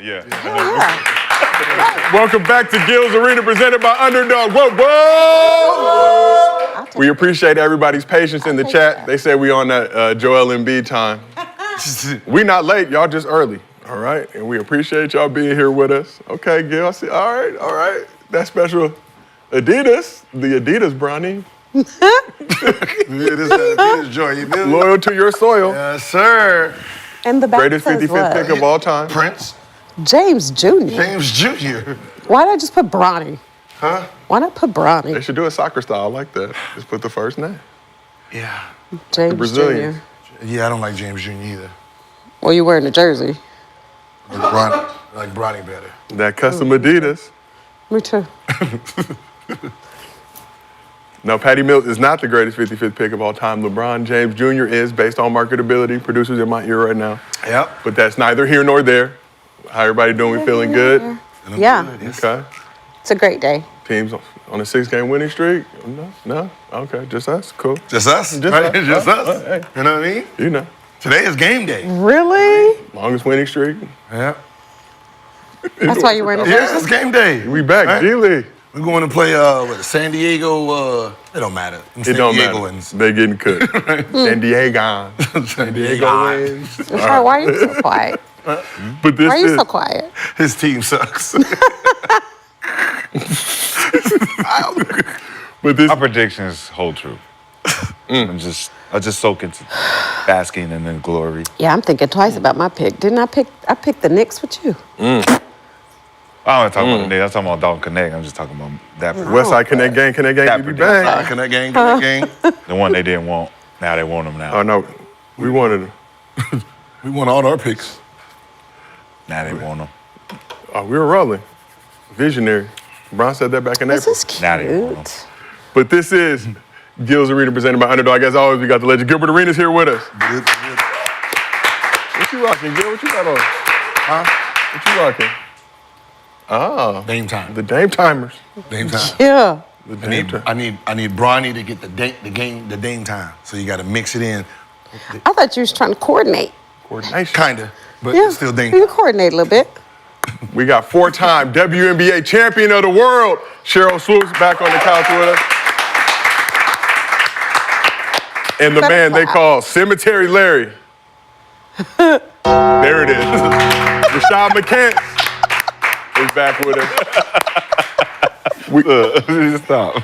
Yeah. Welcome back to Gil's Arena, presented by Underdog. Whoa, whoa! We appreciate everybody's patience in the chat. They say we on that Joel Embiid time. We not late, y'all just early. All right, and we appreciate y'all being here with us. Okay, Gil, I see. All right. That special Adidas, the Adidas brownie. Adidas joint, you feel me? Loyal to your soil. Yes, sir. And the back Greatest says 55th what? pick of all time. Prince. James Jr. James Jr. Why not just put Bronny? Huh? Why not put Bronny? They should do a soccer style like that. Just put the first name. Yeah. James Brazilians. Jr. Yeah, I don't like James Jr. either. Well, you wearing a jersey. I like Bronny better. That custom Adidas. Me too. No, Patty Mills is not the greatest 55th pick of all time. LeBron James Jr. is, based on marketability. Producers in my ear right now. Yep. But that's neither here nor there. How everybody doing? We feeling good? Yeah. Okay. It's a great day. Teams on a 6-game winning streak? No? Okay, just us? Cool. Just us? Just right? us. Just us. Hey. You know what I mean? You know. Today is game day. Really? Longest winning streak. Yeah. That's why you're wearing a jersey? Yeah, it's game day. We back, Right? G-League. We're going to play San Diego. It don't matter. It don't matter. They getting cooked. San Diego. San Diego wins. Sorry, why are you so quiet? But this Why are you is so quiet? His team sucks. but this My predictions hold true. I just soak into basking in the glory. Yeah, I'm thinking twice about my pick. Didn't I picked the Knicks with you? I don't talk about the Knicks. I'm talking about Dalton Knecht. I'm just talking about that. Westside Connect Gang, That you be bang. Connect gang. The one they didn't want. Now they want them now. Oh no, we wanted. We won all our picks. Now they want them. Oh, we were rolling. Visionary. Bron said that back in This April. is Now they want cute. But this is Gil's Arena, presented by Underdog. As always, we got the legend Gilbert Arenas here with us. What you rocking, Gil? What you got on? Huh? What you rocking? Oh, Dame time. the Dame timers. Dame time. Yeah. The Dame time. I need Bronny to get the Dame time. So you got to mix it in. I thought you was trying to coordinate. Coordination. Kinda, but Yeah. it's still Dame You time. coordinate a little bit. We got 4-time WNBA champion of the world, Sheryl Swoopes, back on the couch with us. And the man they call Cemetery Larry. There it is. Rashad McCants is back with us. Stop.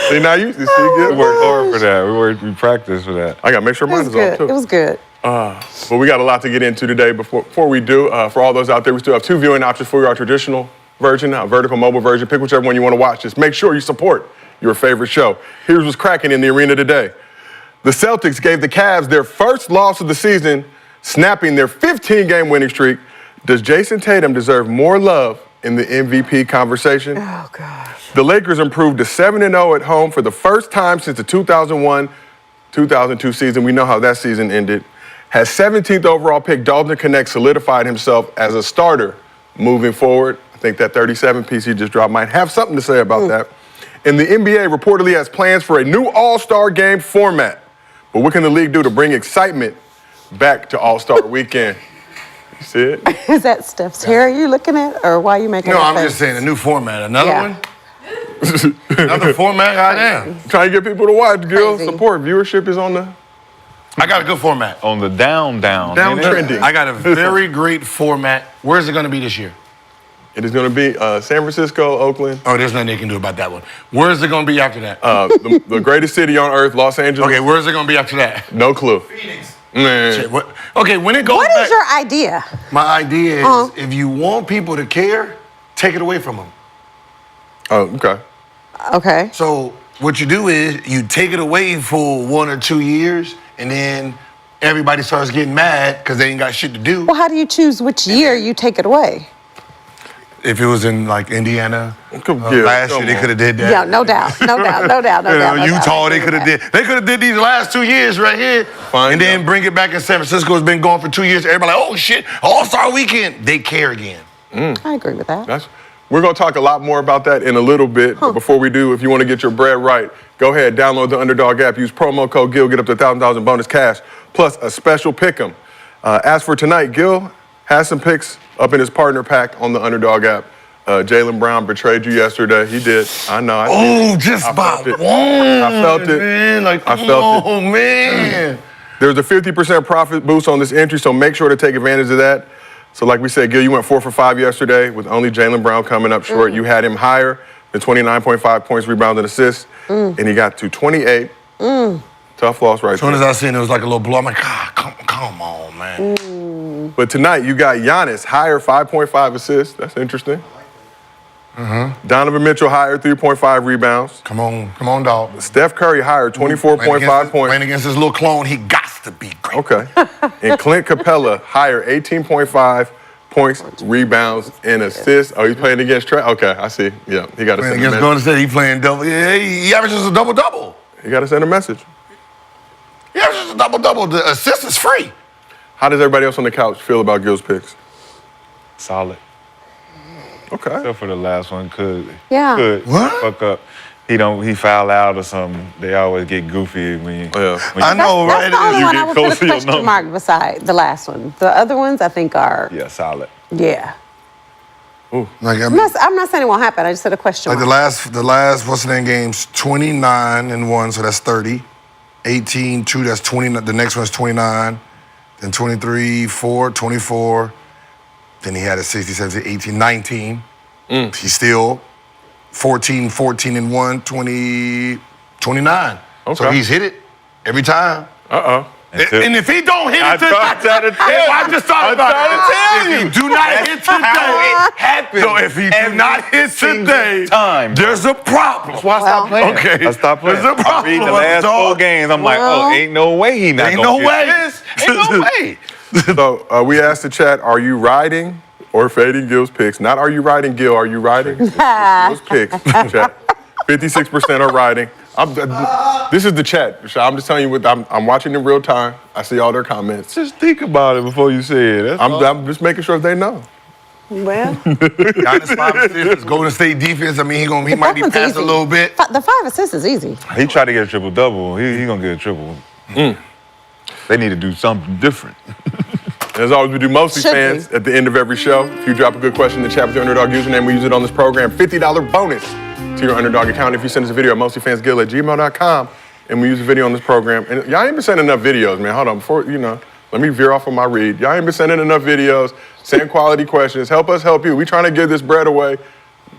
See, now you see, We Gil? worked hard for that. We practiced for that. I got to make sure It mine was is off, good. too. It was good. But we got a lot to get into today. Before we do, for all those out there, we still have 2 viewing options for you: our traditional version, our vertical mobile version. Pick whichever one you want to watch. Just make sure you support your favorite show. Here's what's cracking in the arena today. The Celtics gave the Cavs their first loss of the season, snapping their 15-game winning streak. Does Jason Tatum deserve more love in the MVP conversation? Oh, gosh. The Lakers improved to 7-0 at home for the first time since the 2001-2002 season. We know how that season ended. Has 17th overall pick Dalton Knecht solidified himself as a starter moving forward. I think that 37 piece he just dropped might have something to say about that. And the NBA reportedly has plans for a new All-Star game format. But what can the league do to bring excitement back to All-Star Weekend? You see it? Is that Steph's hair you looking at, or why are you making No, that I'm face? just saying a new format. Another Yeah. one? Another format? Goddamn. Trying to get people to watch, Gil. Crazy. Support. Viewership is on the I got a good format. On the down. downtrending. I got a very great format. Where's it going to be this year? It is going to be San Francisco, Oakland. Oh, there's nothing they can do about that one. Where's it going to be after that? The greatest city on earth, Los Angeles. Okay, where's it going to be after that? No clue. Man. Shit, what? Okay, when it goes What back, is your idea? my idea is if you want people to care, take it away from them. Oh, okay. Okay. So what you do is you take it away for 1 or 2 years, and then everybody starts getting mad because they ain't got shit to do. Well, how do you choose which year you take it away? If it was in like Indiana Come last year, they on. could have did that. Yeah, no doubt. No doubt. No doubt. No You know, doubt. no doubt. Utah, I they agree could have with did. They could have did these last 2 years right here, Fine, and then yeah. bring it back in San Francisco. It's been going for 2 years. Everybody like, oh shit, All-Star Weekend. They care again. that. I agree with that. We're going to talk a lot more about that in a little bit. But before we do, if you want to get your bread right, go ahead, download the Underdog app. Use promo code GIL, get up to $1,000 bonus cash, plus a special pick'em. As for tonight, Gil, has some picks up in his partner pack on the Underdog app. Jaylen Brown betrayed you yesterday. He did. I know. Just by one. I felt it. Man. Like, I felt it. Oh, man. There's a 50% profit boost on this entry, so make sure to take advantage of that. So like we said, Gil, you went 4 for 5 yesterday with only Jaylen Brown coming up short. You had him higher than 29.5 points, rebounds, and assists, and he got to 28. Tough loss right there. As soon as I seen it was like a little blow, I'm like, come on, man. But tonight, you got Giannis higher 5.5 assists. That's interesting. Donovan Mitchell higher 3.5 rebounds. Come on, dog. Steph Curry higher 24.5 points. Playing against his little clone, he got to be great. Okay. And Clint Capella higher 18.5 points, rebounds, and assists. Oh, he's playing against Trey? Okay, I see. Yeah, he got to send a Against message. Golden State, he playing double. Yeah, he averages a double-double. He got to send a message. He averages a double-double. The assist is free. How does everybody else on the couch feel about Gil's picks? Solid. Okay. Except for the last one, could What? fuck up. He foul out or something. They always get goofy when you. I know, right? That's the only You one I get would close put to a your question number. mark beside the last one. The other ones I think are, Yeah, solid. yeah. Like, I I'm mean, not saying it won't happen. I just said a question like mark. the last what's the name games, 29-1, so that's 30. 18-2, that's 20. The next one's 29. Then 23-4, 24. Then he had a 60, 17, 18, 19. He's still 14-1, 20, 29. Okay. So he's hit it every time. Uh-oh. And if he don't hit it today, I just thought about it. If he do not hit today, happens. so if he do not hit today, time. there's a problem. That's why I stopped playing. Okay. I stopped playing. There's a I read the problem, last dog. 4 games. I'm like, oh, ain't no way he not Ain't gonna no get way. this. Ain't no way. So we asked the chat, are you riding or fading Gil's picks? Not are you riding Gil, are you riding Gil's picks? Chat. 56% are riding. This is the chat. I'm just telling you what I'm watching in real time. I see all their comments. Just think about it before you say it. That's all. I'm just making sure they know. Well, Giannis 5 assists, Golden State defense. I mean, he might be that one's passed a easy. little bit. The 5 assists is easy. He tried to get a triple-double. He gonna get a triple. They need to do something different. As always, we do Mostly Should Fans be. at the end of every show. If you drop a good question in the chat with your Underdog username, we use it on this program. $50 bonus to your Underdog account if you send us a video at mostlyfansgil@gmail.com, and we use a video on this program. And y'all ain't been sending enough videos, man. Hold on, before, let me veer off on my read. Y'all ain't been sending enough videos, send quality questions. Help us help you. We trying to give this bread away.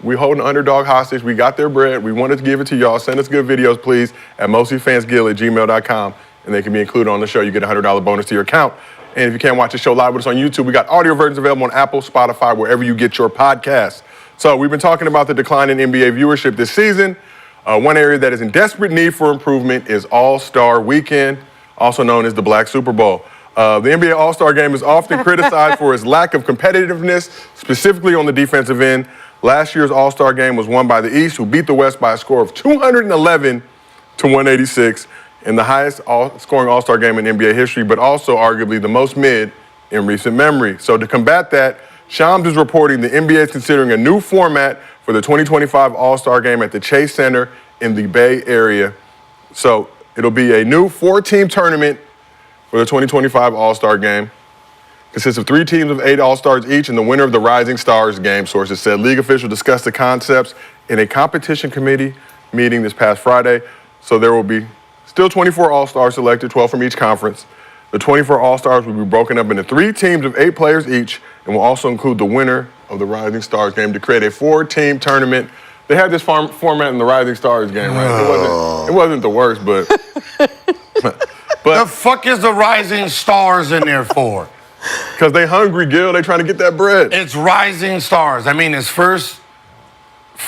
We holding Underdog hostage. We got their bread. We wanted to give it to y'all. Send us good videos, please, at mostlyfansgil@gmail.com, and they can be included on the show. You get a $100 bonus to your account. And if you can't watch the show live with us on YouTube, we got audio versions available on Apple, Spotify, wherever you get your podcasts. So we've been talking about the decline in NBA viewership this season. One area that is in desperate need for improvement is All-Star Weekend, also known as the Black Super Bowl. The NBA All-Star Game is often criticized for its lack of competitiveness, specifically on the defensive end. Last year's All-Star Game was won by the East, who beat the West by a score of 211 to 186, and the highest scoring All-Star game in NBA history, but also arguably the most mid in recent memory. So to combat that, Shams is reporting the NBA is considering a new format for the 2025 All-Star Game at the Chase Center in the Bay Area. So it'll be a new 4-team tournament for the 2025 All-Star Game. Consists of 3 teams of 8 All-Stars each, and the winner of the Rising Stars game, sources said. League officials discussed the concepts in a competition committee meeting this past Friday. So there will be still 24 All-Stars selected, 12 from each conference. The 24 All-Stars will be broken up into 3 teams of 8 players each, and will also include the winner of the Rising Stars game to create a 4-team tournament. They had this format in the Rising Stars game, right? It wasn't the worst, but The fuck is the Rising Stars in there for? because they hungry, Gil, they trying to get that bread. It's Rising Stars. I mean, it's first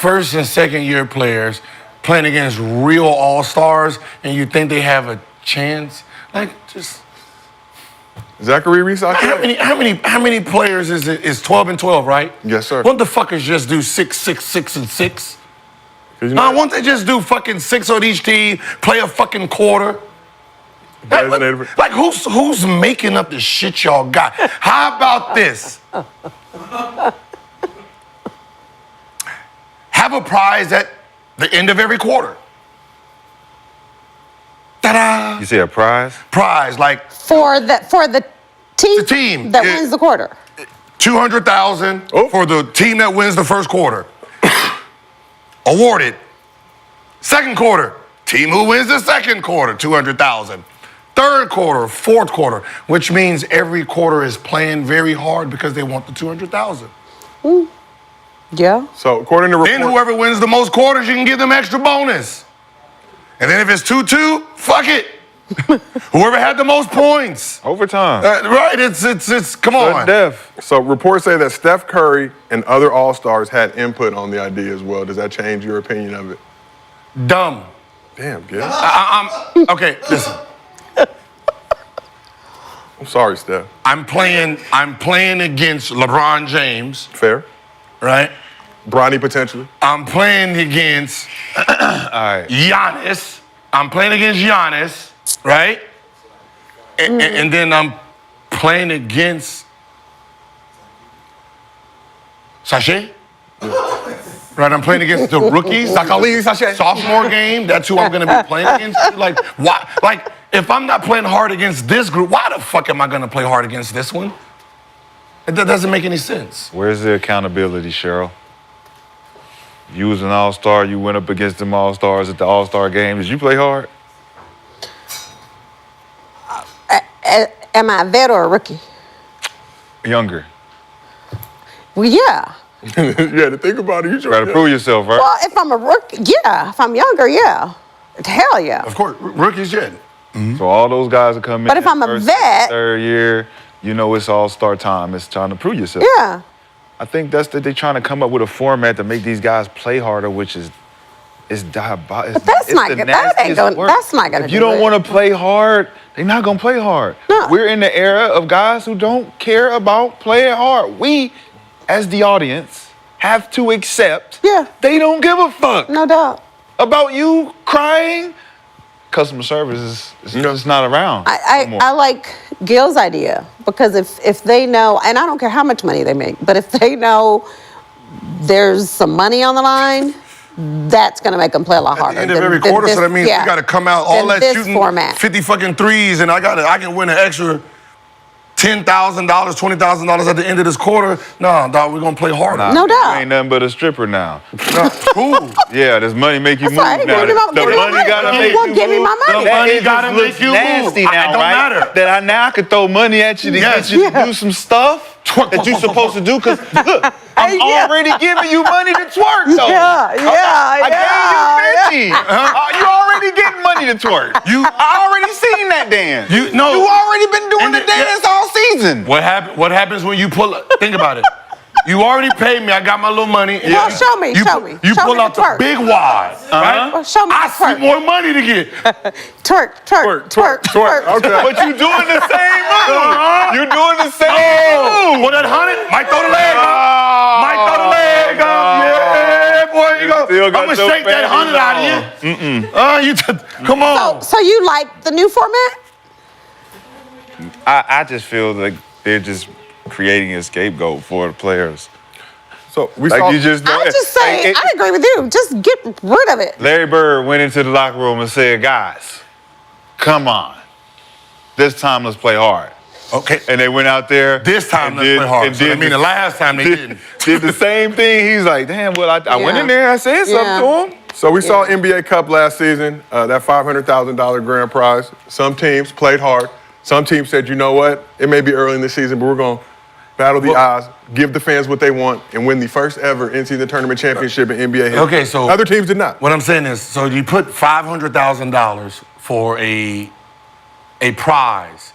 and second year players playing against real All-Stars, and you think they have a chance? Like, just Zachary Reese, how many players is it? It's 12 and 12, right? Yes, sir. Won't the fuckers just do 6, 6, 6, and 6? 'Cause you No, know- won't they just do fucking 6 on each team, play a fucking quarter? Like who's making up the shit y'all got? How about this? Have a prize at the end of every quarter. Ta-da! You say a prize? Prize, like For the team, The team, that yeah. wins the quarter. $200,000 Oh. for the team that wins the first quarter. Awarded. Second quarter, team who wins the second quarter, $200,000. Third quarter, fourth quarter, which means every quarter is playing very hard because they want the $200,000. Yeah. So according to reports, Then whoever wins the most quarters, you can give them extra bonus. And then if it's 2-2, fuck it. Whoever had the most points. Overtime. Right, it's come on. Death. so reports say that Steph Curry and other All-Stars had input on the idea as well. Does that change your opinion of it? Dumb. Damn, Gil. Okay, listen. I'm sorry, Steph. I'm playing against LeBron James, Fair. right? Bronny potentially. I'm playing against All right. Giannis. I'm playing against Giannis, right? And then I'm playing against Sachet. Right, I'm playing against the rookies. Sophomore game, that's who I'm gonna be playing against. Like, why? Like, if I'm not playing hard against this group, why the fuck am I gonna play hard against this one? That doesn't make any sense. Where's the accountability, Sheryl? You was an all-star. You went up against them all-stars at the all-star game. Did you play hard? Am I a vet or a rookie? Younger. Well, yeah. You had to think about it. You Try to prove yourself, right? Well, if I'm a rookie, yeah. If I'm younger, yeah. Hell yeah. Of course, rookies, yeah. So all those guys that come in. But if I'm a first, vet- third year, you know it's all-star time. It's trying to prove yourself. Yeah. I think that's that they're trying to come up with a format to make these guys play harder, which is diabolical. But that's not good. That's not gonna If you do don't it. want to play hard, they're not gonna play hard. No. We're in the era of guys who don't care about playing hard. We, as the audience, have to accept they don't give a fuck No doubt. about you crying. Customer service is just not around. I like Gil's idea because if they know, and I don't care how much money they make, but if they know there's some money on the line, that's going to make them play a lot harder. At the end of every quarter, so that means we got to come out all that shooting format. 50 fucking threes, and I can win an extra $10,000, $20,000 at the end of this quarter. No, dog, we're gonna play harder. No You doubt. ain't nothing but a stripper now. Cool. Yeah, does money make you That's move right. now? Give me my- The give me my money money. gotta You make gonna you give me move. my money. That Money just gotta looks make you move. nasty It now, don't right? matter. That now I could throw money at you to get you to do some stuff that you're supposed to do. Because look, I'm already giving you money to twerk, though. Yeah. I gave you 50. You already getting money to twerk. I already seen that dance. You already been doing And the dance all season. What happens when you pull? Think about it. You already paid me. I got my little money. and Well, show me. You Show pull me out the the twerk. big wad, right? Well, show me I the see twerk. more money to get. Twerk. Okay. But you doing the same move. You're doing the same move. Well, that 100 might throw the leg up. Might throw the leg up. Yeah, boy. You Still go. got I'm gonna your shake that 100 out of you. Come on. So you like the new format? I just feel like they're just creating a scapegoat for the players. So we Like saw. you just I just say, I agree with you. Just get rid of it. Larry Bird went into the locker room and said, guys, come on. This time let's play hard. Okay. And they went out there. This time and let's play hard. So I mean, the last time they didn't. Did the same thing. He's like, damn, well, I went Yeah. in there, I said something to him. So we saw NBA Cup last season, that $500,000 grand prize. Some teams played hard. Some teams said, you know what? It may be early in the season, but we're going to battle the odds, give the fans what they want, and win the first ever in-season tournament championship in NBA history. Okay, so Other teams did not. What I'm saying is, so you put $500,000 for a prize,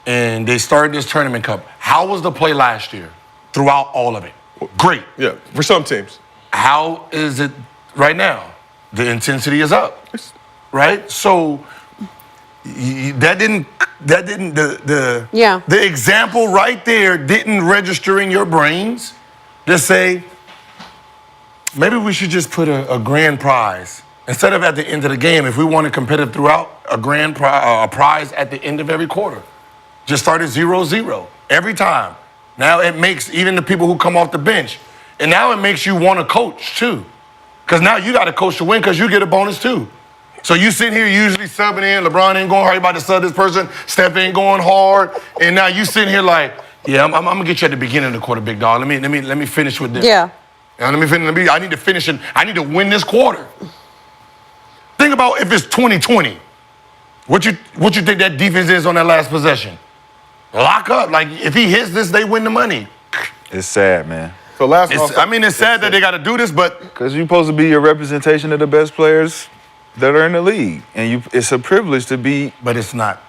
and they started this tournament cup. How was the play last year throughout all of it? Great. Yeah, for some teams. How is it right now? The intensity is up, right? So the example right there didn't register in your brains to say, maybe we should just put a grand prize. Instead of at the end of the game, if we want to competitive throughout, a prize at the end of every quarter. Just start at 0-0 every time. Now it makes even the people who come off the bench, and now it makes you want to coach too. Because now you got to coach to win because you get a bonus too. So you sitting here usually subbing in, LeBron ain't going hard, you about to sub this person, Steph ain't going hard, and now you sitting here like, Yeah, I'm gonna get you at the beginning of the quarter, big dog. Let me finish with this. Yeah. Now, let me finish. I need to finish it. I need to win this quarter. Think about if it's 2020. What you think that defense is on that last possession? Lock up. Like if he hits this, they win the money. It's sad, man. So it's sad that they got to do this, but Because you're supposed to be a representation of the best players that are in the league. And it's a privilege to be but it's not.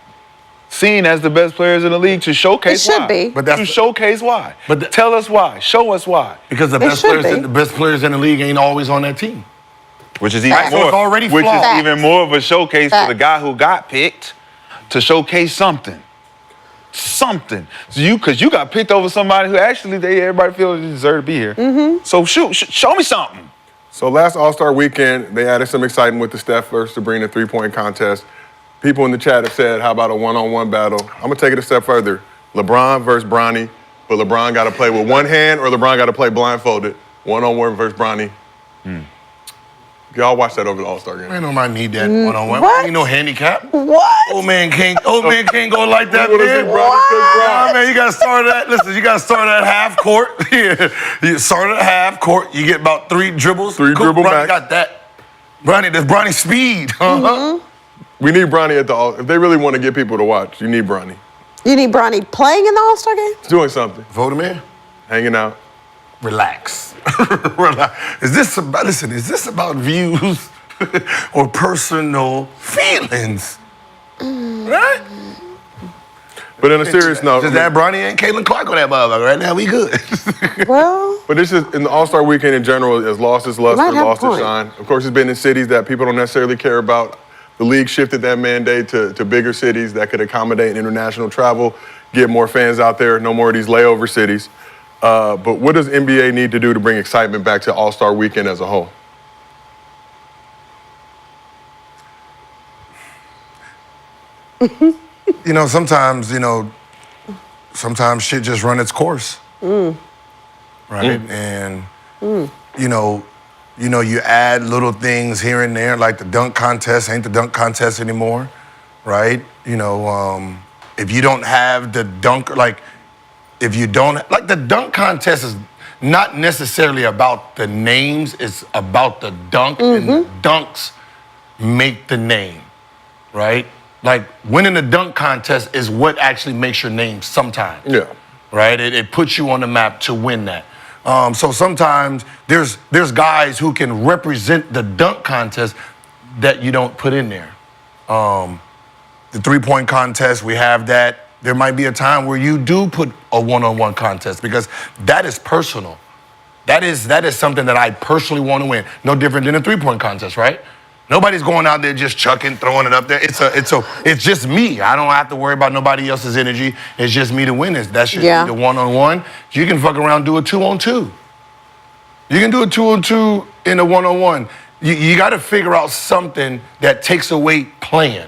seen as the best players in the league to showcase It should why. be. But that's to showcase why. But tell us why. Show us why. Because the should be. best players in the league ain't always on that team. Which is even Facts. more. So it's already which flawed. is even more of a showcase for the Facts. guy who got picked to showcase something. Something. So because you got picked over somebody who actually everybody feels they deserve to be here. Mm-hmm. So show me something. So last All-Star weekend, they added some excitement with the Steph versus Sabrina three-point contest. People in the chat have said, how about a one-on-one battle? I'm going to take it a step further. LeBron versus Bronny, but LeBron got to play with one hand or LeBron got to play blindfolded. One-on-one versus Bronny. Y'all watch that over the All-Star game. Ain't nobody need that one-on-one. What? Ain't no handicap. What? Old man can't go like that, We wanna man. see Bronny Chris Brown. Nah, man, you gotta start at listen, you gotta start at half court. Yeah. You start at half court, you get about 3 dribbles. Three Cool, dribble Bronny back. got that. That's Bronny speed. We need Bronny at the All. If they really want to get people to watch, you need Bronny. You need Bronny playing in the All-Star game? He's doing something, Vote him in. hanging out. Relax. Relax. Is this about views or personal feelings? Right? But in a serious note, Just that Bronny and Caitlin Clark on that motherfucker. Right now, we good. Well, but this is in the All-Star weekend in general has lost its luster, might have a lost its point. shine. Of course, it's been in cities that people don't necessarily care about. The league shifted that mandate to bigger cities that could accommodate international travel, get more fans out there, no more of these layover cities. But what does NBA need to do to bring excitement back to All-Star weekend as a whole? Sometimes shit just run its course. Right? And, you add little things here and there, like the dunk contest ain't the dunk contest anymore, right? If you don't have the dunk, the dunk contest is not necessarily about the names, it's about the dunk, and the dunks make the name, right? Like winning the dunk contest is what actually makes your name sometimes. Yeah. Right? It puts you on the map to win that. So sometimes there's guys who can represent the dunk contest that you don't put in there. The three-point contest, we have that. There might be a time where you do put a one-on-one contest because that is personal. That is something that I personally want to win. No different than a three-point contest, right? Nobody's going out there just chucking, throwing it up there. It's just me. I don't have to worry about nobody else's energy. It's just me to win this. That should be the one-on-one. You can fuck around, do a 2-on-2. You can do a 2-on-2 in a one-on-one. You got to figure out something that takes away playing.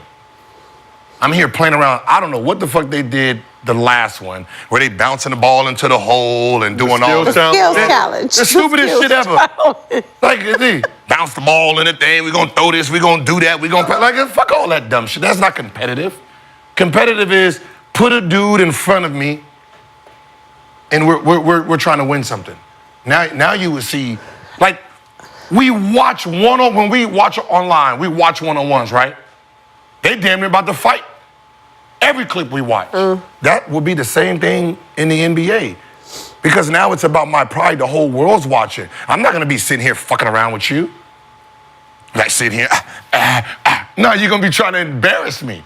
I'm here playing around. I don't know what the fuck they did the last one, where they bouncing the ball into the hole and doing all the skills challenge. The stupidest shit ever. Like, bounce the ball in the thing, we're gonna throw this, we're gonna do that, we're gonna play. Like, fuck all that dumb shit. That's not competitive. Competitive is put a dude in front of me and we're trying to win something. Now you would see, like, when we watch online, we watch one-on-ones, right? They damn near about to fight. Every clip we watch. That would be the same thing in the NBA. Because now it's about my pride, the whole world's watching. I'm not gonna be sitting here fucking around with you. Like sitting here, No, you're gonna be trying to embarrass me.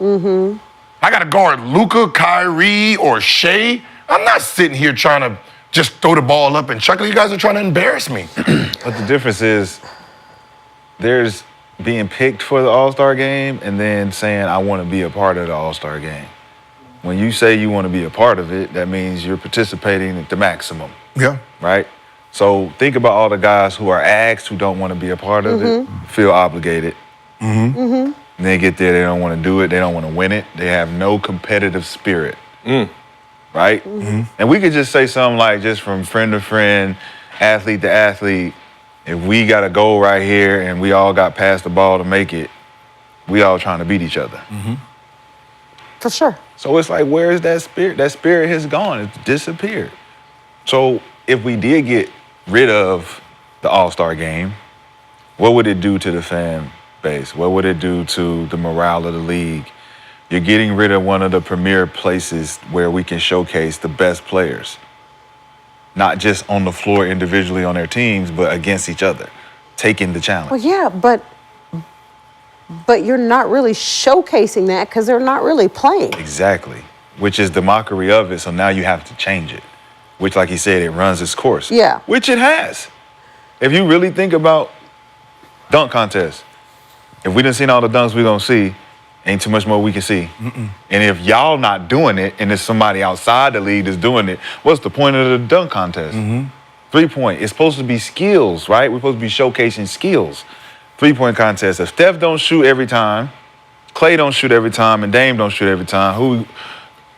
I gotta guard Luka, Kyrie, or Shea. I'm not sitting here trying to just throw the ball up and chuck it. You guys are trying to embarrass me. But the difference is there's being picked for the All-Star game and then saying, I want to be a part of the All-Star game. When you say you want to be a part of it, that means you're participating at the maximum. Yeah. Right? So think about all the guys who are asked who don't want to be a part of it, feel obligated. And they get there, they don't want to do it, they don't want to win it. They have no competitive spirit. Right? And we could just say something like, just from friend to friend, athlete to athlete, if we got a goal right here and we all got past the ball to make it, we all trying to beat each other. For sure. So it's like, where is that spirit? That spirit has gone. It's disappeared. So if we did get rid of the All-Star game, what would it do to the fan base? What would it do to the morale of the league? You're getting rid of one of the premier places where we can showcase the best players. Not just on the floor individually on their teams, but against each other, taking the challenge. Well, yeah, but you're not really showcasing that because they're not really playing. Exactly, which is the mockery of it. So now you have to change it, which, like he said, it runs its course. Yeah. Which it has. If you really think about dunk contests, if we didn't see all the dunks we're going to see, ain't too much more we can see. And if y'all not doing it and there's somebody outside the league that's doing it, what's the point of the dunk contest? 3-point. It's supposed to be skills, right? We're supposed to be showcasing skills. 3-point contest. If Steph don't shoot every time, Clay don't shoot every time, and Dame don't shoot every time,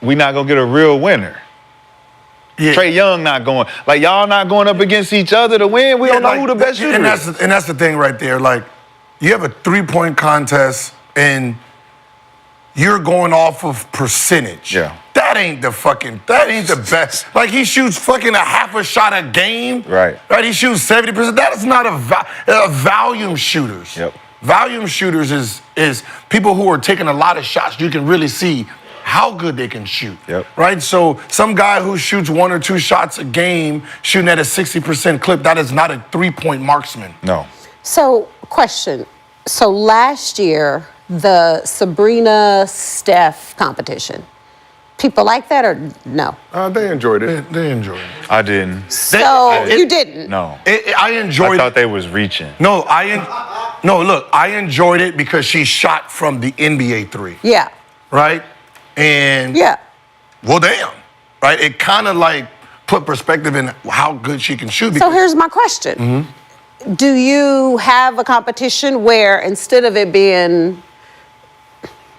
we not going to get a real winner. Yeah. Trae Young not going. Like, y'all not going up against each other to win. We don't know who the best shooter is. And that's the thing right there. Like, you have a 3-point contest and you're going off of percentage. Yeah. That ain't the best. Like, he shoots fucking a half a shot a game. Right. Right, he shoots 70%. That is not a volume shooters. Yep. Volume shooters is people who are taking a lot of shots. You can really see how good they can shoot. Yep. Right? So some guy who shoots 1 or 2 shots a game shooting at a 60% clip, that is not a 3-point marksman. No. So, question. So last year, the Sabrina-Steph competition, people like that or no? They enjoyed it. They enjoyed it. I didn't. So you didn't? No. I enjoyed I thought it. they was reaching. No, look, I enjoyed it because she shot from the NBA 3. Yeah. Right? And Yeah. well, damn. Right? It kind of like put perspective in how good she can shoot. So here's my question. Do you have a competition where instead of it being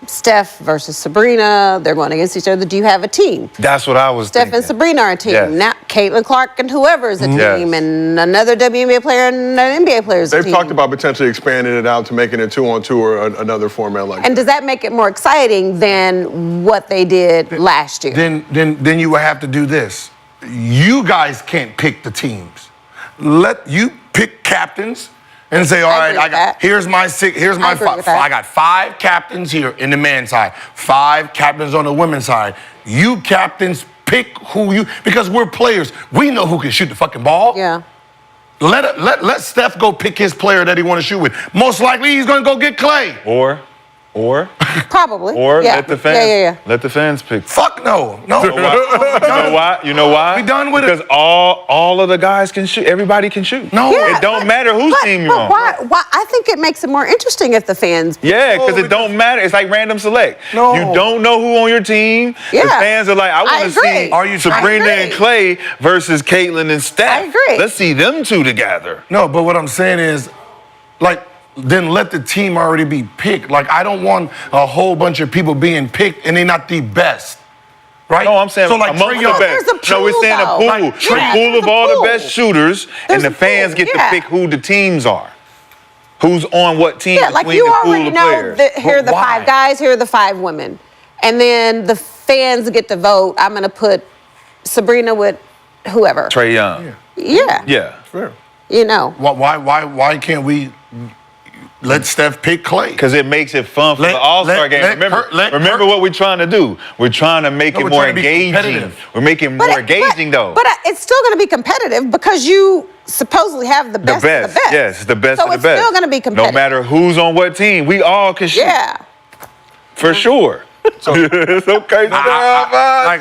Steph versus Sabrina, they're going against each other, do you have a team? That's what I was Steph thinking. and Sabrina are a team. Yes. Now Caitlin Clark and whoever is a team, Yes. and another WNBA player and an NBA player is a They've team. talked about potentially expanding it out to making it 2-on-2 or another format like And that. does that make it more exciting than what they did last year? Then you would have to do this. You guys can't pick the teams. Let you pick captains and say, all I right, agree with that. here's my I agree five. with that. I got 5 captains here in the men's side, 5 captains on the women's side. You captains pick who you, because we're players. We know who can shoot the fucking ball. Yeah. Let Steph go pick his player that he want to shoot with. Most likely he's gonna go get Clay. Or Probably. yeah. Let the fans. Yeah. Let the fans pick. Fuck no. No. You know why? You know why? We done with it. Because all of the guys can shoot. Everybody can shoot. No. Yeah, It don't matter whose team you're on. Why? I think it makes it more interesting if the fans. Yeah, because it don't matter. It's like random select. No. You don't know who on your team. The Yeah. fans are like, I want to agree. see Are you Sabrina I agree. and Clay versus Caitlin and Steph. I agree. Let's see them two together. No, but what I'm saying is, like, then let the team already be picked. Like, I don't want a whole bunch of people being picked and they're not the best. Right? No, I'm saying so, like, amongst Trae the Young- best. There's a No, we're pool, saying a though. pool. Like, A yeah, pool there's of a all pool. the best shooters, There's and the a fans pool, get yeah. to pick who the teams are. Who's on what team Yeah, like between you the pool already of know players. that here are the But why? 5 guys, here are the 5 women. And then the fans get to vote. I'm going to put Sabrina with whoever. Trae Young. Yeah. Yeah. Fair. You know. Why can't we let Steph pick Clay? Because it makes it fun for Let- the All-Star let- game. let Remember, Kurt- let remember Kurt- what we're trying to do. We're trying to make No, it we're more trying to be engaging. competitive. We're making more engaging, though. But it's still going to be competitive because you supposedly have the best, the best. of the best. Yes, the best so of the it's best. still going to be competitive. No matter who's on what team, we all can shoot. Yeah. For sure. It's okay. Like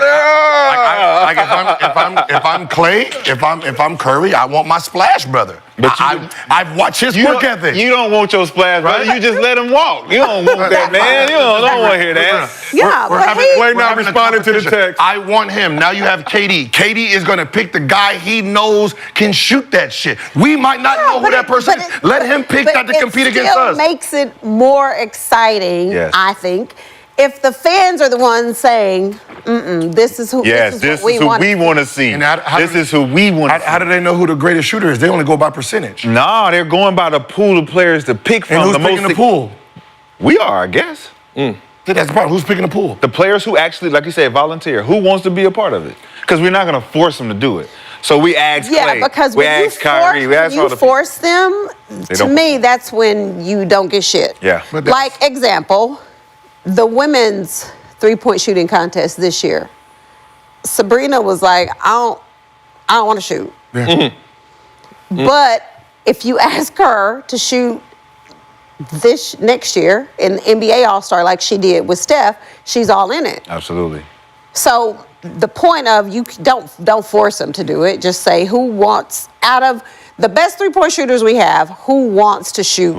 if I'm Clay, if I'm Curry, I want my splash brother. But I've watched his work ethic. You don't want your splash, brother. Right? You just let him walk. You don't want that, man. You don't want to hear that. Yeah, We're but having- he- we're Clay not having a responding to the competition. text. I want him. Now you have KD. KD is going to pick the guy he knows can shoot that shit. We might not know who that person is. Let him pick that to compete against us. It makes it more exciting, Yes. I think, if the fans are the ones saying, this is who, Yes, this is what we want. to see. And how This do- is who we want to see. How do they know who the greatest shooter is? They only go by percentage. Nah, they're going by the pool of players to pick from. And who's the picking most the pool? We are, I guess. That's the problem. Who's picking the pool? The players who actually, like you said, volunteer. Who wants to be a part of it? Because we're not going to force them to do it. So we ask Clay. Yeah, because we when ask Kyrie. We ask all you the force them, to don't- me, that's when you don't get shit. Yeah. But Like, example, the women's three-point shooting contest this year. Sabrina was like, I don't want to shoot. Yeah. But if you ask her to shoot this next year in the NBA All-Star like she did with Steph, she's all in it. Absolutely. So the point of you don't force them to do it. Just say who wants, out of the best three-point shooters we have, who wants to shoot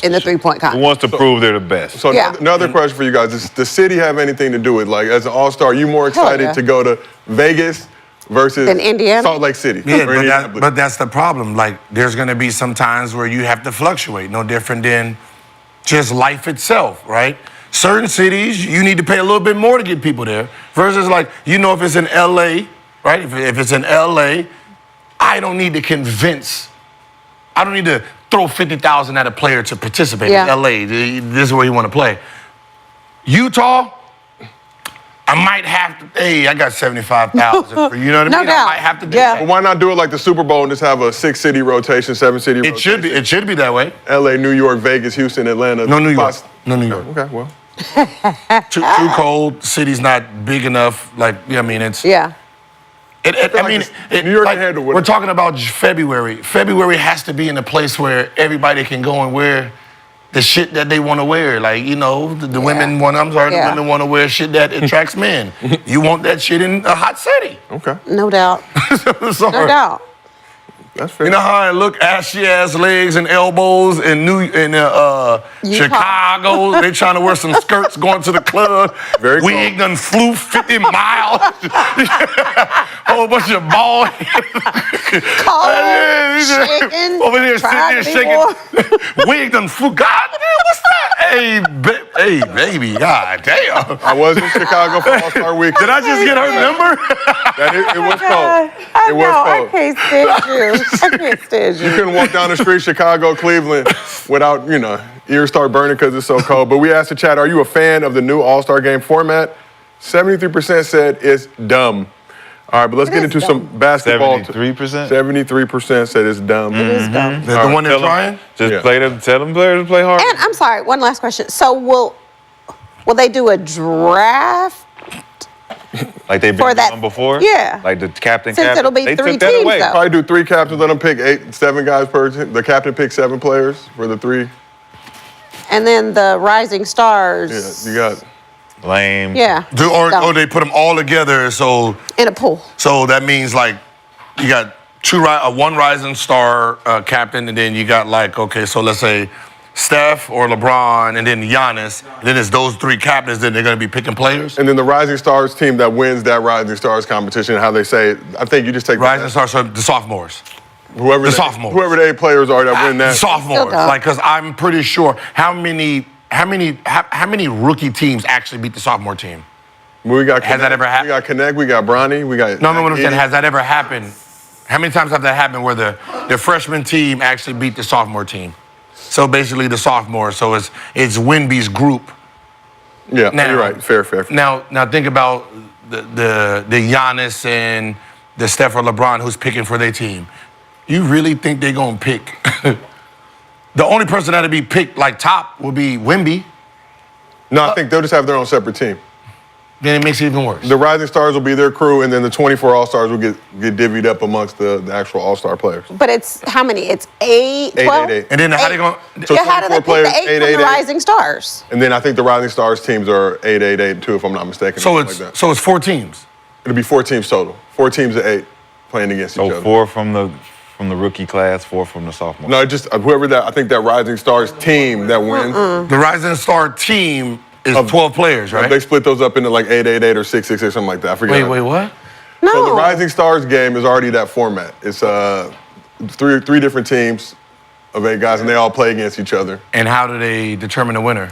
in the three-point contest? Who wants to prove they're the best? So Yeah. another question for you guys: does the city have anything to do with, like, as an all-star, you more Hell excited yeah. to go to Vegas versus Than Indiana? Salt Lake City? Yeah, or but, Indianapolis? but that's the problem. Like, there's going to be some times where you have to fluctuate. No different than just life itself, right? Certain cities, you need to pay a little bit more to get people there. Versus, like, if it's in LA, right? If it's in LA, I don't need to throw 50,000 at a player to participate Yeah. in LA. This is where you want to play. Utah, I might have to, I got 75,000 for, you know what I No mean? doubt. I might have to do Yeah. that. Well, why not do it like the Super Bowl and just have a 6-city rotation, 7-city rotation? It should be that way. LA, New York, Vegas, Houston, Atlanta. No New York. Boston. No New York. Okay, well. Too cold. City's not big enough. Like, I mean, it's. Yeah. New York can handle it. We're talking about February. February has to be in a place where everybody can go and wear the shit that they want to wear. Like, the women want. The women want to wear shit that attracts men. You want that shit in a hot city. Okay, No doubt. Sorry. No doubt. that's fair. You know how I look ashy ass legs and elbows in Chicago? They trying to wear some skirts going to the club. Very Wig cold. done flew 50 miles. Whole bunch of bald shaking, over there trying sitting to there be shaking. Wig done flew. God damn, what's that? Hey, baby, god damn. I was in Chicago for All-Star Week. Did I just get her number? It was cold. I It was know, cold. I can't stand you. I can't stand You you. couldn't walk down the street, Chicago, Cleveland, without, ears start burning because it's so cold. But we asked the chat, are you a fan of the new All-Star game format? 73% said it's dumb. All right, but let's It get is into some dumb. basketball. 73%? 73% said it's dumb. It is dumb. The one they're trying? Just Yeah. tell them players to play hard. And I'm sorry, one last question. So will they do a draft? Like they've For been that- doing before? yeah. Like the captain. Since it'll be they three took that teams, away. though. Probably do 3 captains, let them pick 7 guys per team. The captain picks 7 players for the 3. And then the rising stars. Yeah, you got. Lame. Yeah. Or they put them all together, so In a pool. that means like you got one rising star captain, and then you got so let's say Steph or LeBron, and then Giannis. And then it's those 3 captains. Then they're going to be picking players. And then the Rising Stars team that wins that Rising Stars competition, how they say it, I think you just take Rising stars, so the sophomores. whoever sophomores. whoever the 8 players are that win that. Sophomores, Still dumb. because I'm pretty sure how many rookie teams actually beat the sophomore team? We got Has that ever happened? We got Connect, we got Bronny, we got. No, what I'm saying, Edie. has that ever happened? How many times have that happened where the freshman team actually beat the sophomore team? So basically the sophomore. So it's Wemby's group. Yeah, Now- you're right. Fair. Now think about the Giannis and the Steph or LeBron who's picking for their team. You really think they're gonna pick? The only person that'd be picked like top would be Wemby. No, I think they'll just have their own separate team. Then it makes it even worse. The Rising Stars will be their crew, and then the 24 All-Stars will get divvied up amongst the actual All-Star players. But it's how many? It's 8, 12? 8. And then how they gonna? So Yeah, how do they 24 pick the 8 players, from 8, the 8. rising stars? And then I think the Rising Stars teams are 8, 8, 8 too, if I'm not mistaken. So something it's like that. so it's 4 teams. It'll be 4 teams total. 4 teams of 8 playing against each So other. 4 from the rookie class, 4 from the sophomore. No, just whoever that. I think that Rising Stars team that wins. The Rising Star team is 12 players, right? They split those up into like 8, 8, 8 or 6, 6, 6, something like that. I forget. Wait, what? No. So the Rising Stars game is already that format. It's three different teams of 8 guys, and they all play against each other. And how do they determine the winner?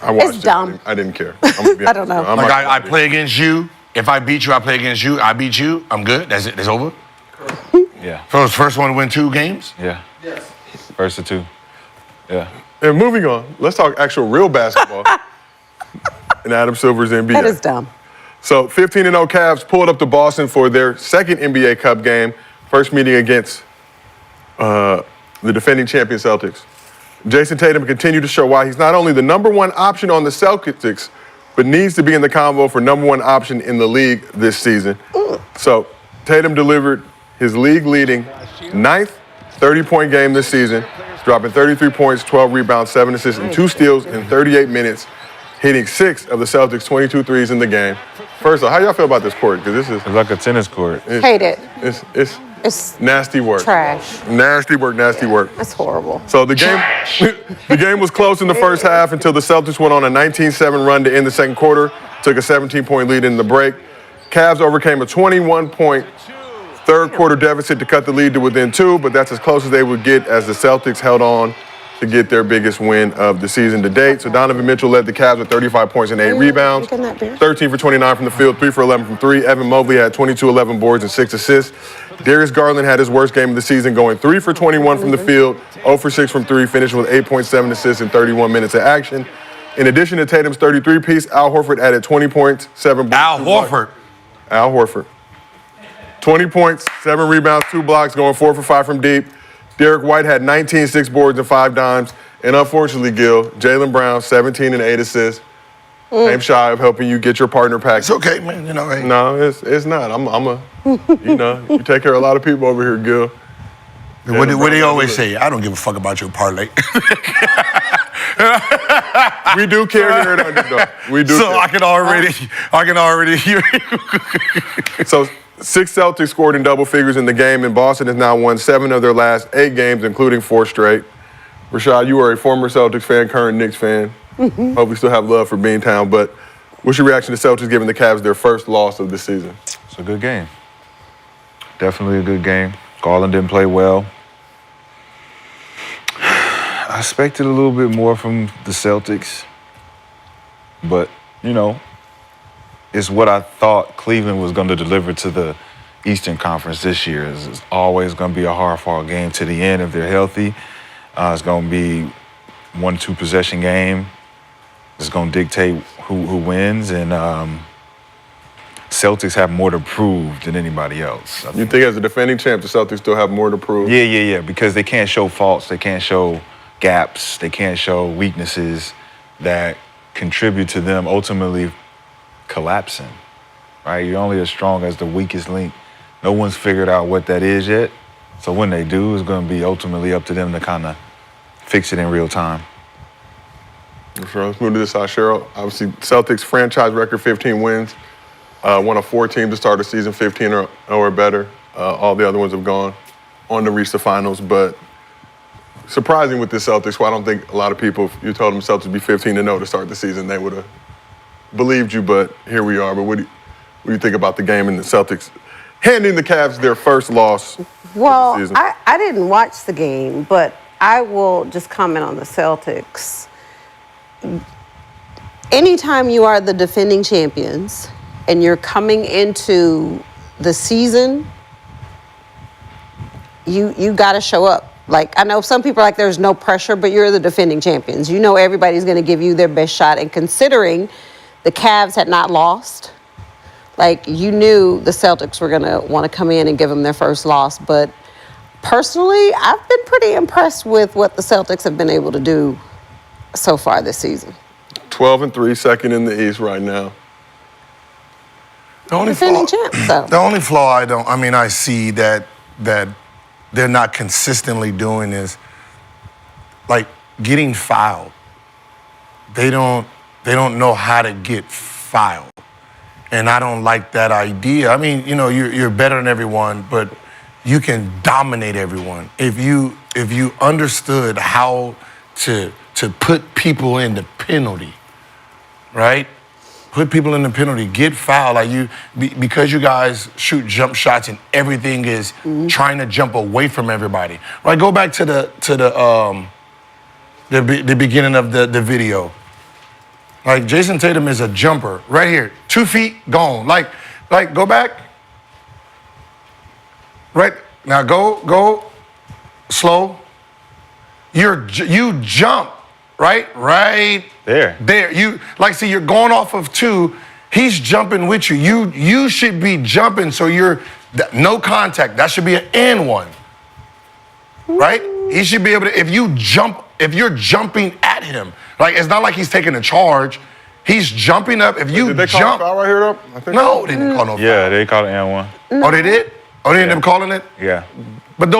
I watched it. dumb. I didn't care. I'm gonna be I don't honest. know. I'm Like not I gonna- play against you. If I beat you, I play against you. I beat you. I'm good. That's it. It's over. Yeah. So it's first one to win 2 games. Yeah. First of 2. Yeah. And moving on, let's talk actual real basketball. in Adam Silver's NBA. That is dumb. So 15-0 Cavs pulled up to Boston for their second NBA Cup game, first meeting against the defending champion Celtics. Jason Tatum continued to show why he's not only the number one option on the Celtics, but needs to be in the combo for number one option in the league this season. So Tatum delivered his league-leading 9th 30-point game this season, dropping 33 points, 12 rebounds, 7 assists, and 2 steals in 38 minutes, hitting 6 of the Celtics' 22 threes in the game. First of all, how y'all feel about this court? Because this is It's like a tennis court. Hate it. It's nasty work. Trash. Nasty work, nasty work. That's horrible. So the game was close in the first half until the Celtics went on a 19-7 run to end the second quarter, took a 17-point lead in the break. Cavs overcame a 21-point third quarter deficit to cut the lead to within 2, but that's as close as they would get as the Celtics held on to get their biggest win of the season to date. So Donovan Mitchell led the Cavs with 35 points and 8 rebounds, 13 for 29 from the field, 3 for 11 from 3. Evan Mobley had 22, 11 boards, and 6 assists. Darius Garland had his worst game of the season, going 3 for 21 from the field, 0 for 6 from 3, finishing with 8.7 assists in 31 minutes of action. In addition to Tatum's 33-piece, Al Horford added 20 points, 7 blocks. Al Horford. 20 points, 7 rebounds, 2 blocks, going 4 for 5 from deep. Derek White had 19, 6 boards, and 5 dimes. And unfortunately, Gil, Jaylen Brown, 17 and 8 assists. I'm shy of helping you get your partner package. It's okay, man. You know, hey. No, it's not. You take care of a lot of people over here, Gil. What do you always say? I don't give a fuck about your parlay. We do care here at Underdog. We do. So care. I can already hear you. So 6 Celtics scored in double figures in the game, and Boston has now won 7 of their last 8 games, including 4 straight. Rashad, you are a former Celtics fan, current Knicks fan. Hope you still have love for Beantown, but what's your reaction to Celtics giving the Cavs their first loss of the season? It's a good game. Definitely a good game. Garland didn't play well. I expected a little bit more from the Celtics, but, it's what I thought Cleveland was going to deliver to the Eastern Conference this year. It's always going to be a hard-fought game to the end if they're healthy. It's going to be 1-2 possession game. It's going to dictate who wins, and Celtics have more to prove than anybody else. You think as a defending champ, the Celtics still have more to prove? Yeah, because they can't show faults, they can't show gaps, they can't show weaknesses that contribute to them ultimately collapsing, right? You're only as strong as the weakest link. No one's figured out what that is yet. So when they do, it's going to be ultimately up to them to kind of fix it in real time. Sure. Let's move to this side, Sheryl. Obviously, Celtics franchise record 15 wins. One of 4 teams to start the season 15 or better. All the other ones have gone on to reach the finals. But surprising with the Celtics, well, I don't think a lot of people, if you told them Celtics would be 15-0 to start the season, they would have believed you. But here we are. But what do you think about the game and the Celtics handing the Cavs their first loss Well, of the season? I didn't watch the game, but I will just comment on the Celtics. Anytime you are the defending champions and you're coming into the season, you got to show up. Like, I know some people are like, there's no pressure, but you're the defending champions. You know everybody's going to give you their best shot. And considering the Cavs had not lost, like, you knew the Celtics were going to want to come in and give them their first loss. But personally, I've been pretty impressed with what the Celtics have been able to do so far this season. 12-3, second in the East right now. The only Defending champs, so. The only flaw I see that they're not consistently doing is like getting fouled. They don't know how to get fouled. And I don't like that idea. I mean, you're better than everyone, but you can dominate everyone. If you understood how to put people in the penalty, right? Put people in the penalty, get fouled. Like because you guys shoot jump shots and everything is trying to jump away from everybody. Right? Go back to the beginning of the video. Like, Jason Tatum is a jumper right here, 2 feet gone. Like go back. Right now, go slow. You jump right There. You see, you're going off of 2. He's jumping with you. You should be jumping, so you're no contact. That should be an and one, right? He should be able to. If you're jumping at him, like it's not like he's taking a charge. He's jumping up. If you Did they jump, call a foul right here, though? I think no, they didn't call no foul. Yeah, they called it and one. Oh, they did? Oh, they ended up calling it? Yeah. But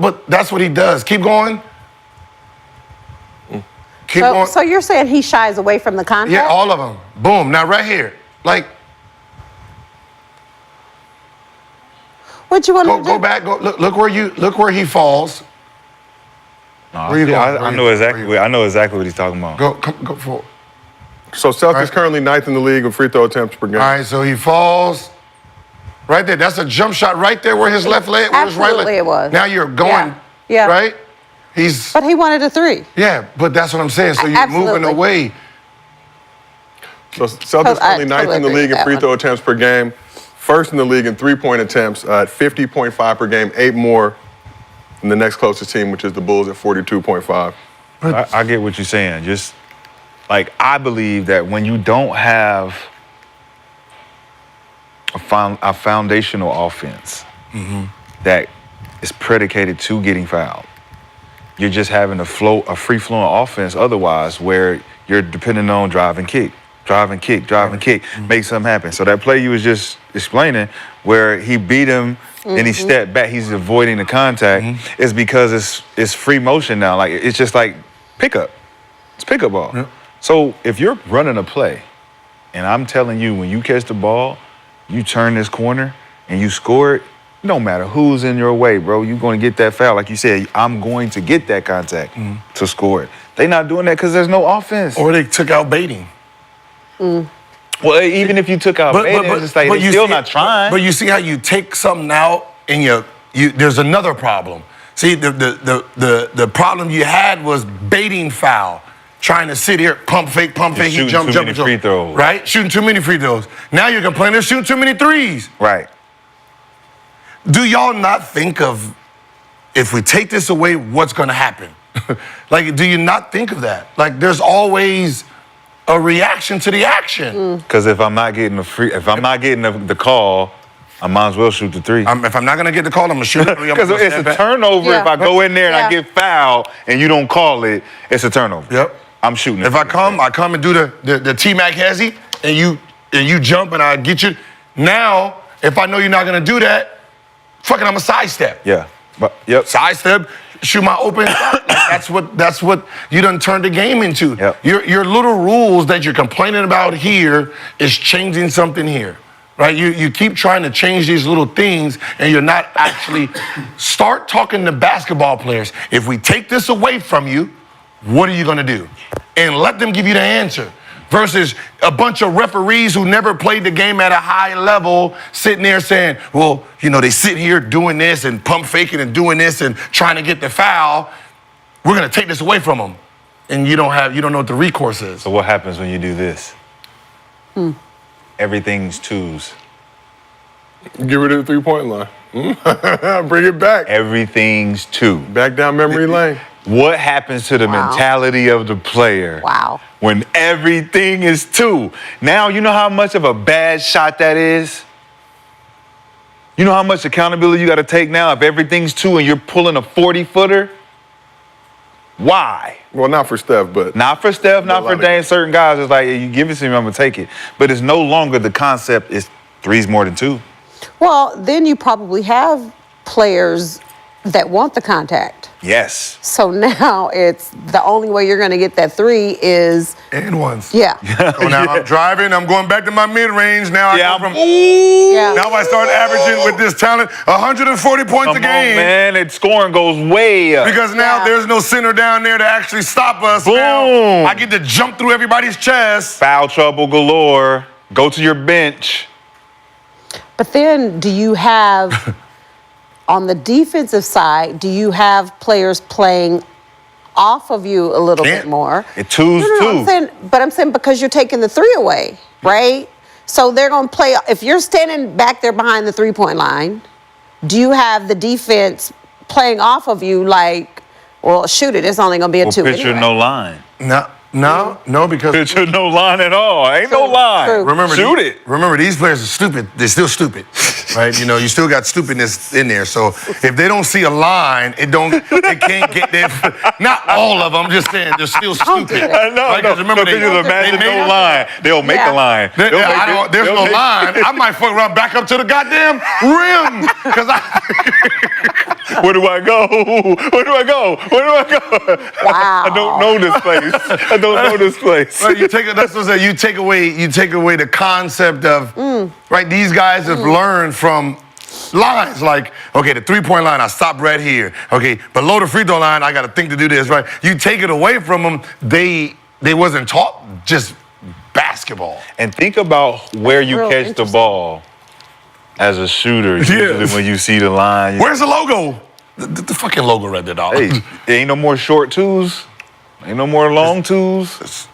but that's what he does. Keep going. Keep going. So you're saying he shies away from the contact? Yeah, all of them. Boom. Now right here, like. What you want to do? Go back. Look where he falls. No, Where you going? I know exactly what he's talking about. Go forward. So Celtics Right. currently 9th in the league with free throw attempts per game. All right, so he falls. Right there. That's a jump shot right there where his left leg, where his right leg. Absolutely it was. Now you're going. Yeah. Right? But he wanted a 3. Yeah, but that's what I'm saying. So you're moving Absolutely. away. So Celtics I currently 9th in the totally league agree in with free that throw attempts per game. First in the league in three-point attempts at 50.5 per game, 8 more than the next closest team, which is the Bulls at 42.5. I get what you're saying. Just like I believe that when you don't have a foundational offense that is predicated to getting fouled, you're just having a free-flowing offense otherwise where you're depending on drive and kick, make something happen. So that play you was just explaining where he beat him and he stepped back, he's avoiding the contact, is because it's free motion now. Like it's just like pickup. It's pickup ball. Yeah. So if you're running a play and I'm telling you when you catch the ball, you turn this corner and you score it, no matter who's in your way, bro, you're going to get that foul. Like you said, I'm going to get that contact to score it. They not doing that because there's no offense. Or they took out baiting. Well, even if you took out baiting, it's just like they're still not trying. But you see how you take something out and there's another problem. See, the problem you had was baiting foul. Trying to sit here, pump fake, he jump. Free throws. Right? Shooting too many free throws. Now you're complaining they're shooting too many threes. Right. Do y'all not think of, if we take this away, what's going to happen? Like, do you not think of that? Like, there's always a reaction to the action. Because if I'm not getting the call, I might as well shoot the 3. If I'm not going to get the call, I'm going to shoot the 3. Because it's a turnover if I go in there and I get fouled and you don't call it, it's a turnover. Yep. I'm shooting it. If I come and do the T-Mac hezzy and you jump and I get you. Now, if I know you're not going to do that, fucking I'm a sidestep. Yeah. But yep. Sidestep, shoot my open. That's what you done turned the game into. Yep. Your little rules that you're complaining about here is changing something here. Right? You keep trying to change these little things and you're not actually start talking to basketball players. If we take this away from you, what are you going to do? And let them give you the answer. Versus a bunch of referees who never played the game at a high level sitting there saying, well, they sit here doing this and pump faking and doing this and trying to get the foul. We're going to take this away from them. And you don't know what the recourse is. So what happens when you do this? Everything's 2s. Get rid of the three-point line. Bring it back. Everything's 2. Back down memory lane. What happens to the mentality of the player when everything is 2? Now, you know how much of a bad shot that is? You know how much accountability you got to take now if everything's 2 and you're pulling a 40-footer? Why? Well, not for Steph, but... Not for Steph, not for Dame. Certain guys, it's like, you give it to me, I'm going to take it. But it's no longer the concept is 3's more than 2. Well, then you probably have players that want the contact. Yes. So now it's the only way you're going to get that 3 is... And ones. Yeah. So now I'm driving, I'm going back to my mid-range. Now Yeah. Now I start averaging with this talent 140 points a game. Come on, man. Its scoring goes way up. Because now there's no center down there to actually stop us. Boom. Now I get to jump through everybody's chest. Foul trouble galore. Go to your bench. But then do you have, on the defensive side, do you have players playing off of you a little bit more? It 2's No, 2. I'm saying because you're taking the 3 away, right? So they're going to play, if you're standing back there behind the three-point line, do you have the defense playing off of you like, well, shoot it, it's only going to be a 2 Picture anyway. no line. No, because There's no line at all. Ain't no line. True. remember, Shoot it. Remember, these players are stupid. They're still stupid, right? You know, you still got stupidness in there. So if they don't see a line, they can't get there. Not all of them. I'm just saying they're still stupid. I know. Right? 'Cause remember, because imagine made no line. They'll make a line. There's no line. I might fuck around back up to the goddamn rim. Because Where do I go? Where do I go? Where do I go? Wow. I don't know this place. I don't know this place. right, that's what I'm saying. You take away the concept of right. These guys have learned from lines like, okay, the 3-point line, I stop right here. Okay, below the free throw line, I got to think to do this. Right, you take it away from them. They wasn't taught just basketball. And think about where you real catch the ball as a shooter. Usually when you see the line. Where's the logo? The fucking logo right there, dog. Hey, there ain't no more short twos. Ain't no more long twos.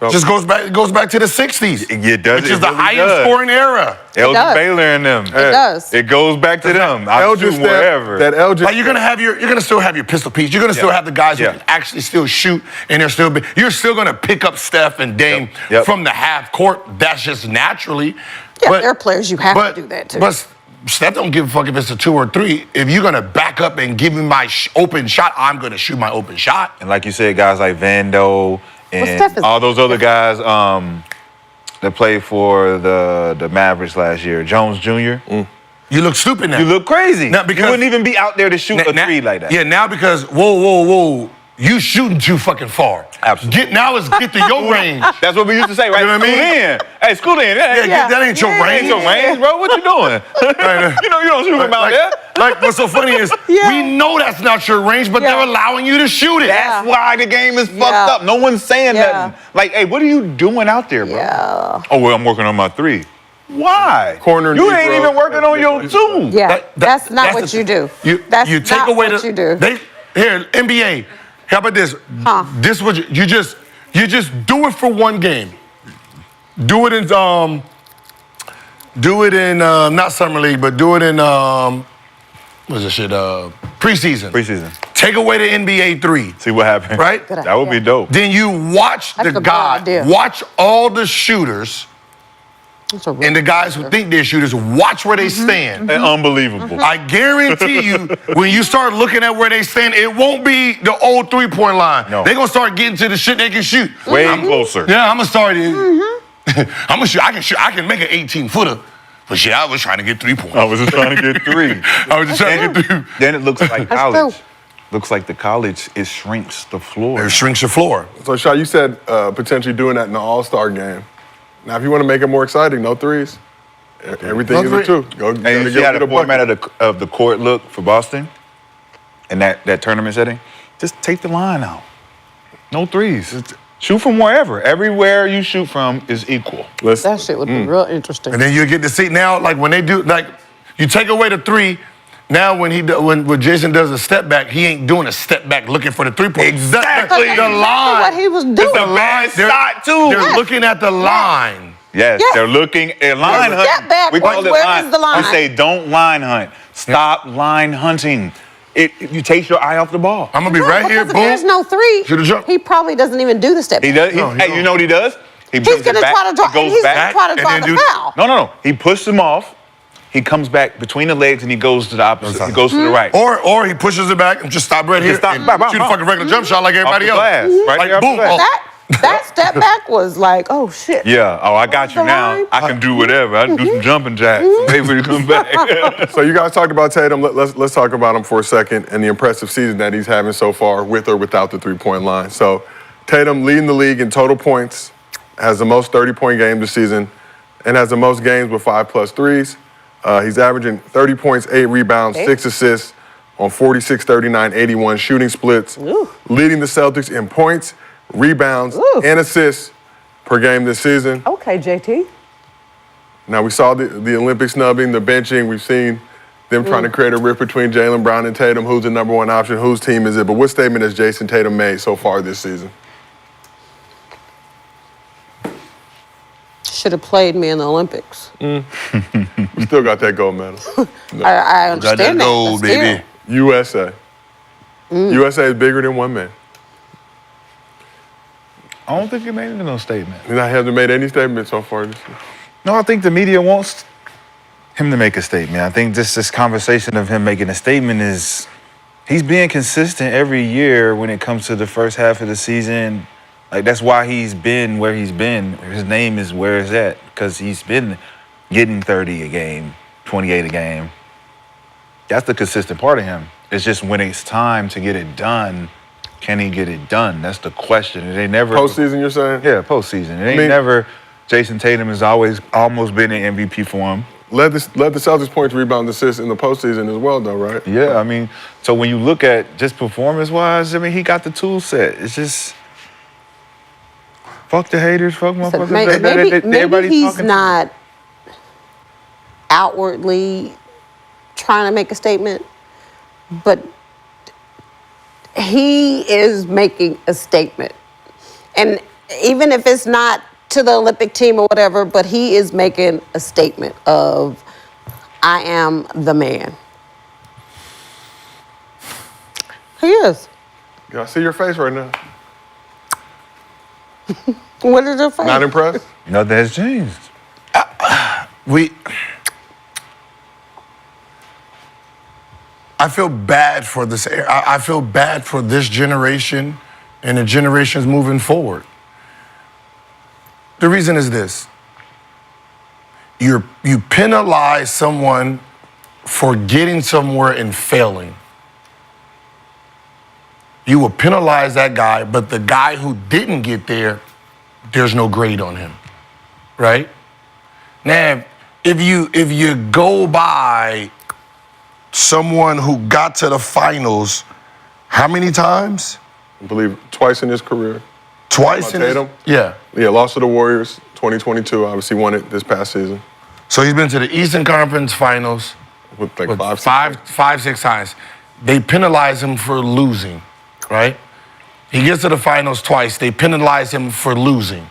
Just goes back to the 60s. It does. Which it is the really highest does. scoring era. Elgin does. Baylor and them. It does. It goes back to them. I Elgin shoot step, wherever. that Elgin. Like you're gonna still have your pistol piece. You're gonna still have the guys who can actually still shoot, and you're still gonna pick up Steph and Dame from the half court. That's just naturally. Yeah, there are players you have to do that too. But Steph don't give a fuck if it's a 2 or 3. If you're gonna back up and give me my open shot, I'm gonna shoot my open shot. And like you said, guys like Vando Steph and is- all those other guys that played for the Mavericks last year, Jones Jr. You look stupid now. You look crazy. Now, because- you wouldn't even be out there to shoot a three like that. Yeah, now because whoa, you shooting too fucking far. Absolutely. Now it's get to your range. That's what we used to say, right? You know what I mean? Scoot in. Hey, scoot in. That ain't your That range. ain't your range, bro. What you doing? You know you don't shoot from out there. Like, what's so funny is we know that's not your range, but they're allowing you to shoot it. That's why the game is fucked up. No one's saying nothing. Like, hey, what are you doing out there, bro? Yeah. Oh, well, I'm working on my 3. Why? Corner You Negro. ain't even working on your 2. Yeah, that's not what you do. That's you take not away what you do. Here, NBA. How about this? This is what you just do it for one game. Do it in not summer league, but do it in what's this shit? Preseason. Preseason. Take away the NBA 3. See what happens. Right? Good That would be dope. Then you watch That's the a good guy, idea. watch all the shooters That's a real and the guys who think they're shooters, watch where they stand. And unbelievable. I guarantee you, when you start looking at where they stand, it won't be the old 3-point line. No. They're gonna start getting to the shit they can shoot. Way closer. Yeah, I'm gonna start it. I'm gonna shoot. I can make an 18-footer. But shit, I was trying to get 3 points. I was just trying to get 3. I was just trying to get 3. Then it looks like That's college. true. Looks like the college, it shrinks the floor. It shrinks your floor. So, Shaw, you said potentially doing that in the All-Star game. Now, if you want to make it more exciting, no threes. Everything is a 2. Go And you see how the format of the court look for Boston and that tournament setting? Just take the line out. No threes. Shoot from wherever. Everywhere you shoot from is equal. Listen, That shit would be real interesting. And then you get to see now, like when they do, like you take away the 3. Now when Jason does a step back, he ain't doing a step back looking for the 3-point. Exactly. The line. What he was doing. It's a bad shot, too. They're looking at the line. Yes, Yes. they're looking at line hunting. Step back, We call it where line. is the line? We say don't line hunt. Stop line hunting. You take your eye off the ball. I'm gonna be right here, Because boom. if there's no 3, Should've jumped. he probably doesn't even do the step. He does. No, he Hey, don't. you know what he does? He He's brings gonna it back. try to draw. He goes He's back. gonna try to and draw then the do- foul. No. He pushes him off. He comes back between the legs and he goes to the opposite. He goes to the right. Or he pushes it back and just stop right here. stop. And Bow, bow, shoot a bow. fucking regular jump shot like everybody the else. glass, right Like there off the boom. glass. That step back was like, oh shit. Yeah. Oh, I got you The now. line. I can do whatever. I can do some jumping jacks. Maybe when you come back. so you guys talked about Tatum. Let's talk about him for a second and the impressive season that he's having so far with or without the 3-point line. So Tatum leading the league in total points, has the most 30-point game this season, and has the most games with 5+ threes. He's averaging 30 points, 8 rebounds, 6 assists on 46, 39, 81 shooting splits, leading the Celtics in points, rebounds, and assists per game this season. Okay, JT. Now, we saw the Olympic snubbing, the benching. We've seen them trying to create a rift between Jaylen Brown and Tatum. Who's the number 1 option? Whose team is it? But what statement has Jason Tatum made so far this season? Should have played me in the Olympics. We still got that gold medal. I understand that. gold, but still. baby. USA. USA is bigger than one man. I don't think he made no statement. And I haven't made any statement so far this year. No, I think the media wants him to make a statement. I think this conversation of him making a statement is he's being consistent every year when it comes to the first half of the season. Like, that's why he's been where he's been. His name is where it's at, because he's been getting 30 a game, 28 a game. That's the consistent part of him. It's just when it's time to get it done, can he get it done? That's the question. It ain't never Postseason, you're saying? Yeah, postseason. It ain't never. Jason Tatum has always almost been an MVP for him. Led the Celtics points, rebounds, assists in the postseason as well, though, right? Yeah, I mean, so when you look at just performance-wise, I mean, he got the tool set. It's just fuck the haters, fuck motherfuckers. Maybe he's not outwardly trying to make a statement, but he is making a statement. And even if it's not to the Olympic team or whatever, but he is making a statement of, I am the man. He is. Yeah, I see your face right now. What is your face? Not impressed? Nothing has changed. I feel bad for this. I feel bad for this generation and the generations moving forward. The reason is this: you penalize someone for getting somewhere and failing. You will penalize that guy, but the guy who didn't get there, there's no grade on him, right? Now, if you go by someone who got to the finals, how many times? I believe twice in his career. Twice in Tatum? Yeah. Yeah, lost to the Warriors, 2022. Obviously won it this past season. So he's been to the Eastern Conference Finals With like five, six times. They penalize him for losing, right? He gets to the finals twice. They penalize him for losing.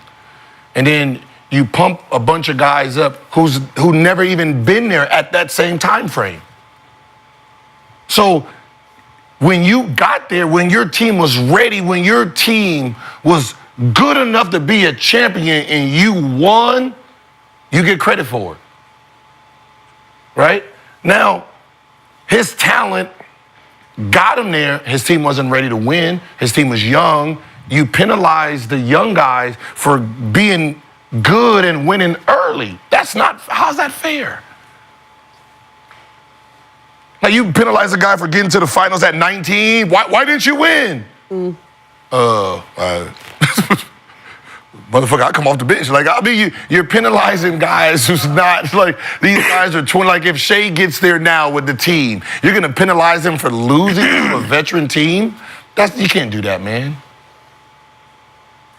And then you pump a bunch of guys up who never even been there at that same time frame. So when you got there, when your team was ready, when your team was good enough to be a champion and you won, you get credit for it. Right? Now, his talent got him there. His team wasn't ready to win. His team was young. You penalize the young guys for being good and winning early. How's that fair? Like, you penalize a guy for getting to the finals at 19. Why didn't you win? Motherfucker, I come off the bench. Like, you're penalizing guys who's not, like, these guys are 20. Like, if Shea gets there now with the team, you're going to penalize him for losing to a veteran team? You can't do that, man.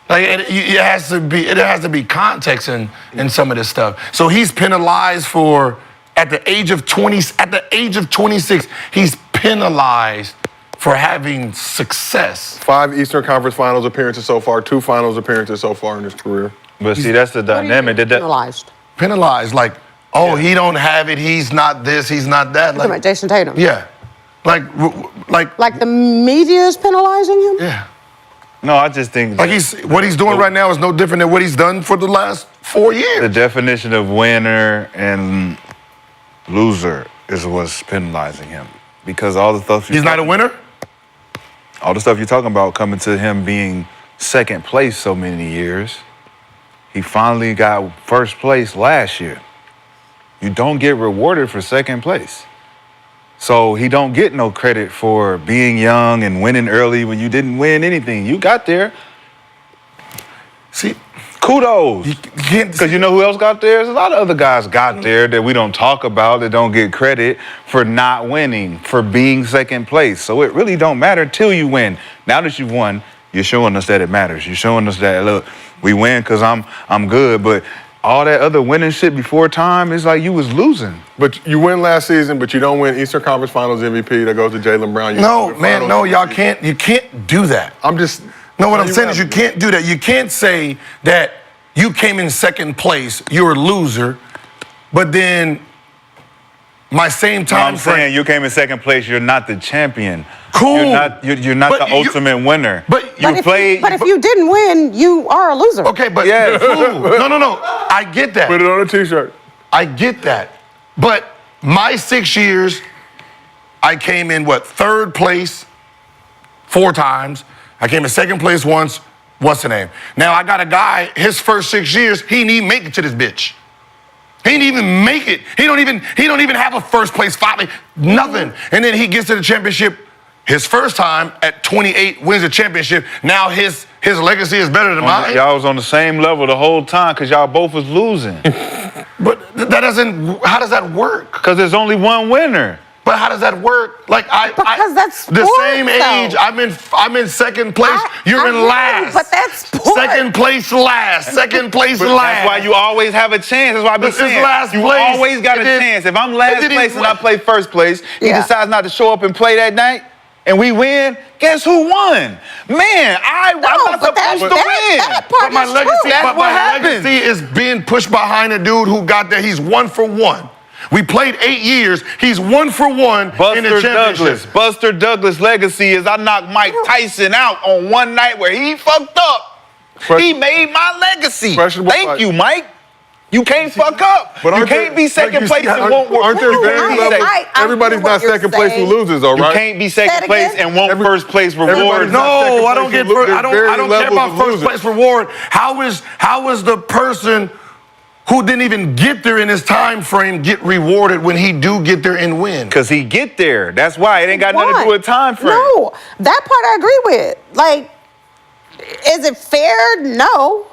Like, it has to be context in some of this stuff. So he's penalized for, at the age of 26, he's penalized for having success. 5 Eastern Conference Finals appearances so far, 2 Finals appearances so far in his career. But see, that's the dynamic. Penalized, like, he don't have it, he's not this, he's not that. Like, about Jason Tatum. Yeah. Like the media is penalizing him? Yeah. No, I just think like what he's doing right now is no different than what he's done for the last 4 years. The definition of winner and loser is what's penalizing him, because all the stuff he's not a winner. All the stuff you're talking about coming to him being second place so many years. He finally got first place last year. You don't get rewarded for second place. So he don't get no credit for being young and winning early when you didn't win anything. You got there. See, kudos. Because you know who else got there? There's a lot of other guys got there that we don't talk about, that don't get credit for not winning, for being second place. So it really don't matter till you win. Now that you've won, you're showing us that it matters. You're showing us that, look, we win because I'm good, but all that other winning shit before time is like you was losing. But you win last season, but you don't win Eastern Conference Finals MVP. That goes to Jaylen Brown. Y'all can't. You can't do that. What I'm saying is you can't do that. You can't say that you came in second place, you're a loser, but then my same No, time I'm frame. saying you came in second place. You're not the champion. Cool. You're not But the ultimate winner. but you played. But if you didn't win, you are a loser. Okay, but Yeah. cool. No. I get that. Put it on a T-shirt. I get that. But my 6 years, I came in, third place 4 times. I came in second place once. What's the name? Now I got a guy, his first 6 years, he didn't even make it to this bitch. He didn't even make it. He don't even have a first place finally. Nothing. And then he gets to the championship his first time at 28, wins the championship. Now his legacy is better than mine. Y'all was on the same level the whole time because y'all both was losing. But that doesn't, how does that work? Because there's only one winner. But how does that work? Because that's the sports, same age. though. I'm in second place. You're I in know, last. but that's sports. Second place last. Second place last. That's why you always have a chance. That's why I've been But it's saying. last You place. always got a It did- chance. If I'm last it didn't place and I work. play first place, he Yeah. decides not to show up and play that night, and we win, guess who won? Man, I'm not supposed to win. That part But my is legacy, true. That's but what my happened. legacy is being pushed behind a dude who got there. He's 1 for 1. We played 8 years. He's 1 for 1 in the Buster championship. Douglas. Buster Douglas' legacy is I knocked Mike Tyson out on one night where he fucked up. He made my legacy. Questionable Thank fight. you, Mike. You can't fuck up. But You aren't can't there- be second like you place see, and won't work. aren't there You very can't be levels? second- I Everybody's hear what not you're second place who saying. loses, though, You right? can't be Say second it place again? and want first place reward. everybody's not second No, I don't place. get. There's I don't very care levels about of first losing. place reward. How is the person who didn't even get there in his time frame get rewarded when he do get there and win? Because he get there. That's why. It ain't got nothing to do with time frame. No, that part I agree with. Like, is it fair? No.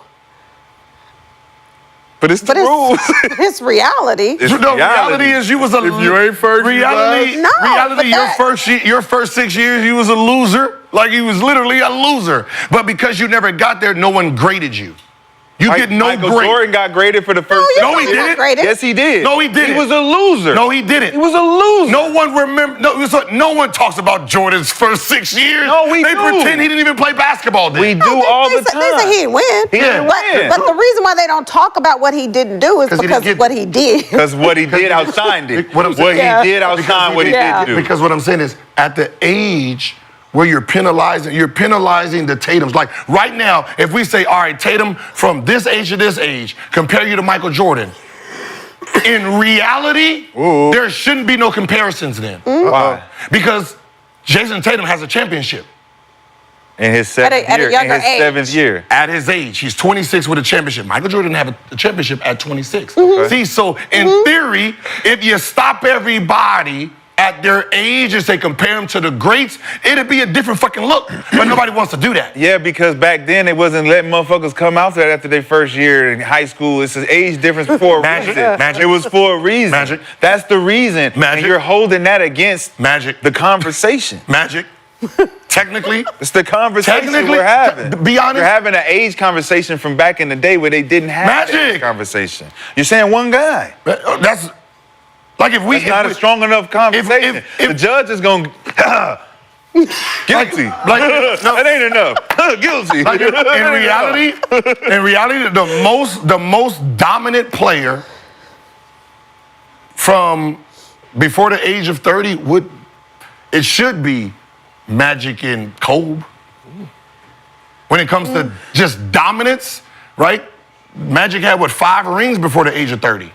But it's the But rules. it's reality. It's No, reality is you was a If you ain't first, you reality. last. No, reality. but Your first 6 years, you was a loser. Like you was literally a loser. But because you never got there, no one graded you. You get no Michael grade. Jordan got graded for the first you No, he don't get didn't. graded. Yes, he did. No, he didn't. He was a loser. No, he didn't. He was a loser. No one remember. No one talks about Jordan's first 6 years. No, we They do. pretend he didn't even play basketball then. We do No, all they the say- They say time. he didn't win. He didn't win. But the reason why they don't talk about what he didn't do is 'Cause he because didn't of get what he did. Because what he did outshined it. What I'm saying- Yeah. he did outshine what he Yeah. did do. Because what I'm saying is, at the age where you're penalizing the Tatums. Like right now, if we say, all right, Tatum from this age to this age, compare you to Michael Jordan. In reality, there shouldn't be no comparisons then. Why? Because Jason Tatum has a championship. In his seventh at a year. younger In his age. 7th year. At his age, he's 26 with a championship. Michael Jordan didn't have a championship at 26. Mm-hmm. See, so in theory, if you stop everybody at their age and say compare them to the greats, it'd be a different fucking look. But nobody wants to do that. Yeah, because back then they wasn't letting motherfuckers come out there after their first year in high school. It's an age difference for a Magic. reason. Magic. It was for a reason. Magic. That's the reason. Magic. And you're holding that against Magic. the conversation. Magic. Technically. It's the conversation Technically, we're having. to be honest- You're having an age conversation from back in the day where they didn't have that Magic. conversation. You're saying one guy. That's like if we. It's not a strong enough conversation. if- the judge is going to guilty. Like, no. That ain't enough. Guilty. Like in reality, the most dominant player from before the age of 30 should be Magic and Kobe. When it comes to just dominance, right? Magic had 5 rings before the age of 30.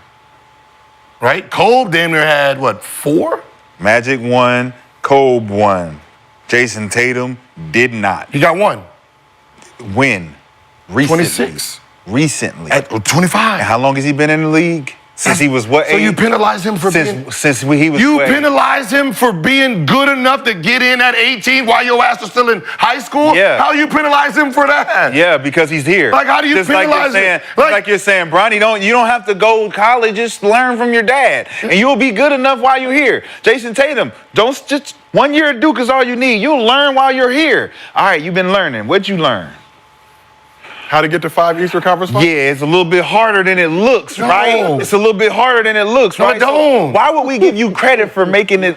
Right? Kobe damn near had 4? Magic won. Kobe won. Jason Tatum did not He got 1. win. Recently. 26. Recently. At 25. And how long has he been in the league? Since he was what So age? you penalize him for being... Since he was You what age? penalize him for being good enough to get in at 18 while your ass was still in high school? Yeah. How you penalize him for that? Yeah, because he's here. Like, how do you just like penalize you're saying, it? just like you're saying, Bronny, you don't have to go to college. Just learn from your dad, and you'll be good enough while you're here. Jason Tatum, don't just 1 year at Duke is all you need. You'll learn while you're here. All right, you've been learning. What'd you learn? How to get to 5 Eastern Conference Finals? Yeah, it's a little bit harder than it looks, No. right? It's a little bit harder than it looks, No, right? it don't. So why would we give you credit for making it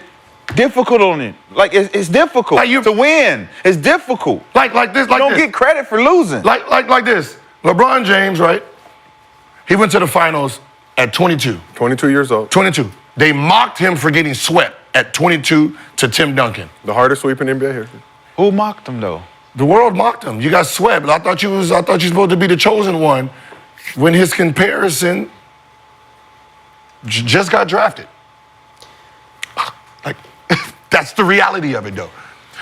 difficult on it? Like it's difficult Like to win. It's difficult. Like this, You like don't this. get credit for losing. Like this. LeBron James, right? He went to the finals at 22. 22 years old. 22. They mocked him for getting swept at 22 to Tim Duncan. The hardest sweep in NBA history. Who mocked him though? The world mocked him. You got swept. I thought you were supposed to be the chosen one when his comparison just got drafted. Like, that's the reality of it, though.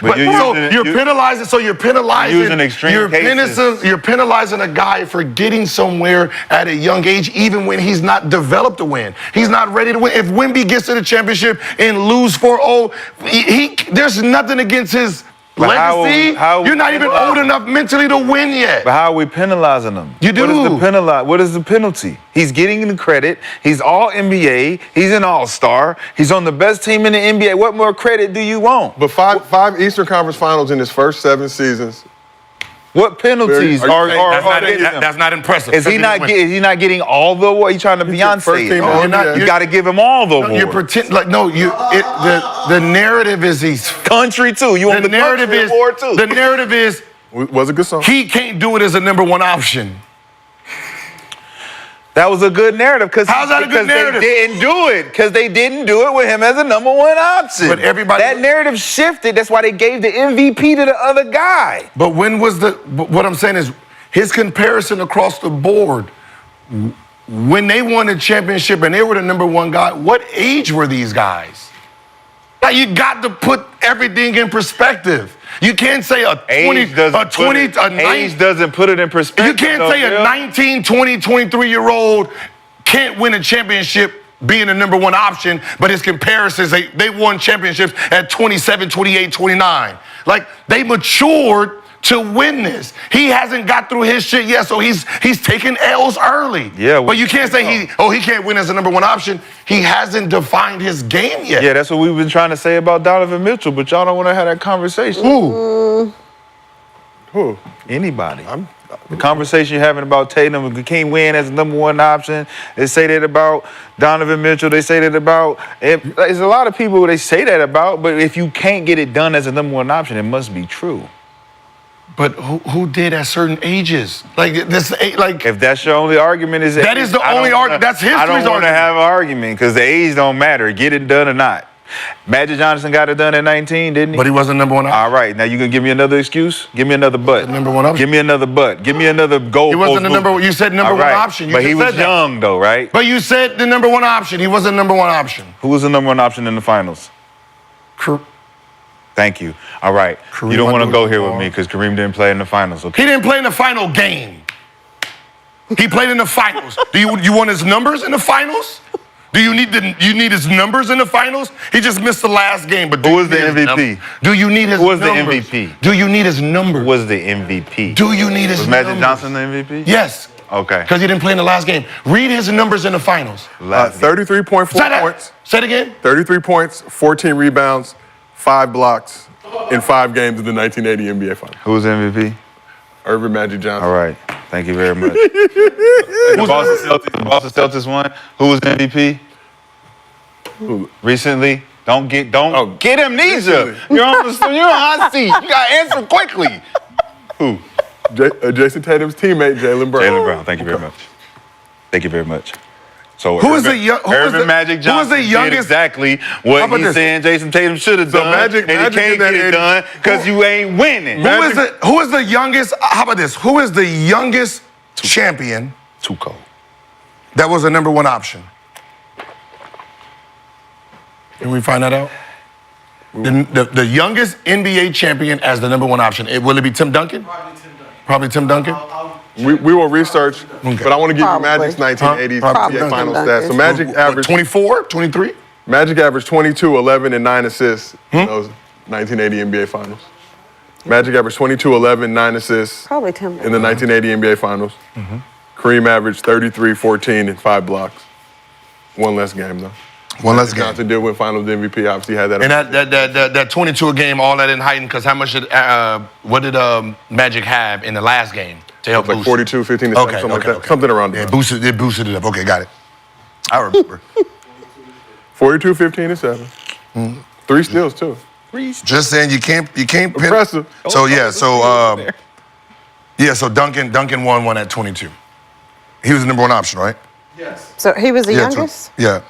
But You're penalizing using extreme cases. You're penalizing a guy for getting somewhere at a young age, even when he's not developed to win. He's not ready to win. If Wemby gets to the championship and lose 4-0, there's nothing against his legacy. You're not even old enough mentally to win yet. But how are we penalizing him? You do. What is the penalty? He's getting the credit. He's all NBA. He's an all-star. He's on the best team in the NBA. What more credit do you want? But five Eastern Conference Finals in his first 7 seasons. What penalties are that's not impressive. Is he not getting all the awards? He's trying to Beyonce. First team You got to give him all the awards. You pretend the narrative is he's country too. You want the country award too. The narrative is was a good song. He can't do it as a number one option. That was a good narrative because how's that a good narrative? They didn't do it because they didn't do it with him as a number one option. But that narrative shifted. That's why they gave the MVP to the other guy. But what I'm saying is his comparison across the board. When they won the championship and they were the number one guy, what age were these guys? Now you got to put everything in perspective. You can't say age doesn't put it in perspective. You can't say a 19, 20, 23-year-old can't win a championship being the number one option, but his comparisons, they won championships at 27, 28, 29. Like, they matured to win this. He hasn't got through his shit yet, so he's taking L's early. Yeah. But you can't say he can't win as a number one option. He hasn't defined his game yet. Yeah, that's what we've been trying to say about Donovan Mitchell, but y'all don't want to have that conversation. Who? Anybody. The conversation you're having about Tatum, we can't win as a number one option. They say that about Donovan Mitchell. They say that about. There's a lot of people they say that about, but if you can't get it done as a number one option, it must be true. But who did at certain ages? If that's your only argument, that's history's argument. I don't want to have an argument because the age don't matter. Get it done or not. Magic Johnson got it done at 19, didn't he? But he wasn't number one option. All right, now you gonna give me another excuse? Give me another butt. Number one option. Give me another butt. Give me another goal. He wasn't the number. You said number one option. But he was young though, right? But you said the number one option. He wasn't number one option. Who was the number one option in the finals? Thank you. All right. Kareem you don't want to go here with me because Kareem didn't play in the finals. Okay? He didn't play in the final game. He played in the finals. Do you want his numbers in the finals? Do you need his numbers in the finals? He just missed the last game. But who was the MVP? Do you need his numbers? Who was the MVP? Do you need his numbers? Who was the MVP? Do you need his numbers? Was Magic Johnson the MVP? Yes. Okay. Because he didn't play in the last game. Read his numbers in the finals. 33.4 points. Say it again. 33 points, 14 rebounds, 5 blocks in 5 games in the 1980 NBA Finals. Who was the MVP? Irvin Magic Johnson. All right. Thank you very much. The Boston Celtics won. Who was the MVP? Who? Recently. Don't get amnesia. You're on hot seat. You got to answer quickly. Who? Jason Tatum's teammate, Jaylen Brown. Jaylen Brown. Thank you very much. Thank you very much. So Irvin Magic Johnson did exactly what he's saying Jason Tatum should have done, and he can't get it done because you ain't winning. Who is the youngest? How about this? Who is the youngest champion? Tuco. That was the number one option. Can we find that out? The youngest NBA champion as the number one option. Will it be Tim Duncan? Probably Tim Duncan. We will research, but I want to give you Magic's 1980s NBA final stats. So Magic averaged 24, 23? Magic averaged 22, 11, and 9 assists in those 1980 NBA finals. Magic averaged 22, 11, 9 assists Probably Tim in the 1980 NBA finals. Kareem averaged 33, 14, and 5 blocks. One less game, though. One less game. Johnson did win Finals MVP. Obviously had that. And that 22 a game, all that didn't heighten because how much what did Magic have in the last game to help like boost 42, 15, to something like that. Something around there. It boosted it up. Okay, got it. I remember. 42, 15, and 7. 3 steals too. Just saying you can't impressive. So so Duncan won one at 22. He was the number one option, right? Yes. So he was the youngest? Yeah.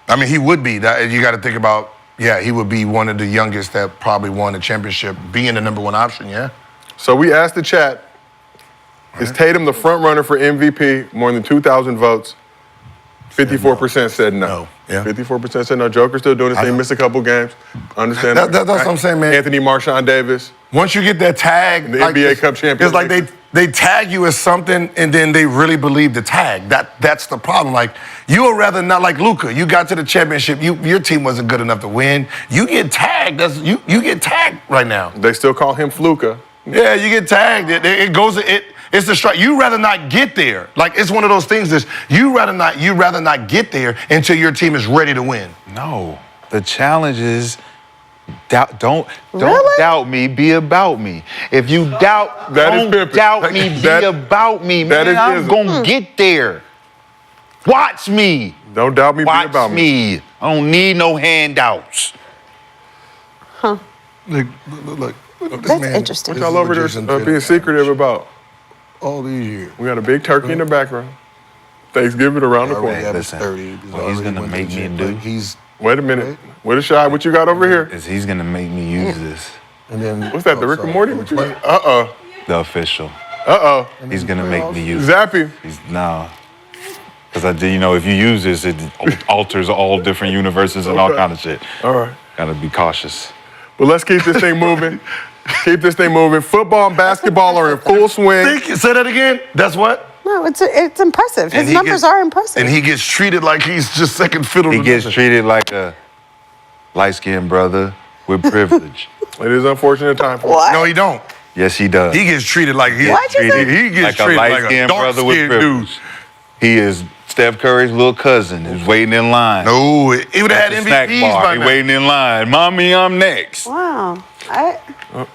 I mean, he would be. You got to think about, he would be one of the youngest that probably won the championship, being the number one option, yeah. So we asked the chat, is Tatum the front runner for MVP, more than 2,000 votes? 54% said no. Yeah. 54% said no. Joker's still doing his thing, missed a couple games. Understand that? That's what I'm saying, man. Anthony Marshawn Davis. Once you get that tag, The NBA Cup champion. It's like they tag you as something and then they really believe the tag. That's the problem. Like, you would rather not, like Luka, you got to the championship, your team wasn't good enough to win. You get tagged. You get tagged right now. They still call him Fluka. Yeah, you get tagged. It's the strike. You rather not get there. Like, it's one of those things that you rather not get there until your team is ready to win. No. The challenge is don't Really? doubt me, be about me. If you doubt, That is don't pimping. doubt me, be about me, that man. is I'm ism. gonna get there. Watch me. Don't doubt me, be Watch about me. me. I don't need no handouts. Look at this That's man. interesting. What y'all over there being secretive about? all these years. We got a big turkey in the background. Thanksgiving around the Already corner. at his Listen, 30. what he's gonna make me do- He's Wait a minute. What is Shy? What you got over here? Is he's gonna make me use this. and then What's that, the Rick and Morty? What you got? Uh-oh. The official. Uh-oh. He's gonna make me use it. Zappy. No. Because if you use this, it alters all different universes and all kind of shit. All right. Gotta be cautious. But let's keep this thing moving. Keep this thing moving. Football and basketball are in full swing. say that again. That's what? No, it's impressive. His And he numbers gets- are impressive. And he gets treated like he's just second fiddle. He to gets nothing. treated like a light-skinned brother with privilege. It is unfortunate time for What? No, he don't. Yes, he does. He gets treated like he What'd you say? He gets like a treated like a light-skinned brother with dark-skinned dude. privilege. He is Steph Curry's little cousin who's waiting in line. No, he would have At had the snack MVPs bar. by He now. waiting in line. Mommy, I'm next. Wow.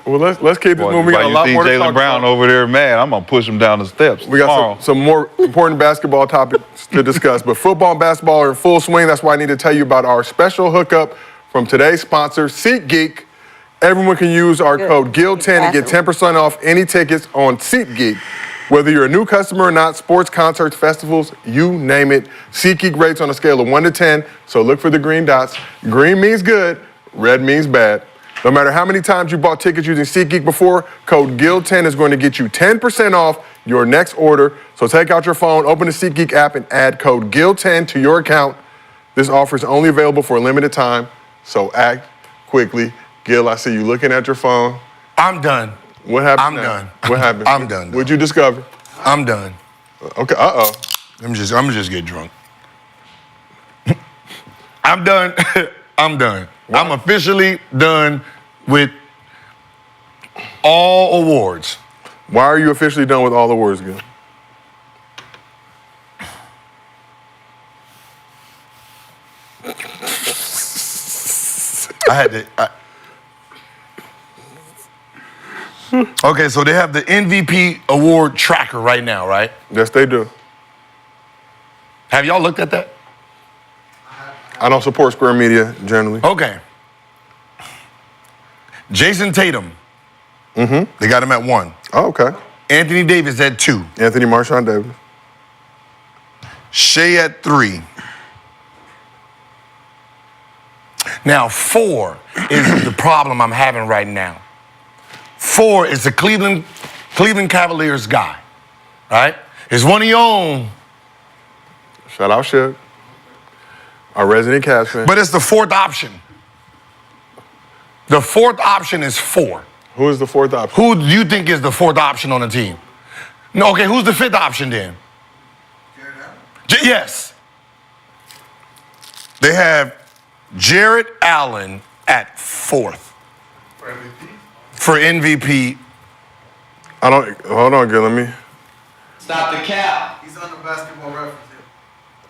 Well, let's keep this Boy, moving. We got a you lot see more to talk Jaylen Brown about. over there mad, I'm gonna push him down the steps. We got some more important basketball topics to discuss, but football and basketball are in full swing. That's why I need to tell you about our special hookup from today's sponsor, SeatGeek. Everyone can use our code GIL10 and get 10% off any tickets on SeatGeek. Whether you're a new customer or not, sports, concerts, festivals, you name it, SeatGeek rates on a scale of 1 to 10, so look for the green dots. Green means good, red means bad. No matter how many times you bought tickets using SeatGeek before, code GIL10 is going to get you 10% off your next order. So take out your phone, open the SeatGeek app, and add code GIL10 to your account. This offer is only available for a limited time, so act quickly. Gil, I see you looking at your phone. I'm done. What happened? I'm now? done. What happened? I'm done. What'd you discover? I'm done. Okay, uh-oh. I'm just get drunk. I'm done. I'm done. I'm officially done with all awards. Why are you officially done with all the awards, Gil? I had to. Okay, so they have the MVP award tracker right now, right? Yes, they do. Have y'all looked at that? I don't support Square Media generally. Okay. Jason Tatum. They got him at 1. Oh, okay. Anthony Davis at 2. Anthony Marshawn Davis. Shea at 3. Now, 4 is the problem I'm having right now. 4 is the Cleveland Cavaliers guy, right? It's one of your own, Shout out Shep. Our resident Cavs fan. but it's the 4th option. The 4th option is 4. Who is the 4th option? Who do you think is the 4th option on the team? No, okay, who's the 5th option then? Yes. They have Jared Allen at 4th. For MVP. I don't. Hold on, Gil. Let me. Stop the cap. He's on the basketball reference here.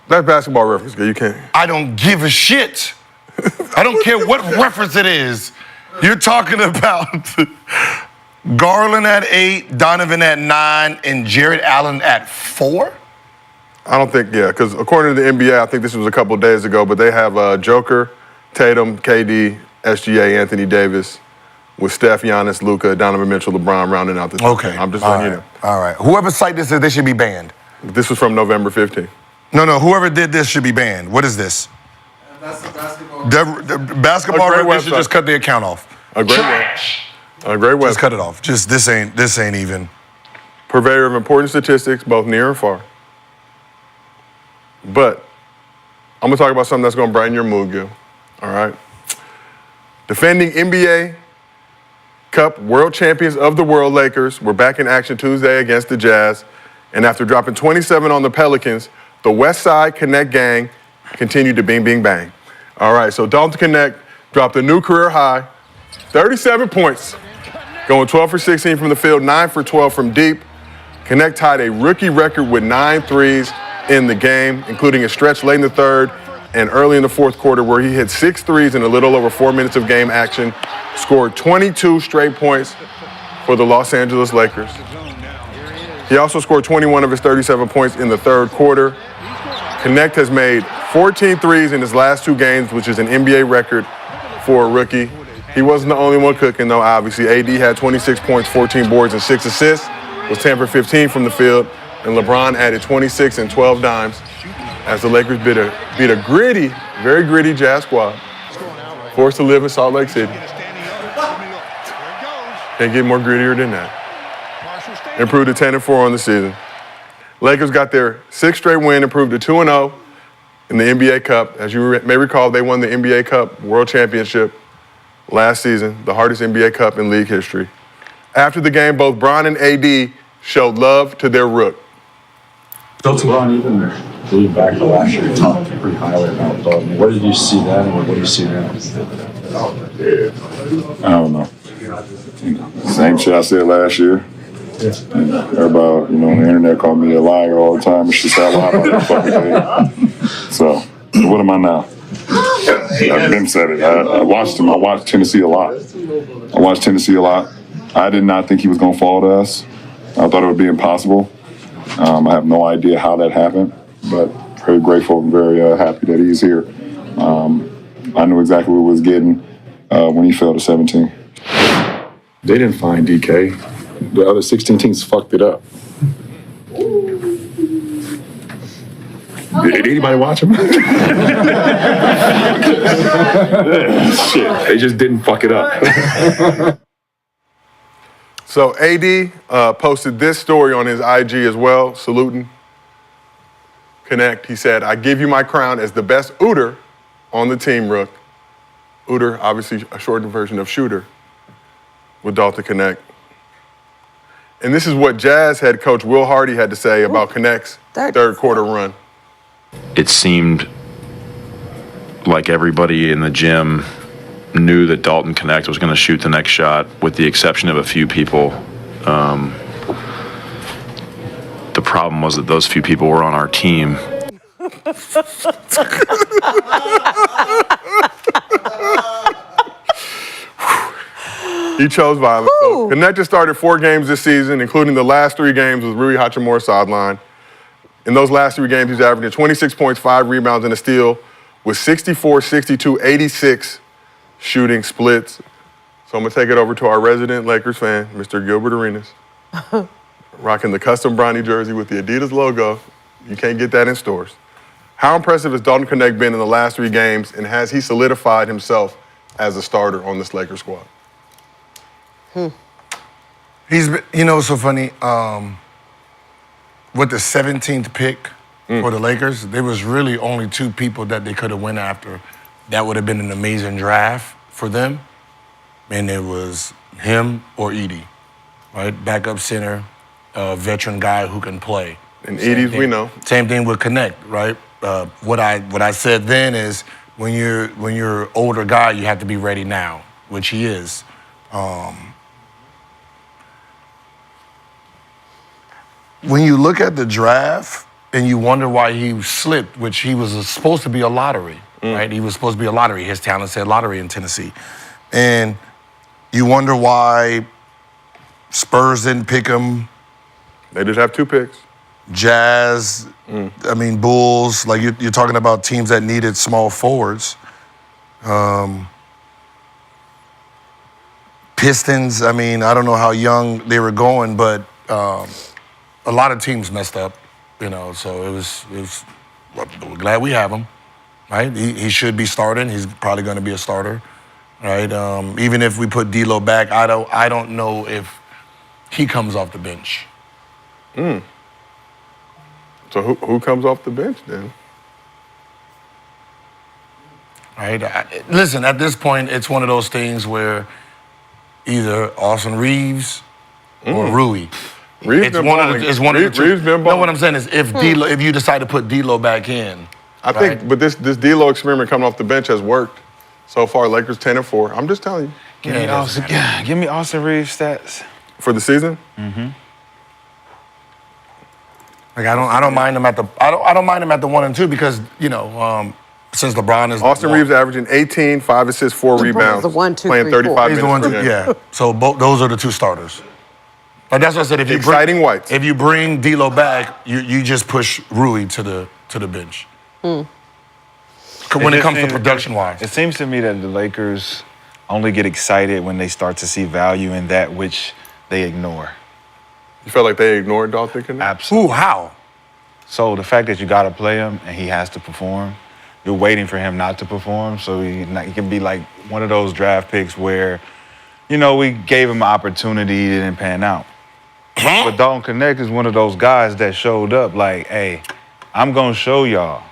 That's basketball reference, Gil. You can't. I don't give a shit. I don't care what reference it is. You're talking about Garland at 8, Donovan at 9, and Jared Allen at 4? I don't think. Yeah, because according to the NBA, I think this was a couple days ago, but they have Joker, Tatum, KD, SGA, Anthony Davis, with Steph, Giannis, Luka, Donovan Mitchell, LeBron rounding out the team. Okay. I'm just All letting you right. know. All right. Whoever site this is, they should be banned. This was from November 15th. No, whoever did this should be banned. What is this? That's the basketball. The basketball A great record should website. just cut the account off. A great one. A great Just website. cut it off. Just this ain't even. Purveyor of important statistics, both near and far. But I'm gonna talk about something that's gonna brighten your mood, Gil. All right. Defending NBA Cup world champions of the world Lakers were back in action Tuesday against the Jazz. And after dropping 27 on the Pelicans, the Westside Knecht gang continued to bing, bing, bang. All right, so Dalton Knecht dropped a new career high, 37 points, going 12 for 16 from the field, 9 for 12 from deep. Knecht tied a rookie record with 9 threes in the game, including a stretch late in the third and early in the fourth quarter where he hit 6 threes in a little over 4 minutes of game action, scored 22 straight points for the Los Angeles Lakers. He also scored 21 of his 37 points in the third quarter. Knecht has made 14 threes in his last 2 games, which is an NBA record for a rookie. He wasn't the only one cooking, though, obviously. AD had 26 points, 14 boards, and 6 assists, was 10 for 15 from the field, and LeBron added 26 and 12 dimes as the Lakers beat a gritty, very gritty Jazz squad, forced to live in Salt Lake City. Can't get more grittier than that. Improved to 10-4 on the season. Lakers got their 6th straight win, improved to 2-0 in the NBA Cup. As you may recall, they won the NBA Cup World Championship last season, the hardest NBA Cup in league history. After the game, both Bron and AD showed love to their rook. Bron, even leading back to last year, you talked pretty highly about Dalton. What did you see then, and what do you see now? I don't know. Same shit I said last year. And everybody, on the internet called me a liar all the time and shit. I lie about that fucking thing. So what am I now? I've been said it. I watched him. I watched Tennessee a lot. I did not think he was going to fall to us. I thought it would be impossible. I have no idea how that happened, but very grateful and very happy that he's here. I knew exactly what he was getting when he fell to 17. They didn't find DK. The other 16 teams fucked it up. Did anybody watch him? Shit, they just didn't fuck it up. So AD posted this story on his IG as well, saluting Knecht. He said, "I give you my crown as the best Ooter on the team, Rook." Ooter, obviously a shortened version of shooter with Dalton Knecht. And this is what Jazz head coach Will Hardy had to say about Knecht's third quarter run. It seemed like everybody in the gym knew that Dalton Knecht was going to shoot the next shot, with the exception of a few people. The problem was that those few people were on our team. He chose violence. So Knecht just started 4 games this season, including the last 3 games with Rui Hachimura's sideline. In those last 3 games, he's averaging 26 points, 5 rebounds, and a steal with 64, 62, 86 shooting splits. So I'm going to take it over to our resident Lakers fan, Mr. Gilbert Arenas, rocking the custom Bronny jersey with the Adidas logo. You can't get that in stores. How impressive has Dalton Knecht been in the last 3 games, and has he solidified himself as a starter on this Lakers squad? He's been, it's so funny. With the 17th pick for the Lakers, there was really only 2 people that they could have went after. That would have been an amazing draft for them. And it was him or Edie, right? Backup center, veteran guy who can play. And Edie's, we know. Same thing with Knecht, right? What I said then is when you're an older guy, you have to be ready now, which he is. When you look at the draft and you wonder why he slipped, which he was supposed to be a lottery, right? He was supposed to be a lottery. His talent said lottery in Tennessee. And you wonder why Spurs didn't pick him. They did have 2 picks. Jazz, Bulls. Like you're talking about teams that needed small forwards. Pistons, I don't know how young they were going, but a lot of teams messed up, so it was we're glad we have them. right? He should be starting. He's probably going to be a starter, right? Even if we put D'Lo back, I don't know if he comes off the bench. So who comes off the bench then? Right? Listen, at this point, it's one of those things where either Austin Reeves or Rui. Reeves It's one of the two. Reeves been No, balling. what I'm saying is if you decide to put D'Lo back in. I think, but this D'Lo experiment coming off the bench has worked so far. Lakers 10-4. I'm just telling you. Give me Austin Reeves stats. For the season? Like I don't mind him at the I don't mind him at the 1 and 2 because since LeBron is Austin Reeves averaging 18, 5 assists, 4 rebounds. the 1, 2, playing 3, 4. 35 He's the minutes one per too, game. yeah. So those are the two starters. But that's what I said. If you Exciting whites. If you bring D'Lo back, you just push Rui to the bench. When it comes to production wise, It seems to me that the Lakers only get excited when they start to see value in that which they ignore. You felt like they ignored Dalton Knecht? Absolutely. Ooh, how? So the fact that you got to play him and he has to perform, you're waiting for him not to perform. So he can be like one of those draft picks where, we gave him an opportunity, it didn't pan out. But Dalton Knecht is one of those guys that showed up like, hey, I'm going to show y'all.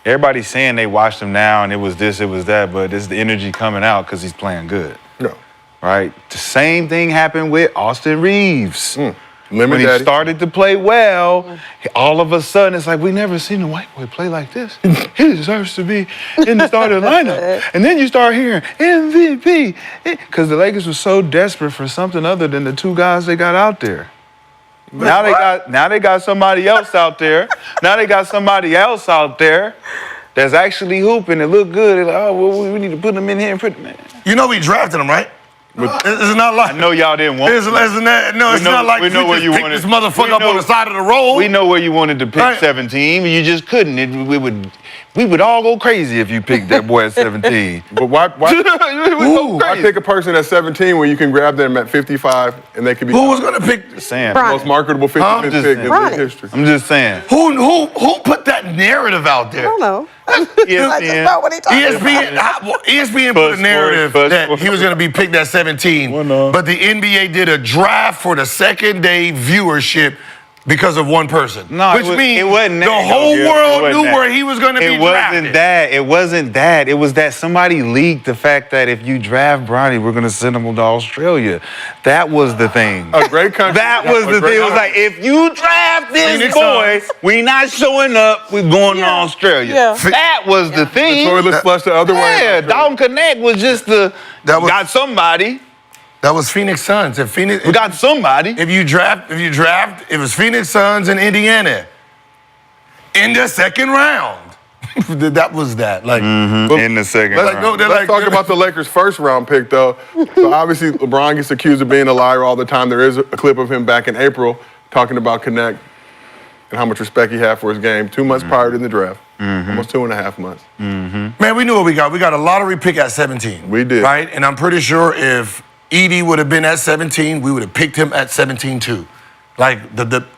Everybody's saying they watched him now and it was this, it was that, but it's the energy coming out because he's playing good. No. Right? The same thing happened with Austin Reeves. Lemon When he Daddy. started to play well, all of a sudden it's like, we never seen a white boy play like this. He deserves to be in the starting lineup. And then you start hearing MVP. Because the Lakers were so desperate for something other than the two guys they got out there. Now they got somebody else out there. Now they got somebody else out there that's actually hooping and look good. They're like, oh, well, we need to put them in here and put them in. We drafted him, right? It's not like I know y'all didn't want it's not like we know where just you picked wanted this motherfucker up on the side of the road. We know where you wanted to pick Right. 17, but you just couldn't. We would all go crazy if you picked that boy at 17. But why We would go why crazy. pick a person at 17 when you can grab them at 55 and they could be Who was gonna pick? Just saying. the most marketable 55th pick Just in saying. league history? I'm just saying. Who put that narrative out there? I don't know. I just ESPN. know what he talking about. ESPN put a narrative that he was going to be picked at 17, but the NBA did a draft for the second day viewership because of one person. No, which means it wasn't the that, whole Gil. It world wasn't knew that. where he was going to be drafted. It wasn't that. It was that somebody leaked the fact that if you draft Bronny, we're going to send him to Australia. That was the thing. A great country. That was the thing. It was like, if you draft this Phoenix boy, Suns. we not showing up, we're going to Australia. Yeah. That was the thing. Toilet flush the other way. Yeah, Dalton Knecht was just That was- got somebody. That was Phoenix Suns. We got somebody. If you draft, it was Phoenix Suns and Indiana in the second round. That was that. Like, In the second Let's round. go. They're Let's like, talk about the Lakers' first round pick, though. So obviously, LeBron gets accused of being a liar all the time. There is a clip of him back in April talking about Knecht and how much respect he had for his game 2 months prior to the draft. Almost 2.5 months. Man, we knew what we got. We got a lottery pick at 17. We did. Right? And I'm pretty sure if Edie would have been at 17, we would have picked him at 17 too. Like,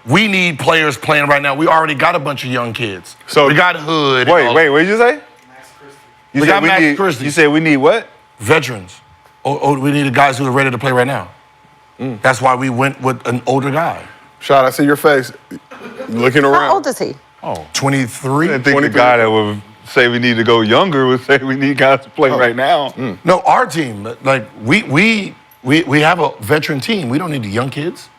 we need players playing right now. We already got a bunch of young kids. So- we got Hood. Wait, what did you say? You We said got Max Christie. You said we need what? Veterans. We needed guys who are ready to play right now. That's why we went with an older guy. Shot, I see your face looking around. How old is he? 23. I didn't think the guy that would say we need to go younger would say we need guys to play right now. No, our team. Like, we have a veteran team. We don't need the young kids.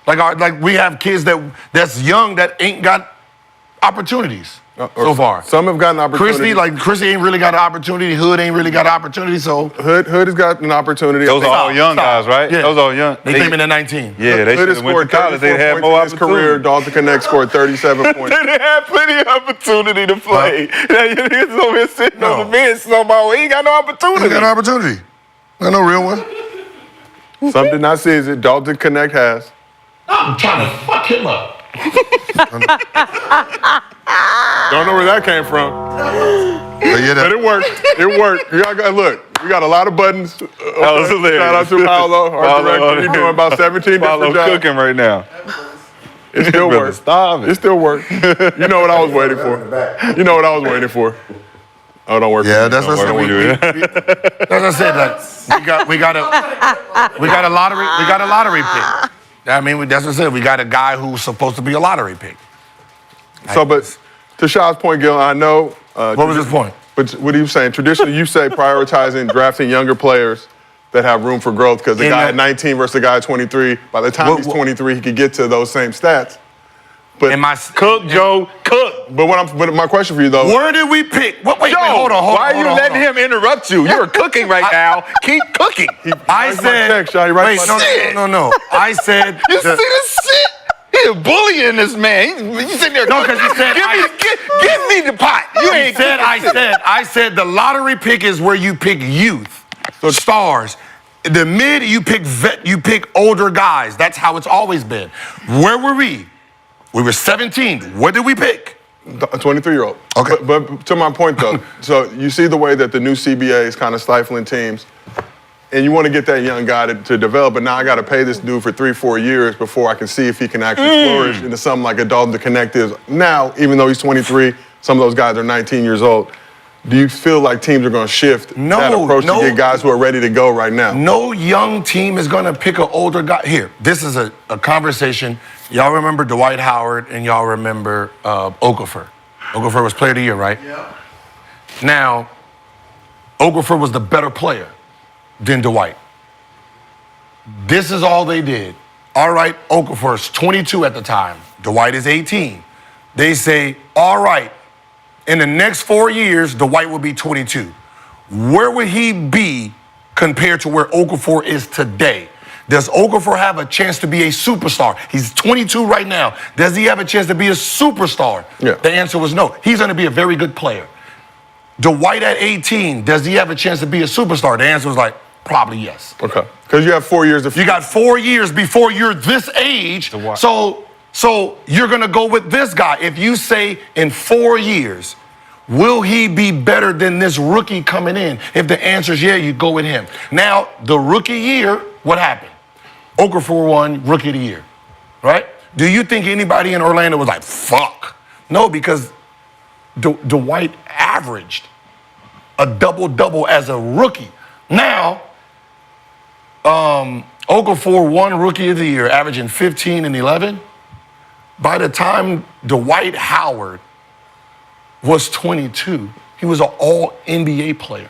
Like we have kids that's young that ain't got opportunities so far. Some have gotten opportunities. Christie ain't really got an opportunity. Hood ain't really got an opportunity. So Hood has got an opportunity. Those are all young guys, right? Yeah. Those are all young. they came in at 19. Yeah, they Hood should has have went scored to college. They 34 had points more in his career. opportunity. Dalton Knecht scored 37 points. They had plenty of opportunity to play. He's over here sitting No. on the bench somehow. He ain't got no He opportunity. got an opportunity. Not no real one. Some did not seize it. Dalton Knecht has. I'm trying to fuck him up. Don't know where that came from, but it worked. It worked. Y'all got look. We got a lot of buttons. That was hilarious. Shout out to Paolo, our director. He's doing about 17 Paulo different jobs. cooking right now. It still Brother, works. stop it. It still works. You know what I was waiting for. You know what I was waiting for. Oh, don't work. Yeah, that's what I Don't said. That's what I said. Like, we got a lottery pick. I mean, that's what I said. We got a guy who's supposed to be a lottery pick. So, but to Shaw's point, Gil, I know. What was his point? But what are you saying? Traditionally, you say prioritizing drafting younger players that have room for growth because the guy at 19 versus the guy at 23, by the time he's 23, he could get to those same stats. But Cook, Joe, cook. But my question for you, though. Where did we pick? Wait, hold on. Why are you letting him interrupt you? You're cooking right now. Keep cooking. I said, no. I said, You see this shit? He's bullying this man. He's sitting there. No, because he said, give me the pot. You ain't. I said the lottery pick is where you pick youth, stars. The mid, you pick older guys. That's how it's always been. Where were we? We were 17. What did we pick? A 23-year-old. Okay. But to my point, though, so you see the way that the new CBA is kind of stifling teams, and you want to get that young guy to develop, but now I got to pay this dude for 3-4 years before I can see if he can actually flourish into something like a Dalton Knecht is now, even though he's 23, some of those guys are 19 years old. Do you feel like teams are going to shift that approach to get guys who are ready to go right now? No young team is going to pick an older guy. Here, this is a conversation. Y'all remember Dwight Howard and y'all remember Okafor. Okafor was player of the year, right? Yeah. Now, Okafor was the better player than Dwight. This is all they did. All right, Okafor is 22 at the time. Dwight is 18. They say, all right, in the next 4 years, Dwight will be 22. Where would he be compared to where Okafor is today? Does Okafor have a chance to be a superstar? He's 22 right now. Does he have a chance to be a superstar? Yeah. The answer was no. He's going to be a very good player. Dwight at 18, does he have a chance to be a superstar? The answer was like, probably yes. Okay. Because you have 4 years of... You got 4 years before you're this age, so you're going to go with this guy. If you say in 4 years, will he be better than this rookie coming in? If the answer is yeah, you go with him. Now, the rookie year, what happened? Okafor won Rookie of the Year, right? Do you think anybody in Orlando was like, fuck? No, because Dwight averaged a double-double as a rookie. Now, Okafor won Rookie of the Year, averaging 15 and 11. By the time Dwight Howard was 22, he was an all-NBA player.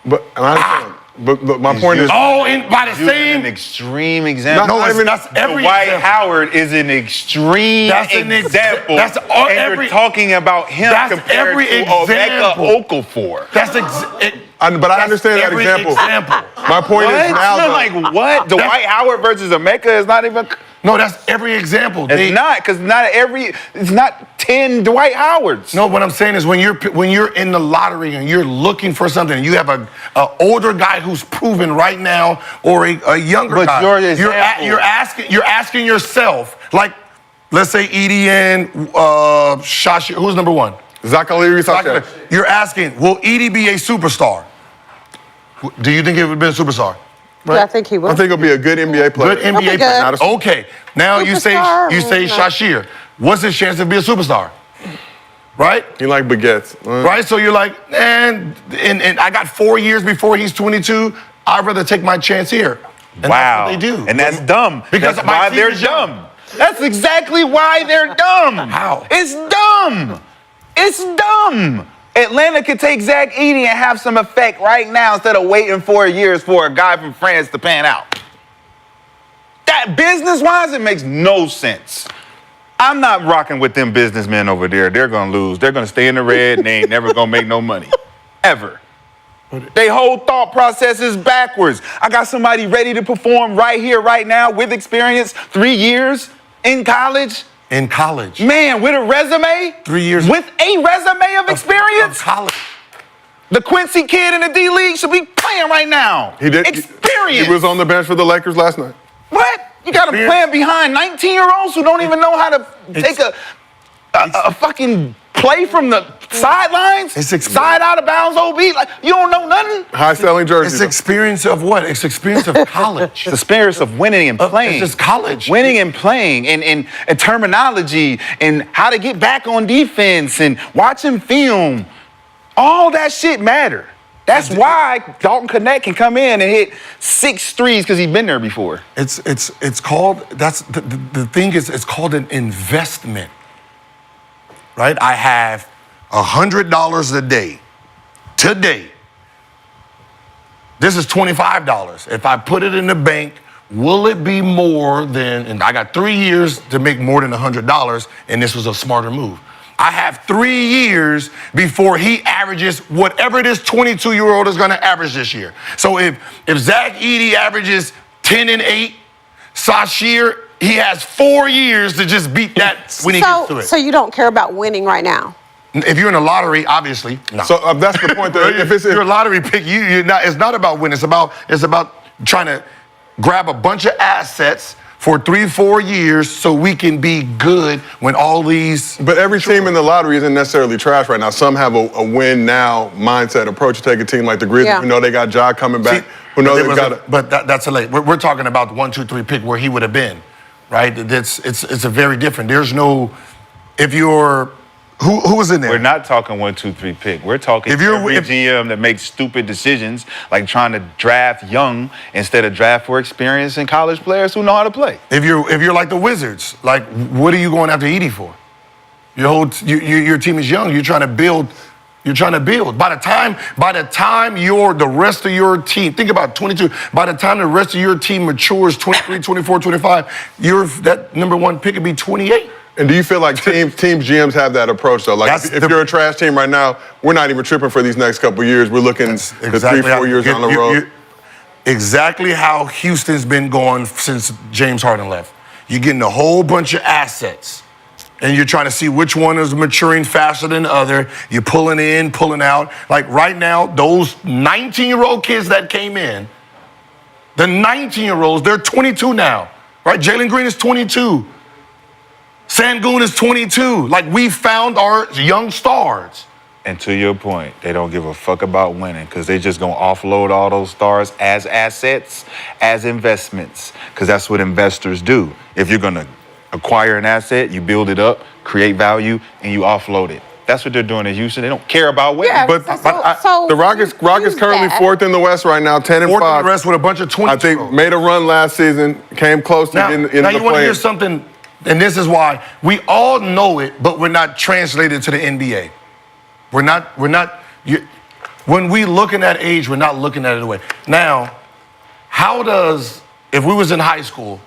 But my point is... by the same... an extreme example. That's every Dwight example. Howard is an extreme example. You're talking about him compared every to example. Okafor. But I understand that example. My point is now... Like what? Dwight Howard versus Emeka is not even... No, that's every example. It's not, because it's not 10 Dwight Howards. No, what I'm saying is when you're in the lottery and you're looking for something, and you have an older guy who's proven right now, or a younger guy, you're asking yourself, like, let's say EDN, Shashi, who's number one? Zachary. You're asking, will Edie be a superstar? Do you think he would be a superstar? Right? Yeah, I think he will. I think he'll be a good NBA player. Good NBA player. Okay. Now you say Shashir. What's his chance to be a superstar? Right? He like baguettes. Right? So you're like, and I got 4 years before he's 22. I'd rather take my chance here. And wow. That's what they do. And that's dumb. Because that's why they're dumb. That's exactly why they're dumb. How? It's dumb. It's dumb. Atlanta could take Zach Edey and have some effect right now instead of waiting 4 years for a guy from France to pan out. That business-wise, it makes no sense. I'm not rocking with them businessmen over there. They're going to lose. They're going to stay in the red and they ain't never going to make no money. Ever. Their whole thought process is backwards. I got somebody ready to perform right here, right now, with experience, 3 years in college. In college. Man, with a resume? 3 years. With a resume of experience? Of college. The Quincy kid in the D-League should be playing right now. He did. Experience. He was on the bench for the Lakers last night. What? You got to plan behind 19-year-olds who don't even know how to take a fucking play from the sidelines? Side out of bounds OB? Like, you don't know nothing? High-selling jerseys. It's experience of what? It's experience of college. It's the experience of winning and playing. It's just college. Winning and playing and terminology and how to get back on defense and watching film. All that shit matter. That's why Dalton Knecht can come in and hit 6 threes because he's been there before. It's called, that's the thing is, it's called an investment, right? I have $100 a day. Today, this is $25. If I put it in the bank, will it be more than, and I got 3 years to make more than $100, and this was a smarter move. I have 3 years before he averages whatever this 22-year-old is going to average this year. So if Zach Edey averages 10 and 8, Sasheer, he has 4 years to just beat that when he gets to it. So you don't care about winning right now? If you're in a lottery, obviously, no. So that's the point. That if you're a lottery pick, you're not. It's not about winning. It's about trying to grab a bunch of assets for 3-4 years so we can be good when all these. But every team in the lottery isn't necessarily trash right now. Some have a win now mindset approach. You take a team like the Grizzlies, who know they got Ja coming back, who know they've got. But that's a late. We're talking about the 1, 2, 3 pick where he would have been, right? It's a very different. There's no. If you're. Who was in there? We're not talking 1, 2, 3 pick. We're talking every GM that makes stupid decisions, like trying to draft young instead of draft for experience and college players who know how to play. If you're like the Wizards, like what are you going after Edey for? Your team is young. You're trying to build. By the time the rest of your team, think about 22. By the time the rest of your team matures, 23, 24, 25, that number 1 pick would be 28. And do you feel like teams GMs have that approach though? Like if you're a trash team right now, we're not even tripping for these next couple of years. We're looking the 3-4 years down the road. Exactly how Houston's been going since James Harden left. You're getting a whole bunch of assets, and you're trying to see which one is maturing faster than the other. You're pulling in, pulling out. Like right now, those 19-year-old kids that came in, the 19-year-olds, they're 22 now, right? Jalen Green is 22. Sengun is 22. Like, we found our young stars. And to your point, they don't give a fuck about winning because they just going to offload all those stars as assets, as investments, because that's what investors do. If you're going to acquire an asset, you build it up, create value, and you offload it. That's what they're doing in Houston. They don't care about winning. Yeah, the Rockets currently 4th in the West right now, 10 and 5. 4th in the West with a bunch of 20. I think made a run last seson, came close to getting in the play. Now you want to hear something, and this is why we all know it, but we're not translated to the NBA. When we looking at age, we're not looking at it away. Now, if we was in high school,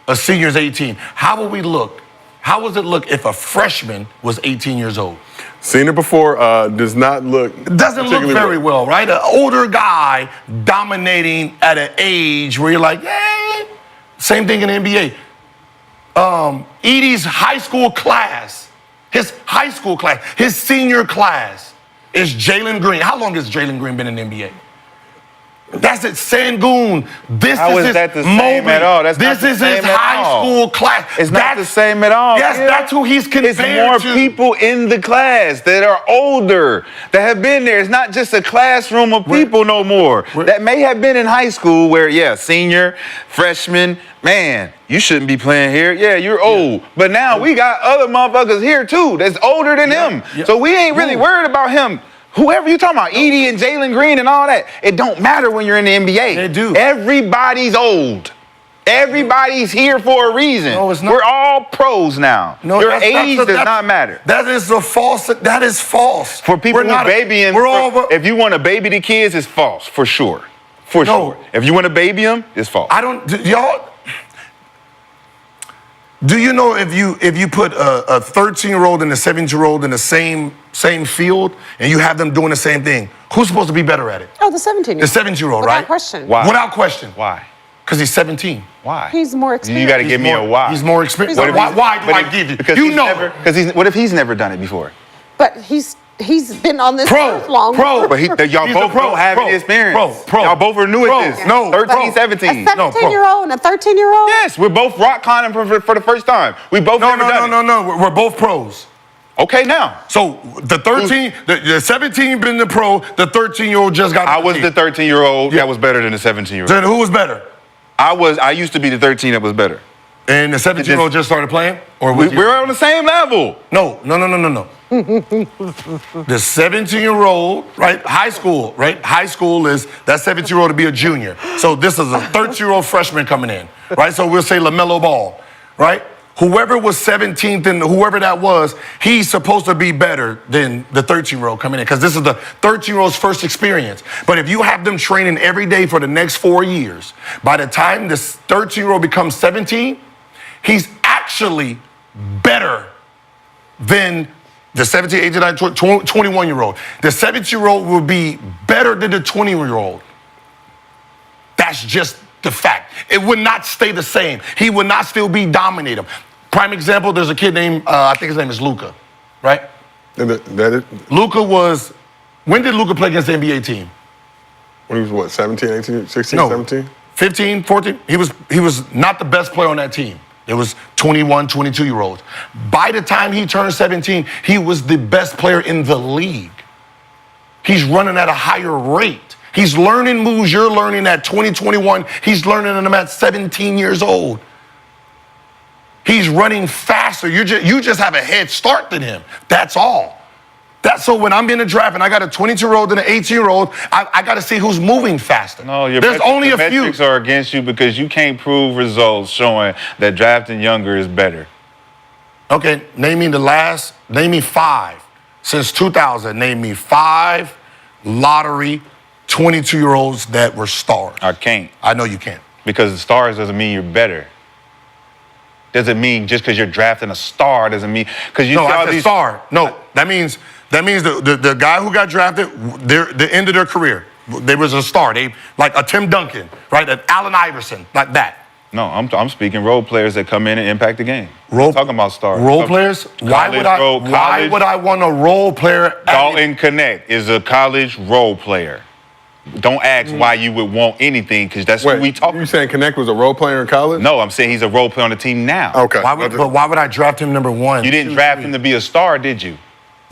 a senior's 18, how would we look? How does it look if a freshman was 18 years old? Seen it before, does not look. It doesn't look very well, right? An older guy dominating at an age where you're like, hey, same thing in the NBA. Edey's high school class, his senior class is Jalen Green. How long has Jalen Green been in the NBA? That's it, Sengun. How is that the same at all? This is his high school class. It's not the same at all. Yes, that's who he's compared to. It's more people in the class that are older, that have been there. It's not just a classroom of people no more. That may have been in high school where, senior, freshman, man, you shouldn't be playing here. Yeah, you're old. But now we got other motherfuckers here too that's older than him. Yeah. So we ain't really worried about him. Whoever you talking about, Edey and Jalen Green and all that, it don't matter when you're in the NBA. They do. Everybody's old. Everybody's here for a reason. No, it's not. We're all pros now. No, your age does not matter. That is false. For people who baby if you want to baby the kids, it's false, for sure. For sure. If you want to baby them, it's false. Do you know if you put a 13-year-old and a 17-year-old in the same field and you have them doing the same thing, who's supposed to be better at it? Oh, the 17-year-old. The 17-year-old, right? Without question. Why? Without question. Why? Because he's 17. Why? He's more experienced. You got to give me a why. He's more experienced. Why do I give you? Because what if he's never done it before? But he's been on this earth long. But y'all both don't have any experience. Y'all both are new at this. No, 13, 17. A 17-year-old and a 13-year-old? Yes, we're both rock climbing for the first time. We both never done it. No. We're both pros. Okay, now. So the 13, the 17 been the pro, the 13-year-old just got. I was the 13-year-old that was better than the 17-year-old. Then who was better? I used to be the 13 that was better. And the 17-year-old just started playing? Or we're on the same level. No. The 17-year-old, right? High school, right? High school is that 17-year-old to be a junior. So this is a 13-year-old freshman coming in, right? So we'll say LaMelo Ball, right? Whoever was 17th and whoever that was, he's supposed to be better than the 13-year-old coming in because this is the 13-year-old's first experience. But if you have them training every day for the next 4 years, by the time this 13-year-old becomes 17, he's actually better than the 17, 18, 19, 21-year-old. The 17-year-old will be better than the 20-year-old. That's just the fact. It would not stay the same. He would not still be dominating. Prime example, there's a kid named, I think his name is Luka, right? Luka was, when did Luka play against the NBA team? When he was what, 17, 18, 16, No, 17? 15, 14. He was not the best player on that team. It was 21, 22-year-olds. By the time he turned 17, he was the best player in the league. He's running at a higher rate. He's learning moves you're learning at 20, 21. He's learning them at 17 years old. He's running faster. You just have a head start than him. That's all. So when I'm in a draft and I got a 22-year-old and an 18-year-old, I got to see who's moving faster. No, there's only a few. metrics are against you because you can't prove results showing that drafting younger is better. Okay, name me 5. Since 2000, name me 5 lottery 22-year-olds that were stars. I can't. I know you can't. Because the stars doesn't mean you're better. Doesn't mean just because you're drafting a star doesn't mean because you no, see all I said these star. No, that means the guy who got drafted, the end of their career, they was a star. They like a Tim Duncan, right? An Allen Iverson, like that. No, I'm speaking role players that come in and impact the game. I'm talking about stars. Role players? Why would I want a role player? Dalton Knecht is a college role player. Don't ask why you would want anything, because that's what we talk. You saying Knecht was a role player in college? No, I'm saying he's a role player on the team now. Okay. But why would I draft him number 1? You didn't draft him to be a star, did you?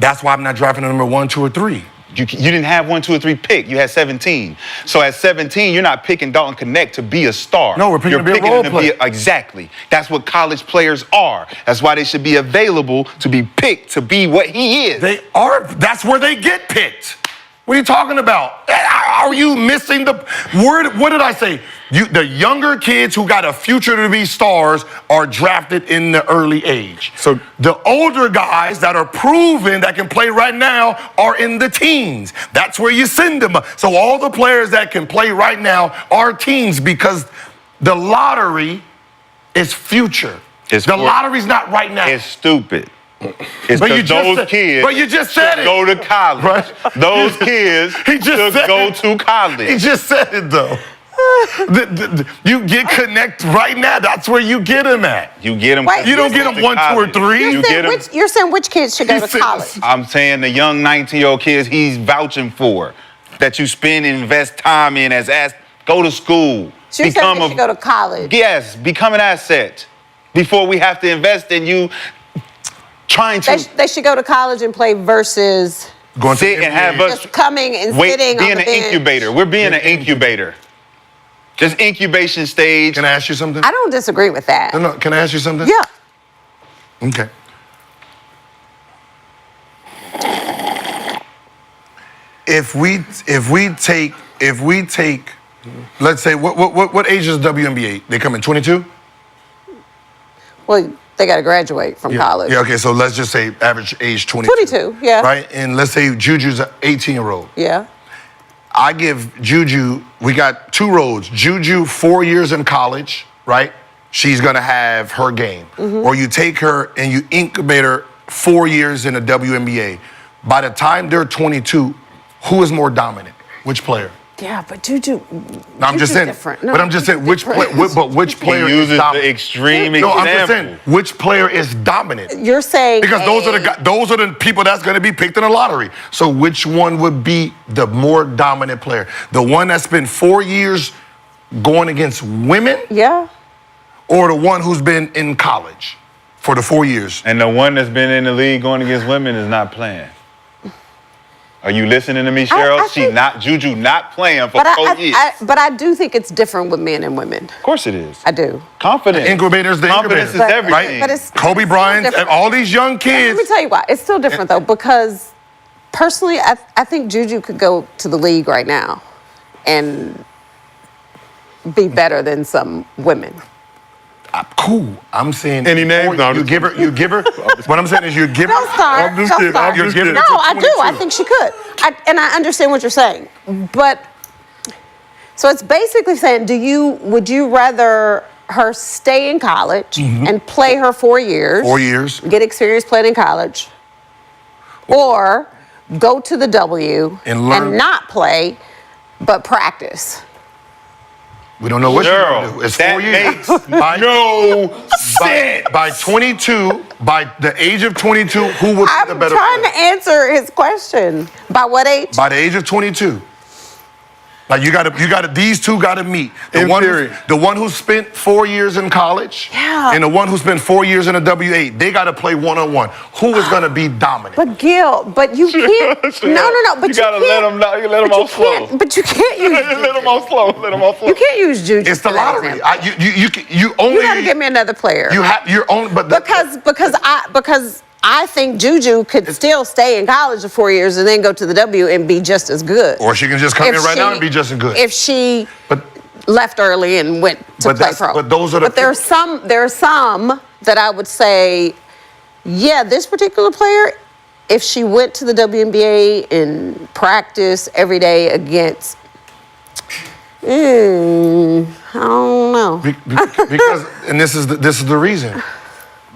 That's why I'm not drafting him number 1, 2, or 3. You didn't have 1, 2, or 3 pick. You had 17. So at 17, you're not picking Dalton Knecht to be a star. No, we're picking him to be a role player. Exactly. That's what college players are. That's why they should be available to be picked to be what he is. They are. That's where they get picked. What are you talking about? Are you missing the word? What did I say? The younger kids who got a future to be stars are drafted in the early age. So the older guys that are proven that can play right now are in the teens. That's where you send them. So all the players that can play right now are teens because the lottery is future. The lottery's not right now. It's stupid. It's because those kids but you just said it. Go to college. Right? Those kids should go to college. He just said it, though. You get Knecht right now. That's where you get him at. You get him. Wait, you don't get him 1, 2, or 3. You're saying which kids should go to college? I'm saying the young 19-year-old kids he's vouching for, that you spend and invest time in go to school. So you're saying they should go to college? Yes, become an asset before we have to invest in you. They should go to college and play versus sit and have us just coming and sitting on the bench. Being an incubator. We're being an incubator. Just incubation stage. Can I ask you something? I don't disagree with that. No, can I ask you something? Yeah. Okay. If we take, let's say, what age is WNBA? They come in 22? Well, they got to graduate from college. Yeah, okay, so let's just say average age 22. 22, yeah. Right? And let's say Juju's an 18-year-old. Yeah. I give Juju, we got 2 roads. Juju, 4 years in college, right? She's going to have her game. Mm-hmm. Or you take her and you incubate her 4 years in the WNBA. By the time they're 22, who is more dominant? Which player? Yeah, but Juju. No, I'm just saying. Different. No, but I'm just saying which player. Which player he uses is dominant? the extreme No, example. I'm just saying which player is dominant. You're saying because those are the people that's going to be picked in the lottery. So which one would be the more dominant player? The one that's been 4 years going against women? Yeah. Or the one who's been in college? for the 4 years. And the one that's been in the league going against women is not playing. Are you listening to me, Sheryl? Juju not playing for 4 years. But I do think it's different with men and women. Of course it is. I do. Confidence. Incubators, the Confidence incubator. is everything. But it's Kobe Bryant, and all these young kids. Let me tell you why. It's still different, though, because personally, I think Juju could go to the league right now and be better than some women. Cool. I'm saying Any names? No, I'm you just give her. What I'm saying is you give her. Don't start. I'm just Don't kidding. start. I'm just kidding. No, I do. I think she could. And I understand what you're saying. But, so it's basically saying, would you rather her stay in college and play her 4 years? 4 years. Get experience playing in college. Or go to the W And learn. not play, but practice. We don't know what she's Sheryl, gonna do. It's that 4 years. makes no sense. By 22, by the age of 22, who would be the I'm better trying player? to answer his question. By what age? By the age of 22. Like you gotta, these two gotta meet. In theory. The one who spent 4 years in college, Yeah. and the one who spent 4 years in a W8. They gotta play one-on-one. Who is gonna be dominant? But Gil, but you can't. No. But You gotta let them know. You let them off slow. But you can't use. Let them off slow. Let them off slow. You can't use Juju. It's the for that lottery. example. You only. You gotta give me another player. You have your own, but because I think Juju could still stay in college for 4 years and then go to the W and be just as good. Or she can just come If in right now she- and be just as good. If she But- left early and went to But play that's- pro. but those are the But there are some that I would say, yeah, this particular player, if she went to the WNBA and practice every day against, I don't know. Because, and this is the reason.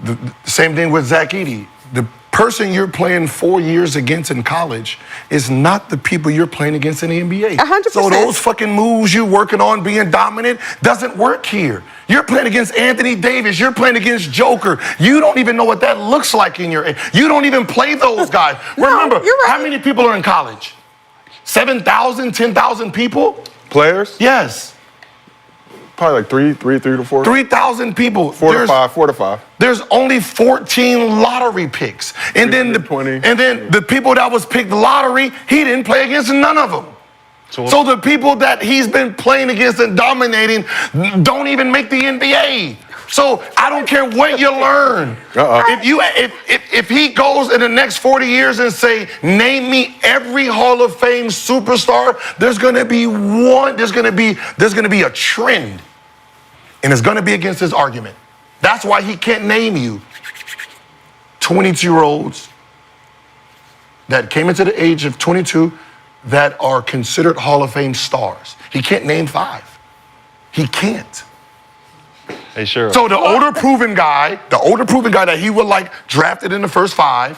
The same thing with Zach Edey. The person you're playing 4 years against in college is not the people you're playing against in the NBA. 100%. So those fucking moves you're working on being dominant doesn't work here. You're playing against Anthony Davis. You're playing against Joker. You don't even know what that looks like in your. You don't even play those guys. No, Remember, you're right. how many people are in college? 7,000, 10,000 people? Players? Yes. Probably like three to four. 3,000 people. Four to five. There's only 14 lottery picks. And then the people that was picked lottery, he didn't play against none of them. So the people that he's been playing against and dominating don't even make the NBA. So I don't care what you learn. If he goes in the next 40 years and say, name me every Hall of Fame superstar, there's gonna be a trend. And it's gonna be against his argument. That's why he can't name you 22-year-olds that came into the age of 22 that are considered Hall of Fame stars. He can't name 5. He can't. Hey, Sheryl. So the older proven guy that he would like drafted in the first 5,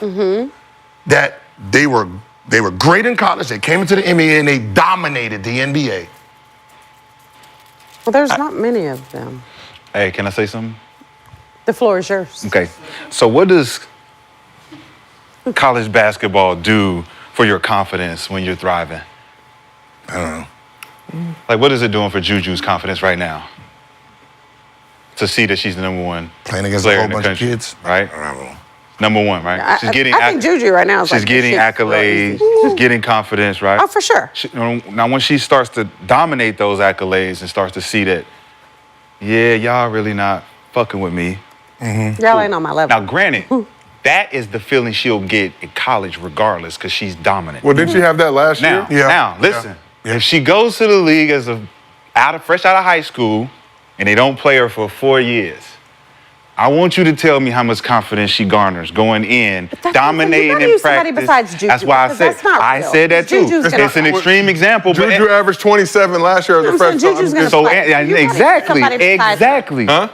that they were great in college, they came into the NBA and they dominated the NBA. Well, there's not many of them. Hey, can I say something? The floor is yours. Okay. So what does college basketball do for your confidence when you're thriving? I don't know. Like, what is it doing for Juju's confidence right now? To see that she's the number one Playing against player a whole in the bunch country, of kids. right? I don't know. Number one, right? I think Juju right now is she's like, getting shit's real accolades. easy. She's getting confidence, right? Oh, for sure. Now, when she starts to dominate those accolades and starts to see that, yeah, y'all really not fucking with me. Y'all ain't on my level. Now, granted, that is the feeling she'll get in college regardless because she's dominant. Well, didn't she have that last year? Now, listen. If she goes to the league as fresh out of high school and they don't play her for 4 years, I want you to tell me how much confidence she garners going in, dominating in practice. Besides Juju, that's why I because said that's not I real. said that too. Juju's It's an extreme example, but Juju averaged 27 last year as a I'm saying freshman. Juju's gonna so play. You gotta get exactly, somebody besides her. exactly. Huh?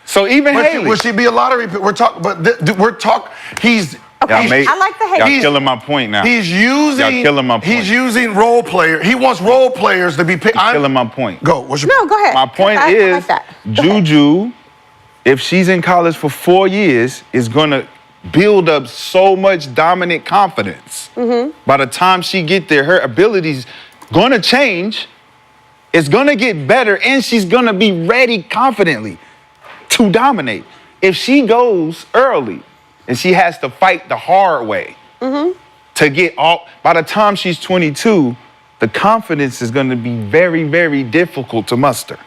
So even Haley, Would she be a lottery pick? We're talking. He's. Okay, I like the hate. Y'all killing my point now. He's using. Y'all killing my point. He's using role player. He wants role players to be picked. Killing my point. Go. What's your? No, go ahead. My point I is, like that. Go ahead. Juju, if she's in college for 4 years, is gonna build up so much dominant confidence. By the time she get there, her abilities gonna change. It's gonna get better, and she's gonna be ready confidently to dominate. if she goes early and she has to fight the hard way to get all, by the time she's 22, the confidence is going to be very, very difficult to muster.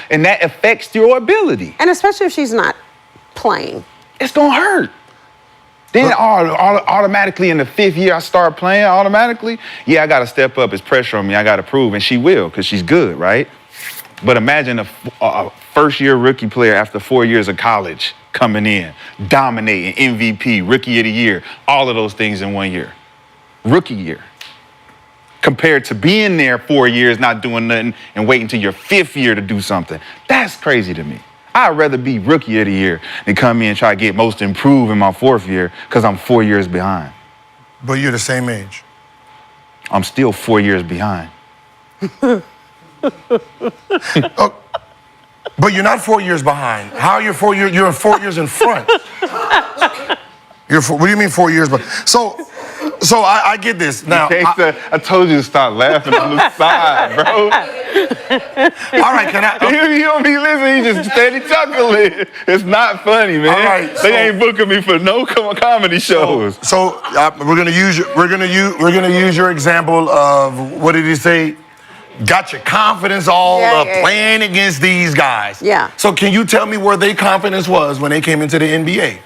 And that affects your ability. And especially if she's not playing. It's going to hurt. Then automatically in the 5th year I start playing automatically, I got to step up. It's pressure on me. I got to prove. And she will because she's good, right? But imagine a first-year rookie player after 4 years of college coming in, dominating, MVP, Rookie of the Year, all of those things in 1 year. Rookie year. Compared to being there 4 years, not doing nothing, and waiting till your 5th year to do something. That's crazy to me. I'd rather be Rookie of the Year than come in and try to get most improved in my 4th year because I'm 4 years behind. But you're the same age. I'm still 4 years behind. But you're not 4 years behind. How are you 4 years? You're 4 years in front. What do you mean 4 years? So I get this. Now, I told you to stop laughing on the side, bro. All right, can I? You don't be listening, you just steady chuckling. It's not funny, man. All right, they ain't booking me for no comedy shows. So we're gonna use your example of, what did he say? Got your confidence all playing against these guys. Yeah. So can you tell me where their confidence was when they came into the NBA?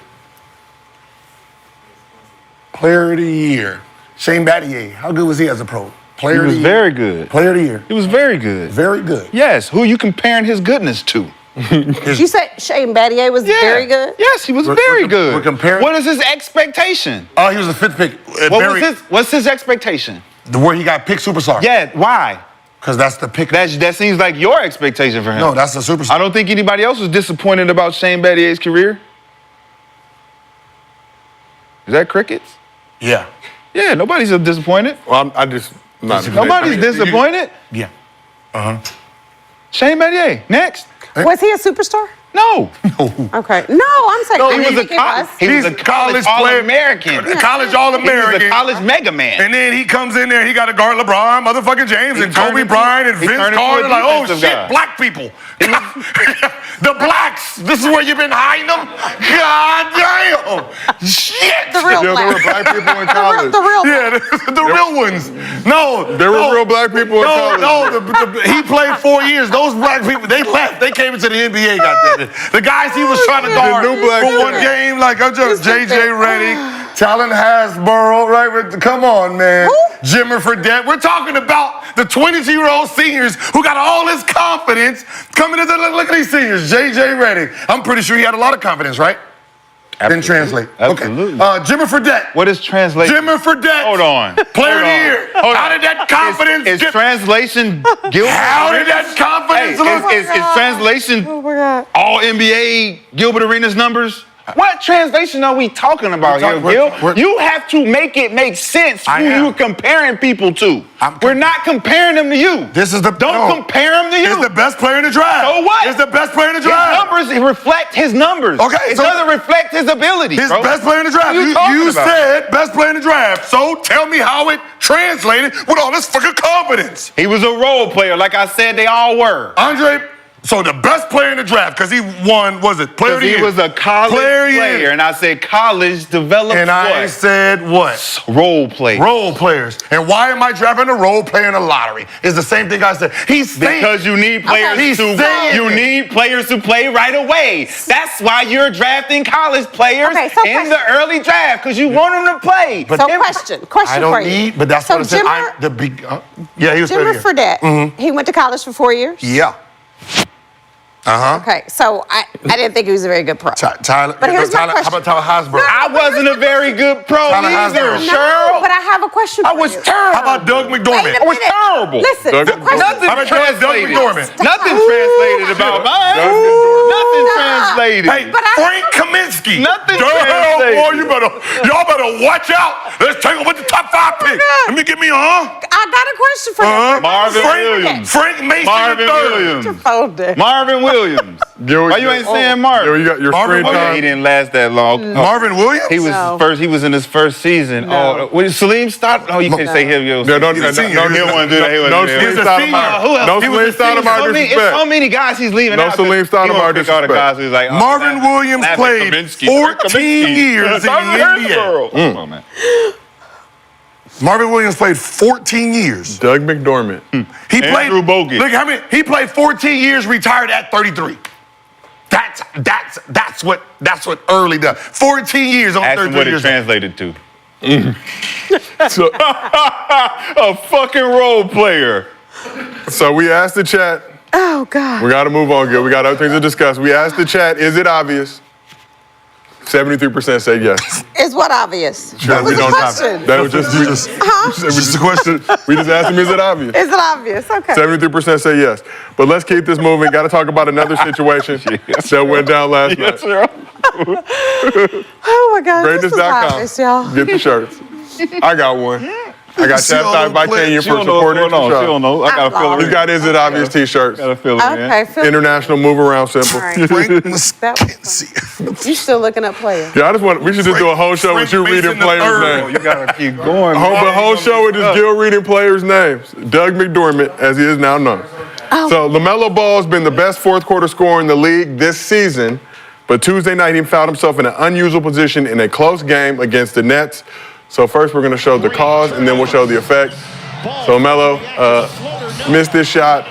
Player of the Year. Shane Battier. How good was he as a pro? Player of the Year. Very good. Player of the Year. He was very good. Very good. Yes. Who are you comparing his goodness to? You said Shane Battier was very good? Yes, he was very good. We're comparing. What is his expectation? Oh, he was a 5th pick. What's his expectation? Where he got picked superstar. Yeah, why? Because that's the pick. That seems like your expectation for him. No, that's the superstar. I don't think anybody else was disappointed about Shane Battier's career. Is that crickets? Yeah. Yeah, nobody's disappointed. Well, Nobody's disappointed. Yeah. Shane Battier, next. Was he a superstar? No. Okay. No, I'm saying He was a college All-American. College All-American. He was a college mega man. And then he comes in there, he got to guard LeBron, motherfucking James, and Kobe Bryant, and Vince Carter. Like, oh shit, black people. The blacks. This is where you've been hiding them? God damn. Shit. The real There were black people in college. The real Yeah, the real ones. No. There were real black people in college. He played 4 years. Those black people, they left. They came into the NBA, goddammit. The guys he was trying to guard for one game, like I'm just J.J. Redick, Talon Hasborough, right? Come on, man. Jimmer Fredette. We're talking about the 22-year-old seniors who got all this confidence coming into look at these seniors. J.J. Redick. I'm pretty sure he had a lot of confidence, right? Didn't translate. Absolutely. Okay. Jimmer Fredette. What is translation? Jimmer Fredette. Hold on. Player of the Year. How did that confidence Is translation Gilbert? How did that confidence look? Is translation all NBA Gilbert Arenas numbers? What translation are we talking about here, Gil? You have to make it make sense who you're comparing people to. We're not comparing them to you. Don't compare them to you. He's the best player in the draft. So what? He's the best player in the draft. His numbers reflect his numbers. Okay, it doesn't reflect his ability, His bro. best player in the draft. You said best player in the draft. So tell me how it translated with all this fucking confidence. He was a role player. Like I said, they all were. Andre, so the best player in the draft, because he won, was it player of the year? He was a college player, and I said college developed and what? I said what? Role players. Role players. And why am I drafting a role player in the lottery? It's the same thing I said. Because you need players need players to play right away. That's why you're drafting college players in the early draft, because you want them to play. But question I don't for you. need, but that's what I said. Yeah, he was Jimmer Fredette, he went to college for 4 years? Yeah. Okay, so I didn't think he was a very good pro. Tyler, But here's my question. how about Tyler Hasborough? I wasn't a very good pro Tyler either, Hasborough. Cheryl. But I have a question I for was you. terrible. How about Doug McDormand? Wait a I was minute. terrible. Listen, the question. Nothing How about Doug translated. McDormand? Nothing translated about mine. Nothing translated. Hey, Frank Kaminsky. Nothing translated. translated. Boy, y'all better watch out. Let's take him with the top 5 pick. Let me get me I got a a question for you. Marvin Williams. Frank Mason Marvin III. Williams. Phone there. Marvin Williams. Why you ain't saying Marvin? Yo, you got your Marvin screen Oh, yeah, time. he didn't last that long. Marvin Williams? He was No. first. He was in his first season. No. Oh, Salim Stoudemire. Oh, you can't say him. Yo, No, don't He's a senior. no, He was one do that. He no wasn't there. Salim He's a senior. Stoudemire. Who else? No He was Salim a senior. Stoudemire It's disrespect. so many guys he's leaving No out. Salim Stoudemire Pick all the disrespect. guys who's like, oh, Marvin Williams Matt played Kaminsky, 14 Kaminsky. years in the NBA. Come on, man. Marvin Williams played 14 years. Doug McDermott. He Andrew Bogut. Look how many. He played 14 years, retired at 33. That's what early does. 14 years on Ask him 33 what it years. translated to. So, A fucking role player. so we asked the chat. Oh, God. We got to move on, Gil. We got other things to discuss. We asked the chat, is it obvious? 73% said yes. Is what obvious? Sure, What was we the don't have question? That was just Just a question. we just asked him, is it obvious? Is it obvious? Okay. 73% say yes. But let's keep this moving. Got to talk about another situation that went down last night. Oh, my God. This is Greatness.com. obvious, y'all. Get the shirts. I got one. I got See all chastised by the Kenyon She for don't know what's supporting going on. the She don't show. know. I gotta fill her He's in. got Is It Obvious t-shirts. Gotta fill her in. Okay. Phil. International move around simple. All right. Frank That Mackenzie. You still looking up players? Yeah, we should just do a whole show with you Frank reading Mason players' III. names. You gotta keep going. The whole show with just Gil reading players' names. Doug McDermott, as he is now known. Oh. So LaMelo Ball has been the best fourth quarter scorer in the league this season, but Tuesday night he found himself in an unusual position in a close game against the Nets. So first we're gonna show the cause and then we'll show the effect. So LaMelo missed this shot,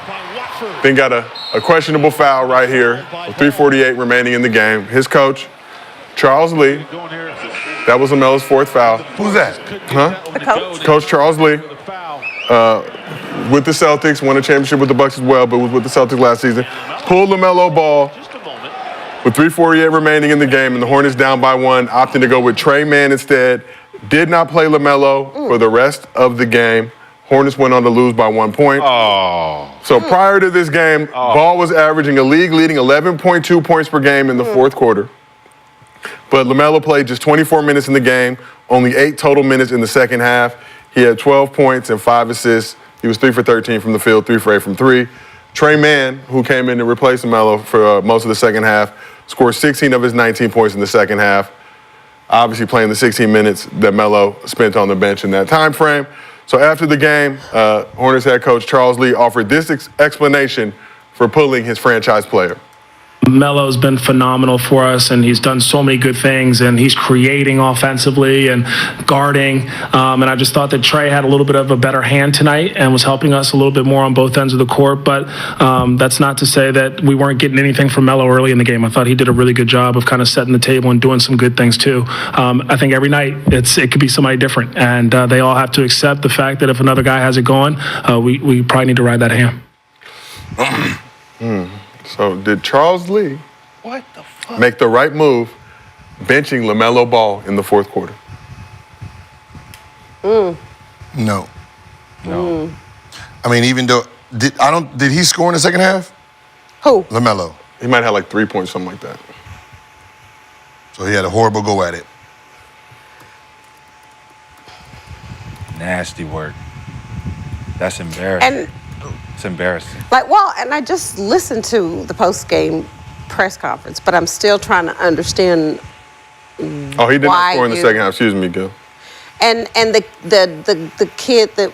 then got a questionable foul right here with 3:48 remaining in the game. His coach, Charles Lee, that was LaMelo's fourth foul. Who's that? The coach? Coach Charles Lee, with the Celtics, won a championship with the Bucks as well, but was with the Celtics last season. Pulled LaMelo Ball with 3:48 remaining in the game, and the Hornets down by one, opting to go with Trey Mann instead. Did not play LaMelo for the rest of the game. Hornets went on to lose by 1 point. Oh. So prior to this game, Ball was averaging a league-leading 11.2 points per game in the fourth quarter. But LaMelo played just 24 minutes in the game, only 8 total minutes in the second half. He had 12 points and 5 assists. He was 3 for 13 from the field, 3 for 8 from 3. Trey Mann, who came in to replace LaMelo for most of the second half, scored 16 of his 19 points in the second half. Obviously playing the 16 minutes that Melo spent on the bench in that time frame. So after the game, Hornets head coach Charles Lee offered this explanation for pulling his franchise player. Melo's been phenomenal for us, and he's done so many good things, and he's creating offensively and guarding. And I just thought that Trey had a little bit of a better hand tonight and was helping us a little bit more on both ends of the court. But that's not to say that we weren't getting anything from Melo early in the game. I thought he did a really good job of kind of setting the table and doing some good things too. I think every night it could be somebody different, and they all have to accept the fact that if another guy has it going, we probably need to ride that hand. So did Charles Lee make the right move benching LaMelo Ball in the fourth quarter? No. I mean, even though did he score in the second half? Who? LaMelo. He might have like 3 points, something like that. So he had a horrible go at it. Nasty work. That's embarrassing. And It's embarrassing. and I just listened to the post-game press conference, but I'm still trying to understand. Oh, he did not Why score in the you- second half. Excuse me, Gil. And the kid that,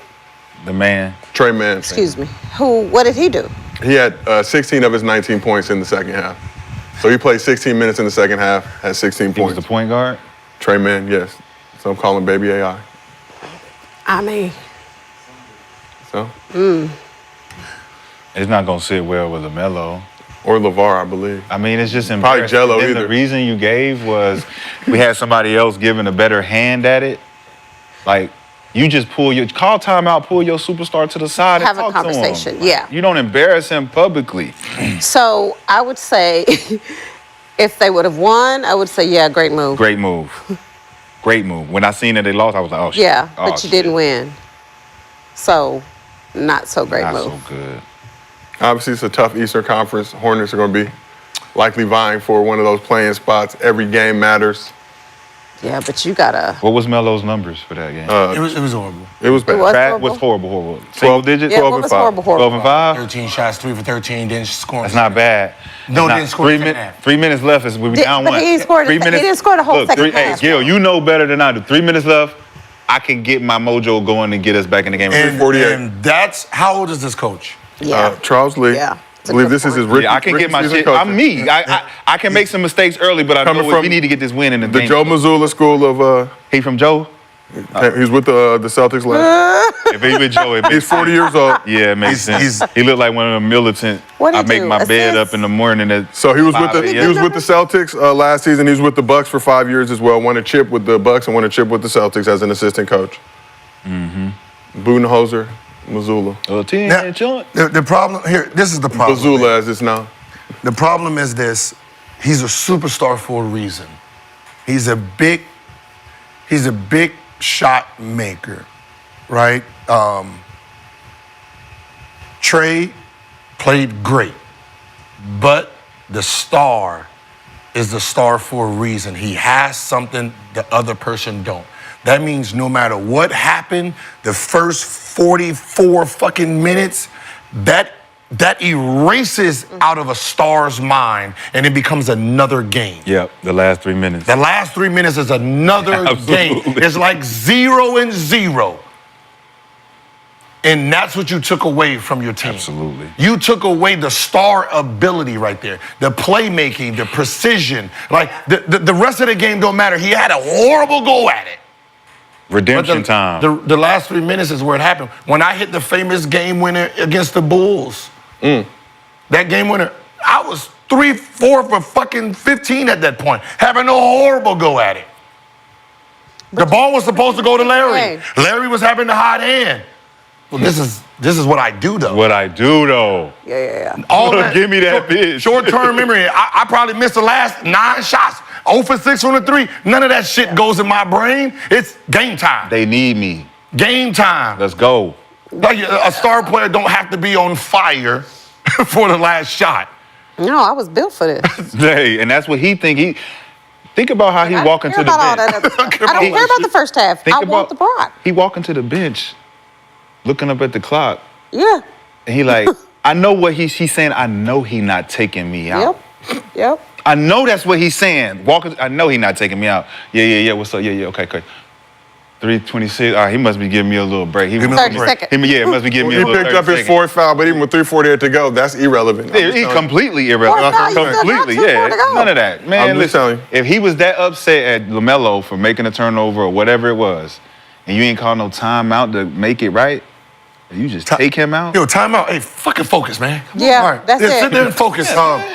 The man. Trey Mann. excuse me, what did he do? He had 16 of his 19 points in the second half. So he played 16 minutes in the second half, had 16 He was points. the point guard. Trey Mann, yes. So I'm calling Baby AI. I mean, So, It's not gonna sit well with LaMelo. or LeVar, I believe. I mean, it's just Probably embarrassing. Jello Then either. The reason you gave was we had somebody else giving a better hand at it. Like, you just call timeout, pull your superstar to the side Have and a talk to him. conversation, yeah. You don't embarrass him publicly. so I would say if they would have won, I would say, yeah, great move. Great move. Great move. When I seen that they lost, I was like, oh, shit. Yeah, Oh, but you didn't win. So, not so great Not move. so good. Obviously, it's a tough Eastern Conference. Hornets are going to be likely vying for one of those playing spots. Every game matters. Yeah, but you gotta. What was Melo's numbers for that game? It was horrible. It was bad. It was Track horrible. was horrible. Single digits? Yeah, 12 what and was 5. horrible? 12 and 5? 13 shots, 3 for 13, didn't score. That's not bad. No, It's not- didn't score three the second min- half. 3 minutes left is we Did- down but one. he didn't score the- 3 he minutes. didn't score the whole second Hey, half. Gil, you know better than I do. 3 minutes left. I can get my mojo going and get us back in the game. And, 48. and that's how old is this coach? Yeah. Charles Lee. Yeah. I believe this is his rookie. Yeah, I can rookie get my season shit. coaching. I'm me. I can make some mistakes early, but I Coming know from we need to get this win in the The game. Joe Mazzulla school of. He from Joe? He's with the Celtics last. If he with Joe, it makes He's 40 years old. Yeah, it makes sense. He looked like one of the militant. What'd he I make do? my bed Assists? up in the morning. At So he was with 5 the a.m. he was with the Celtics last season. He was with the Bucks for 5 years as well. Won a chip with the Bucks and won a chip with the Celtics as an assistant coach. Budenholzer, Mazzulla, Now, the problem here, this is the problem. Mazzulla as it's now. The problem is this: he's a superstar for a reason. He's a big shot maker, right? Trey played great, but the star is the star for a reason. He has something the other person don't. That means no matter what happened, the first 44 fucking minutes, that erases out of a star's mind and it becomes another game. Yep, the last 3 minutes. The last 3 minutes is another game. Absolutely. It's like 0-0. And that's what you took away from your team. Absolutely. You took away the star ability right there, the playmaking, the precision. Like the rest of the game don't matter. He had a horrible go at it. Redemption time. The last 3 minutes is where it happened. When I hit the famous game winner against the Bulls, that game winner, I was 3-4 for fucking 15 at that point, having a horrible go at it. The ball was supposed to go to Larry. Hey. Larry was having the hot hand. Well, this is what I do though. What I do though. Yeah. All that, Give me that bitch. Short-term memory. I probably missed the last 9 shots. 0 for 6 on the 3. None of that shit goes in my brain. It's game time. They need me. Game time. Let's go. Like a star player don't have to be on fire for the last shot. No, I was built for this. Hey, and that's what he think. Think about how he I walk don't into care the about all bench. that other stuff. I don't care about the first half. Think I want the Brock. He walk into the bench, looking up at the clock, Yeah. and he like, I know what he's saying. I know he not taking me out. Yep. I know that's what he's saying. I know he not taking me out. Yeah. What's up? Yeah. Okay. 3:26. All right, he must be giving me a little break. He Give me a must 30 be- seconds. He must be giving me a He little picked up his 30 fourth foul, but even with 3:48 to go, that's irrelevant. seconds. He completely irrelevant. Fourth foul, you still got Completely, 2 more yeah. to go. None of that, man. I'm just Listen, telling you. if he was that upset at LaMelo for making a turnover or whatever it was, and you ain't called no timeout to make it right, you just take him out. Yo, timeout. Hey, fucking focus, man. Come on. Yeah, All right. that's it. Sit there and focus.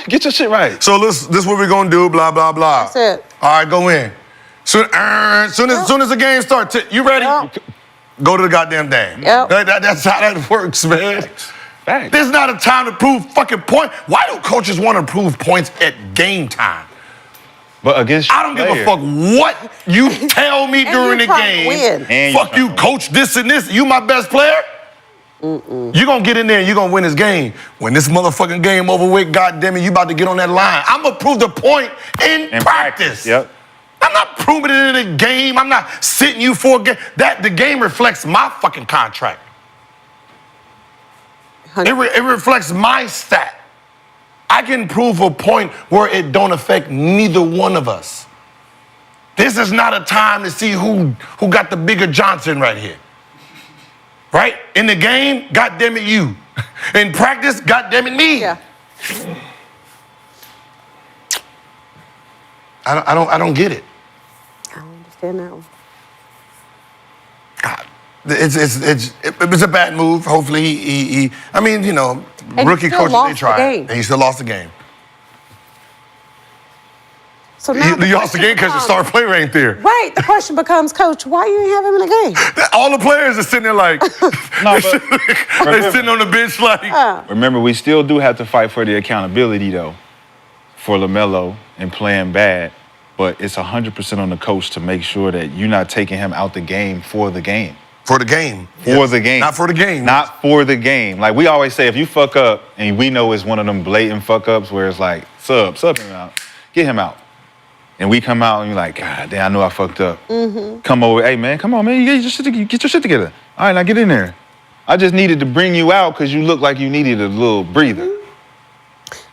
Get your shit right. So this is what we're gonna do. Blah blah blah. That's it. All right, go in. Soon as the game starts, you ready? Yep. Go to the goddamn thing. Yep. That's how that works, man. Facts. There's not a time to prove fucking point. Why do coaches want to prove points at game time? But against I don't give a fuck what you tell me And during you the trying to game. win. And you Fuck trying you, to coach, this and this. You my best player? You're going to get in there and you're going to win this game. When this motherfucking game over with, goddamn it, you about to get on that line. I'm going to prove the point in practice. Yep. I'm not proving it in a game. I'm not sitting you for a game. The game reflects my fucking contract. It reflects my stat. I can prove a point where it don't affect neither one of us. This is not a time to see who got the bigger Johnson right here. Right? In the game, goddamn it, you. In practice, goddamn it, me. Yeah. I don't get it. I don't understand that one. God, it was a bad move. Hopefully he I mean, you know, And rookie he still coaches, lost they the try. game. And he still lost the game. So now He lost the game because the star player ain't there. Right. The question becomes, Coach, why you ain't have him in the game? All the players are sitting there like, No, but they're sitting on the bench like, remember, we still do have to fight for the accountability, though, for LaMelo and playing bad. But it's 100% on the coach to make sure that you're not taking him out the game for the game. for the game. For the game. Not for the game. Not for the game. Like we always say, if you fuck up, and we know it's one of them blatant fuck ups where it's like, sub him out. Get him out. and we come out and you're like, God damn, I knew I fucked up. Come over, hey man, come on man, you get your shit together. All right, now get in there. I just needed to bring you out because you looked like you needed a little breather.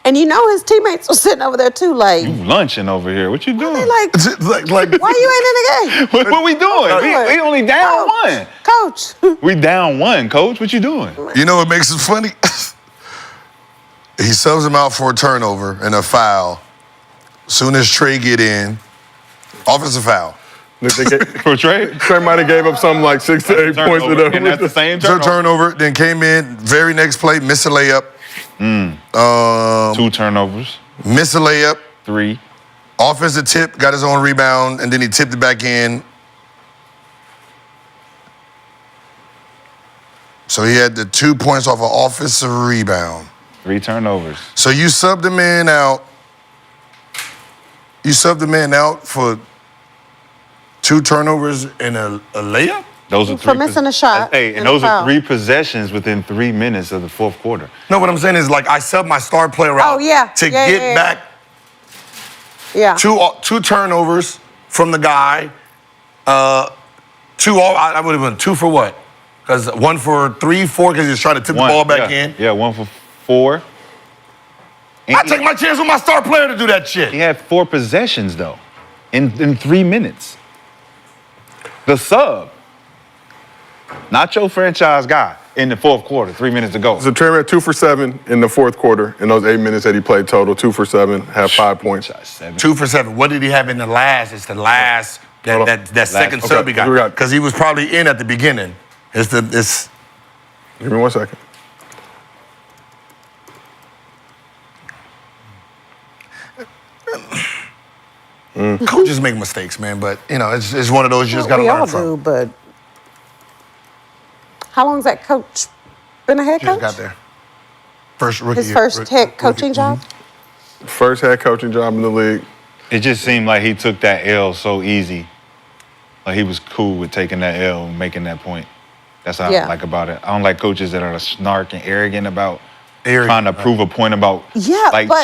And you know his teammates were sitting over there too, like You lunching over here. What you doing? they like, like why you ain't in the game? what we doing? We only down one. Coach. We down one, coach. What you doing? You know what makes it funny? He subs him out for a turnover and a foul. Soon as Trey get in, offensive foul. For Trey? Trey might have gave up something like 6 to 8 points to them. And that's the same turnover. Turnover, then came in, very next play, missed a layup. 2 turnovers. Missed a layup. 3. Offensive tip, got his own rebound, and then he tipped it back in. So he had the 2 points off an offensive rebound. 3 turnovers. So you subbed the man out. You subbed the man out for 2 turnovers and a layup? Those are 3 For missing a shot. Hey, and a those are foul. 3 possessions within 3 minutes of the fourth quarter. No, what I'm saying is like I subbed my star player out to get back Yeah. 2 turnovers from the guy. 2 all I would have been 2 for what? Because 1 for 3, 4 because he was trying to tip the ball back in. Yeah, 1 for 4. And I take my chance with my star player to do that shit. He had 4 possessions though, in 3 minutes. The sub, not your franchise guy, in the fourth quarter, 3 minutes to go. So Trey had 2 for 7 in the fourth quarter in those 8 minutes that he played total. 2 for 7, had 5 points. 2 for 7. What did he have in the last? It's the last that second sub he got because he was probably in at the beginning. Give me 1 second. Coaches make mistakes, man, but you know it's one of those you just got to We learn all from. do, but how long has that coach been a head Just coach? got there. First rookie. His first head coaching job? First head coaching job in the league. It just seemed like he took that L so easy. Like he was cool with taking that L and making that point. That's what I like about it. I don't like coaches that are snark and arrogant about trying to prove a point about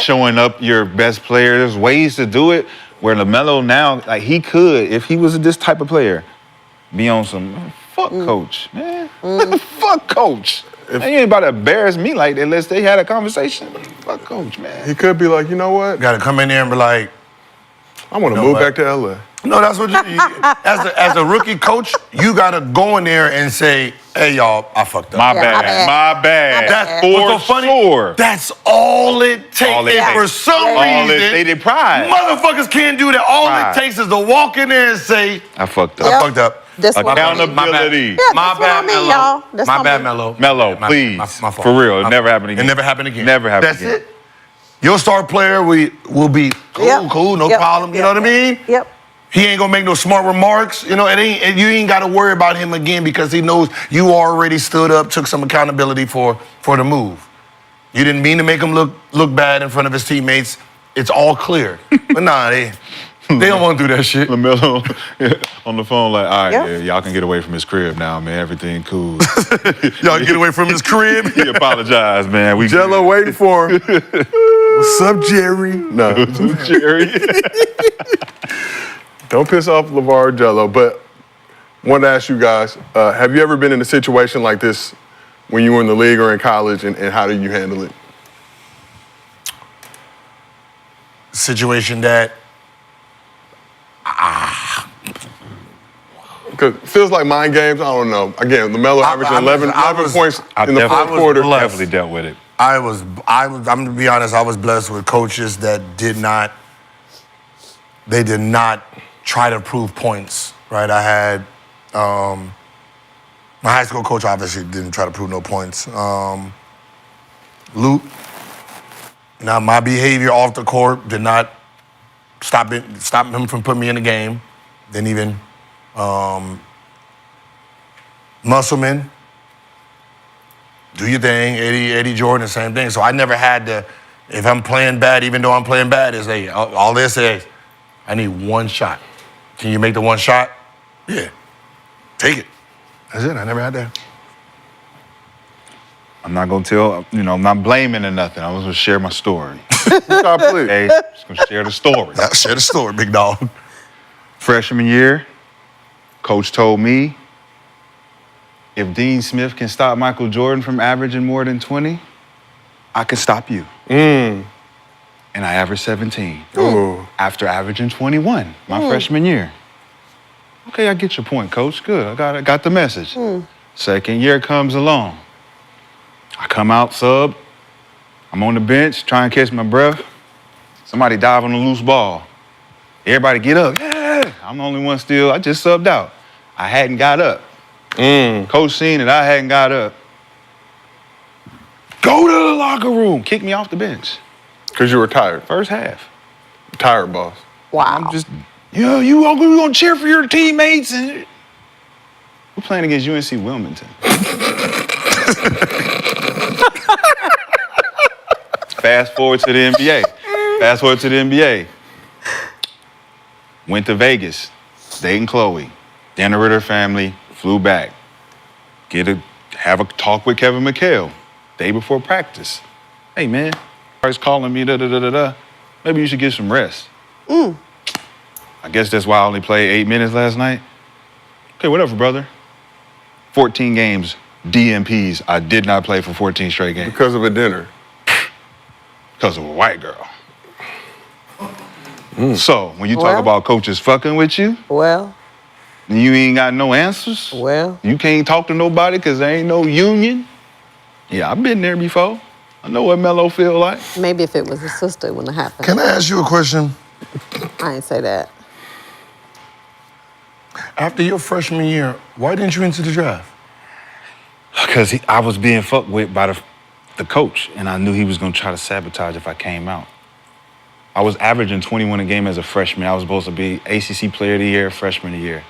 showing up your best player. There's ways to do it where LaMelo now, like he could, if he was this type of player, be on some fuck coach, man. Fuck coach. They ain't about to embarrass me like that unless they had a conversation. Fuck coach, man. He could be like, you know what? Got to come in there and be like, I want to move back to LA. No, that's what as a rookie coach, you got to go in there and say, hey, y'all, I fucked up. My bad. That's for sure. That's all it takes. And for some reason, they did pride. Motherfuckers can't do that. All it takes is to walk in there and say, I fucked up. I fucked up. Accountability. My bad, Melo. My bad, Melo. Melo, please. My fault. For real, it never happened again. It never happened again. Never happened That's again. it. Your star player will be cool, no problem. You know what I mean? Yep. He ain't gonna make no smart remarks. You know, you ain't got to worry about him again because he knows you already stood up, took some accountability for the move. You didn't mean to make him look bad in front of his teammates. It's all clear. But nah, they don't want to do that shit. LaMelo on the phone like, all right, y'all can get away from his crib now, man. Everything cool. Y'all can get away from his crib? He apologized, man. We Jello waiting for him. What's up, Jerry? No. What's up, Jerry? Don't piss off LeVar Jello, but I wanted to ask you guys, have you ever been in a situation like this when you were in the league or in college, and how did you handle it? Situation that Because it feels like mind games. I don't know. Again, LaMelo averaging 11 points in the fourth quarter. Definitely dealt with it. I'm gonna be honest, I was blessed with coaches that did not try to prove points, right? I had my high school coach obviously didn't try to prove no points. Luke, now my behavior off the court did not stop him from putting me in the game. Didn't even Muscleman, do your thing. Eddie Jordan, the same thing. So I never had to, if I'm playing bad, even though I'm playing bad, is all they say is, I need 1 shot. Can you make the 1 shot? Yeah. Take it. That's it. I never had that. I'm not gonna tell, I'm not blaming or nothing. I was gonna share my story. Please. Hey, just gonna share the story. Yeah, share the story, big dog. Freshman year, coach told me, if Dean Smith can stop Michael Jordan from averaging more than 20, I can stop you. And I averaged 17 after averaging 21 my freshman year. Okay, I get your point, coach. Good, I got the message. Second year comes along. I come out sub. I'm on the bench trying to catch my breath. Somebody dive on a loose ball. Everybody get up. Yeah, I'm the only one still. I just subbed out. I hadn't got up. Coach seen it. I hadn't got up. Go to the locker room. Kick me off the bench. Because you were tired. First half. Tired, boss. Wow. I'm just, you gonna cheer for your teammates. And we're playing against UNC Wilmington. Fast forward to the NBA. Went to Vegas. Dayton Chloe. Dinner with her family. Flew back. Have a talk with Kevin McHale. Day before practice. Hey, man. He's calling me, da-da-da-da-da. Maybe you should get some rest. I guess that's why I only played 8 minutes last night. Okay, whatever, brother. 14 games, DMPs. I did not play for 14 straight games. Because of a dinner. Because of a white girl. So, when you talk about coaches fucking with you, Well, and you ain't got no answers, well. you can't talk to nobody because there ain't no union. Yeah, I've been there before. I know what Melo feel like. Maybe if it was a sister, it wouldn't have happened. Can I ask you a question? I ain't say that. After your freshman year, why didn't you enter the draft? Because I was being fucked with by the coach, and I knew he was going to try to sabotage if I came out. I was averaging 21 a game as a freshman. I was supposed to be ACC Player of the Year, Freshman of the Year.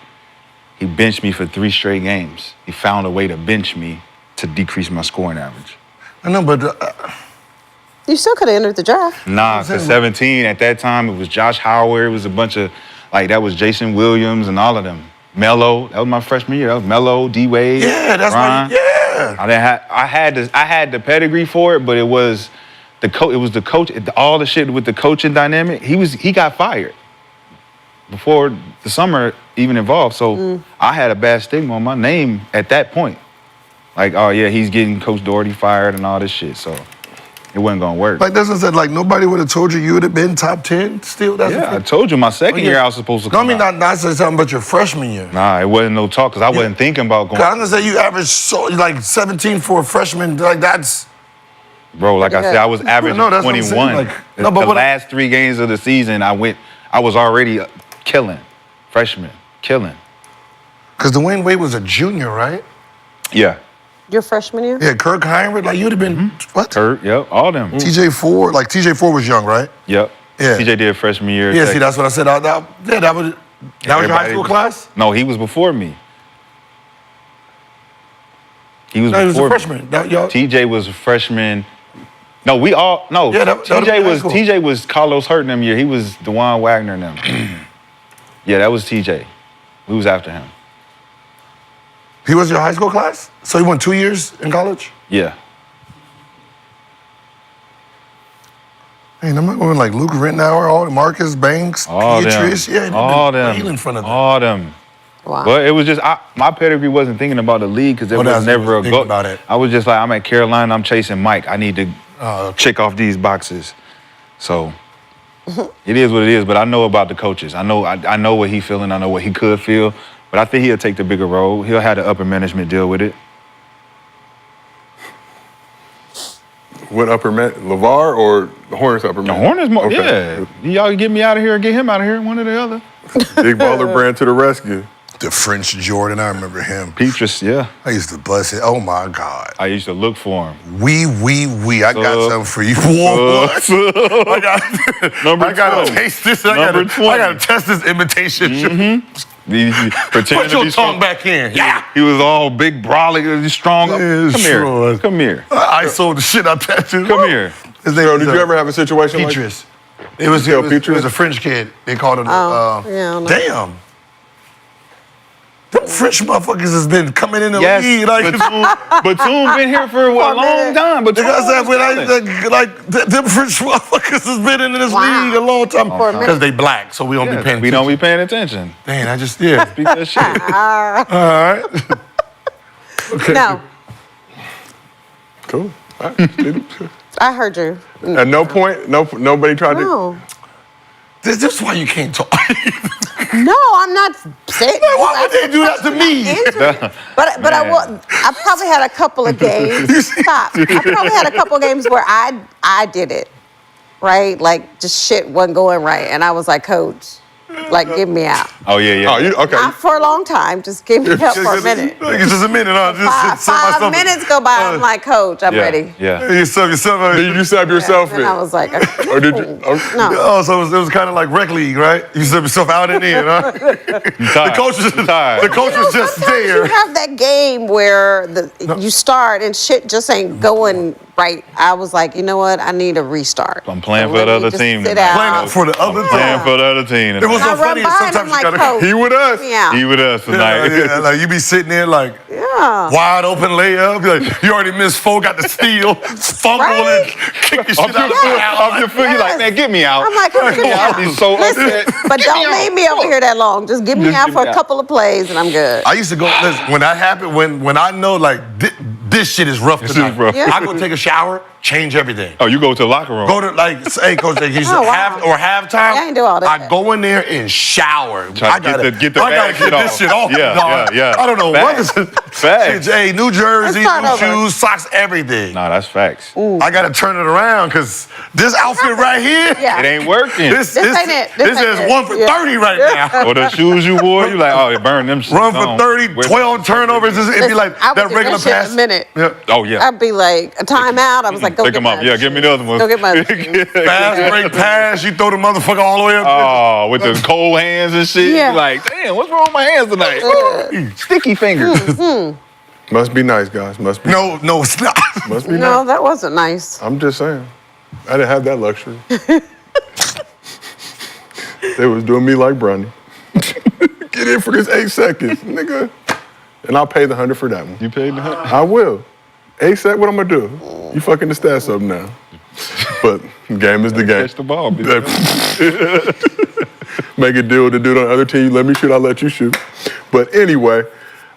He benched me for 3 straight games. He found a way to bench me to decrease my scoring average. I know, but You still could have entered the draft. Nah, because 17, at that time, it was Josh Howard. It was a bunch of, that was Jason Williams and all of them. Melo, that was my freshman year. That was Melo, D-Wade, yeah, that's Ron. I had the pedigree for it, but it was the coach. It was the coach. All the shit with the coaching dynamic. He got fired before the summer even involved. So I had a bad stigma on my name at that point. Like, oh yeah, he's getting Coach Doherty fired and all this shit. So it wasn't gonna work. Like that's what I said. Like nobody would have told you would have been top 10 still. That's I told you my second year I was supposed to. No, I come mean out. not saying something about your freshman year. Nah, it wasn't no talk because I wasn't thinking about going. I'm gonna say you averaged 17 for a freshman. Like that's. Bro, like I said, I was averaging No, that's what I'm 21. saying, like, no, but the what I- last 3 games of the season, I was already killing, freshman, killing. Because Dwayne Wade was a junior, right? Yeah. Your freshman year? Yeah, Kirk Heinrich, like you'd have been what? Kurt, yep, all them. TJ Ford, like TJ Ford was young, right? Yep. Yeah. TJ did freshman year. Yeah, see, that's what I said. That was your high school class? No, he was before me. He was No, he was a before me. freshman. TJ was a freshman. No, we all no. Yeah, that would've been high school. TJ was Carlos Hurton them year. He was DeJuan Wagner and them. Yeah, that was TJ. We was after him. He was your high school class? So he went 2 years in college? Yeah. Hey, I'm not going like Luke Rittenauer, all the Marcus Banks, All Pietrus. them. Yeah, all them. in front of them. All them. Wow. But it was just, my pedigree wasn't thinking about the league because there What was else never you a think goal. about it? I was just like, I'm at Carolina, I'm chasing Mike. I need to check off these boxes. So it is what it is, but I know about the coaches. I know what he feeling, I know what he could feel, but I think he'll take the bigger role. He'll have the upper management deal with it. What upper man? LeVar or the Hornets upper man? The Hornets, Okay. yeah. Y'all get me out of here or get him out of here, one or the other. Big baller brand to the rescue. The French Jordan, I remember him. Petrus, yeah. I used to bust it. Oh my God. I used to look for him. We. I got something for you. What? I gotta taste this. I gotta test this imitation. Put your tongue back in. Yeah. He was all big, brolic, strong. Yeah, Come sure. here. Come here. I sold the shit out that too. Come here. His name Bro, was, did you ever have a situation like Petrus. It was a French kid. They called him. Yeah, I don't know. Damn. Them French motherfuckers has been coming in the league. Like, Batum been here for a long time. But them French motherfuckers has been in this league a long time. Because they black, so we don't be paying attention. We don't be paying attention. Dang, Speak that shit. All right. Okay. No. Cool. All right. I heard you. At no point, nobody tried to. This is why you can't talk. No, I'm not saying. Why would they do that to me? But I probably had a couple of games. Stop. I probably had a couple of games where I did it, right? Like just shit wasn't going right, and I was like, Coach, like give me out. Oh yeah. Oh, okay. Not for a long time. Just give me out for a minute. It's just a minute, huh? Just Five minutes go by. I'm like, Coach, I'm ready. Yeah. You sub yourself. Did you sub yourself in? And I was like, Or did you? no. Oh, so it was kind of like rec league, right? You sub yourself out and in, huh? The coach was just Sometimes there. you have that game where you start and shit just ain't going right. I was like, you know what? I need a restart. I'm playing for the other team. Playing for the other team. Playing for the other team. It was so funny. Sometimes you gotta. He with us. Yeah. He with us tonight. Yeah, like you be sitting there like wide open layup. Like you already missed 4, got the steal, fumble and kick your shit out. Off your foot, you're like, man, get me out. I'm like, get me out. I'll be so upset. But don't leave me over here that long. Just get me out for a couple of plays and I'm good. I used to go, listen, when that happened, when I know like this shit is rough tonight, Yeah. I go take a shower, change everything. Oh, you go to the locker room. Go to hey coach, they used to halftime. I ain't do all that. I go in there and shower. Try to get the I gotta bad get this shit off. Yeah. I don't know what is it. Facts. Hey, new jersey, Let's new start over. shoes, socks, everything. Nah, that's facts. I gotta turn it around because this outfit right here. Yeah. It ain't working. This ain't it. This ain't is it. 1 for 30 right now. Or the shoes you wore, you like, oh, it burned them shit. Run for 30, 12 turnovers. It'd be like I would that do regular that shit in pass. a minute. Yeah. Oh, yeah. I'd be like, a timeout. I was like, go Pick get them up. my Yeah, give me the other one. Go get my shoes. Fast break pass. You throw the motherfucker all the way up. Oh, with the cold hands and shit. Yeah. You like, damn, what's wrong with my hands tonight? Sticky fingers. Must be nice, guys. Must be. No, it's not. Must be No, nice. that wasn't nice. I'm just saying. I didn't have that luxury. They was doing me like Bronny. Get in for this 8 seconds, nigga. And I'll pay the 100 for that one. You paid the I will. 8 seconds, what I'm gonna do? You fucking the stats up now. But game is the game. Catch the ball, Make a deal with the dude on the other team. You let me shoot, I'll let you shoot. But anyway,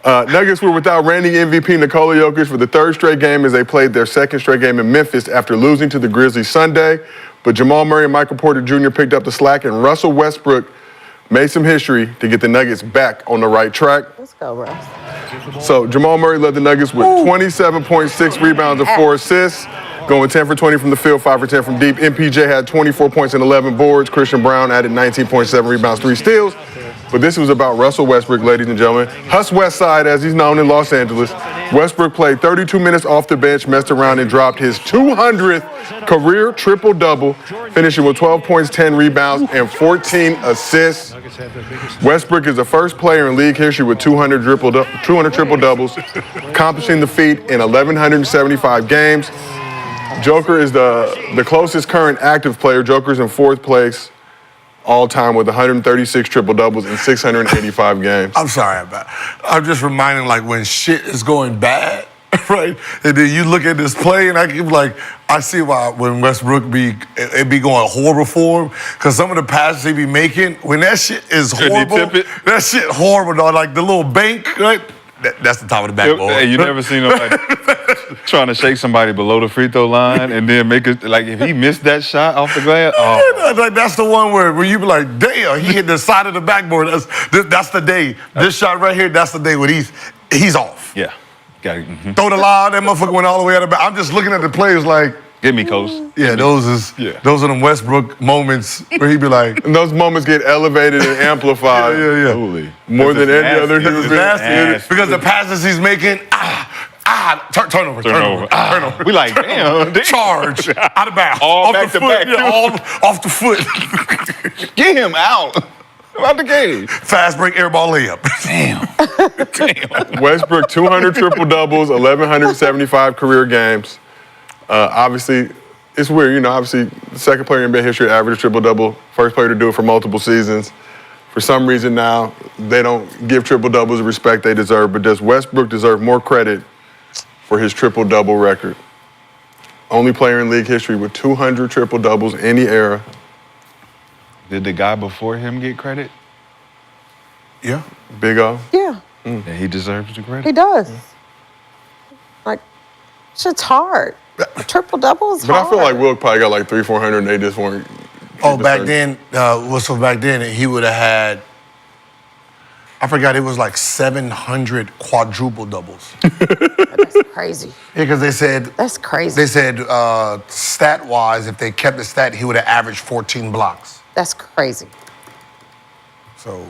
Nuggets were without reigning MVP Nikola Jokic for the 3rd straight game as they played their 2nd straight game in Memphis after losing to the Grizzlies Sunday. But Jamal Murray and Michael Porter Jr. picked up the slack, and Russell Westbrook made some history to get the Nuggets back on the right track. Let's go, Russ. So Jamal Murray led the Nuggets with 27.6 rebounds and 4 assists, going 10 for 20 from the field, 5 for 10 from deep. MPJ had 24 points and 11 boards. Christian Brown added 19.7 rebounds, 3 steals. But this was about Russell Westbrook, ladies and gentlemen. Huss Westside, as he's known in Los Angeles. Westbrook played 32 minutes off the bench, messed around, and dropped his 200th career triple-double, finishing with 12 points, 10 rebounds, and 14 assists. Westbrook is the first player in league history with 200 triple-doubles, accomplishing the feat in 1,175 games. Joker is the closest current active player. Joker's in 4th place all time with 136 triple-doubles in 685 games. I'm sorry about it. I'm just reminding, like, when shit is going bad, right? And then you look at this play, and I see why when Westbrook it be going horrible for him, because some of the passes he be making, when that shit is horrible, that shit horrible, dog. Like the little bank, right? That's the top of the backboard. Hey, you never seen nobody trying to shake somebody below the free throw line and then make it, like, if he missed that shot off the glass, Like, that's the one where you be like, damn, he hit the side of the backboard. That's the day. This shot right here, that's the day when he's off. Yeah. Got it. Throw the line, that motherfucker went all the way out of the back. I'm just looking at the players like, Give me, coach. Yeah, those are them Westbrook moments where he be like, and those moments get elevated and amplified. Yeah. More than any other human being. Nasty. Because the passes he's making, turnover. We like, damn. Charge, out of bounds. All off back the to foot, back. all off the foot. Get him out. Out the game. Fast break, air ball layup. Damn. Westbrook, 200 triple-doubles, 1,175 career games. Obviously, it's weird, obviously, the second player in NBA history to average a triple-double, first player to do it for multiple seasons. For some reason now, they don't give triple-doubles the respect they deserve, but does Westbrook deserve more credit for his triple-double record? Only player in league history with 200 triple-doubles in any era. Did the guy before him get credit? Yeah. Big O? Yeah, And he deserves the credit? he does. Like, shit's hard. A triple double is But hard. I feel like Will probably got like 300-400 and they just weren't. Oh, back then, back then he would have had, I forgot, it was like 700 quadruple doubles. That's crazy. Yeah, because they said, That's crazy. stat-wise, if they kept the stat, he would have averaged 14 blocks. That's crazy. So,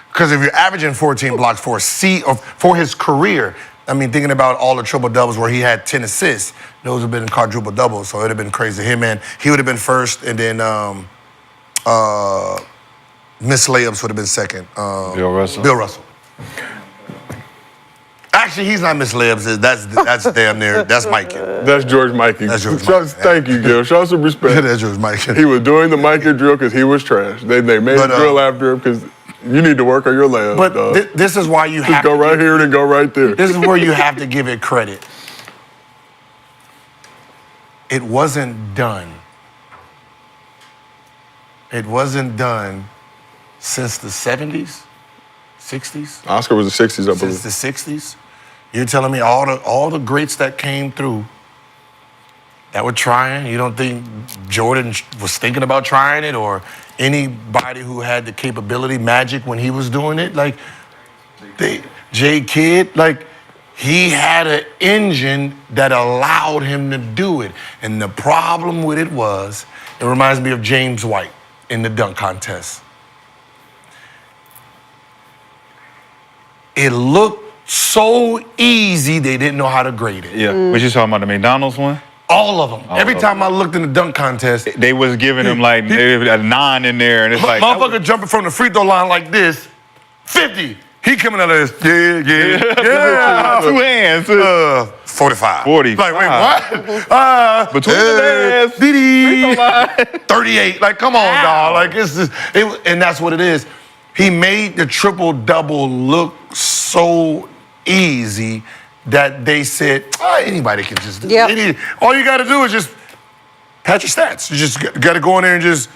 because if you're averaging 14 blocks for his career, I mean, thinking about all the triple doubles where he had 10 assists, those have been quadruple doubles, so it'd have been crazy. Him and he would have been first, and then Miss Layups would have been second. Bill Russell. Bill Russell. Actually, he's not Miss Layups. That's damn near. That's Mike. That's George Mikey. That's George Mikey. Thank you, Gil. Show some respect. That's George Mikey. He was doing the Mikey drill because he was trash. They made a drill after him because you need to work on your layup. But this is why you have to go right here and then go right there. This is where you have to give it credit. It wasn't done. It wasn't done since the 70s, 60s. Oscar was the 60s, I believe. Since the 60s. You're telling me all the greats that came through that were trying, you don't think Jordan was thinking about trying it, or anybody who had the capability, Magic, when he was doing it? Like, J. Kidd, like, he had an engine that allowed him to do it. And the problem with it was, it reminds me of James White in the dunk contest. It looked so easy, they didn't know how to grade it. Yeah. What you talking about, the McDonald's one? All of them. Every time I looked in the dunk contest, They was giving him like a 9 in there, and it's like motherfucker jumping from the free throw line like this, 50. He coming out of this, yeah. 2 hands. 45. 45. Like, wait, what? Between the legs. Diddy. 38. Like, come on, dog. Like, and that's what it is. He made the triple-double look so easy that they said, anybody can just do it. All you got to do is just patch your stats. You just got to go in there and just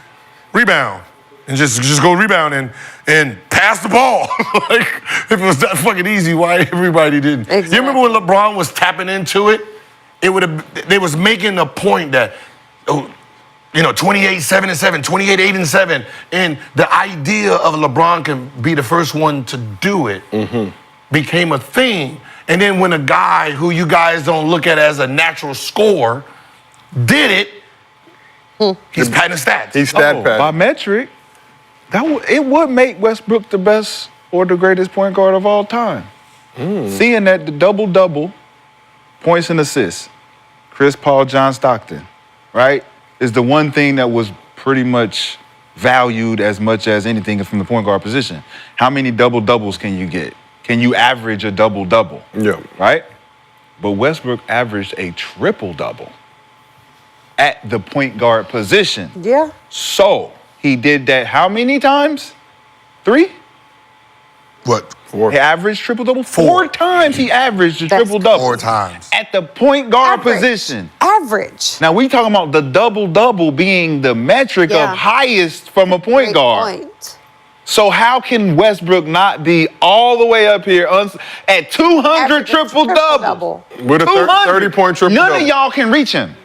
rebound. And just go rebound and pass the ball. Like, if it was that fucking easy, why everybody didn't? Exactly. You remember when LeBron was tapping into it? They was making the point that, 28, 7 and 7, 28, 8 and 7. And the idea of LeBron can be the first one to do it became a thing. And then when a guy who you guys don't look at as a natural scorer did it, he's padding stats. He's stat pad. By metric, it would make Westbrook the best or the greatest point guard of all time. Seeing that the double-double, points and assists, Chris Paul, John Stockton, right, is the one thing that was pretty much valued as much as anything from the point guard position. How many double-doubles can you get? Can you average a double-double? Yeah. Right? But Westbrook averaged a triple-double at the point guard position. Yeah. So he did that how many times? 3? What? 4. He averaged triple-double? 4. 4 times he averaged a triple-double. 4 times. At the point guard Average. position. Average. Now we talking about the double-double being the metric Yeah. of highest from a point Great guard. point. So how can Westbrook not be all the way up here at 200 Average triple-double? With a 30-point triple-double. None of y'all can reach him.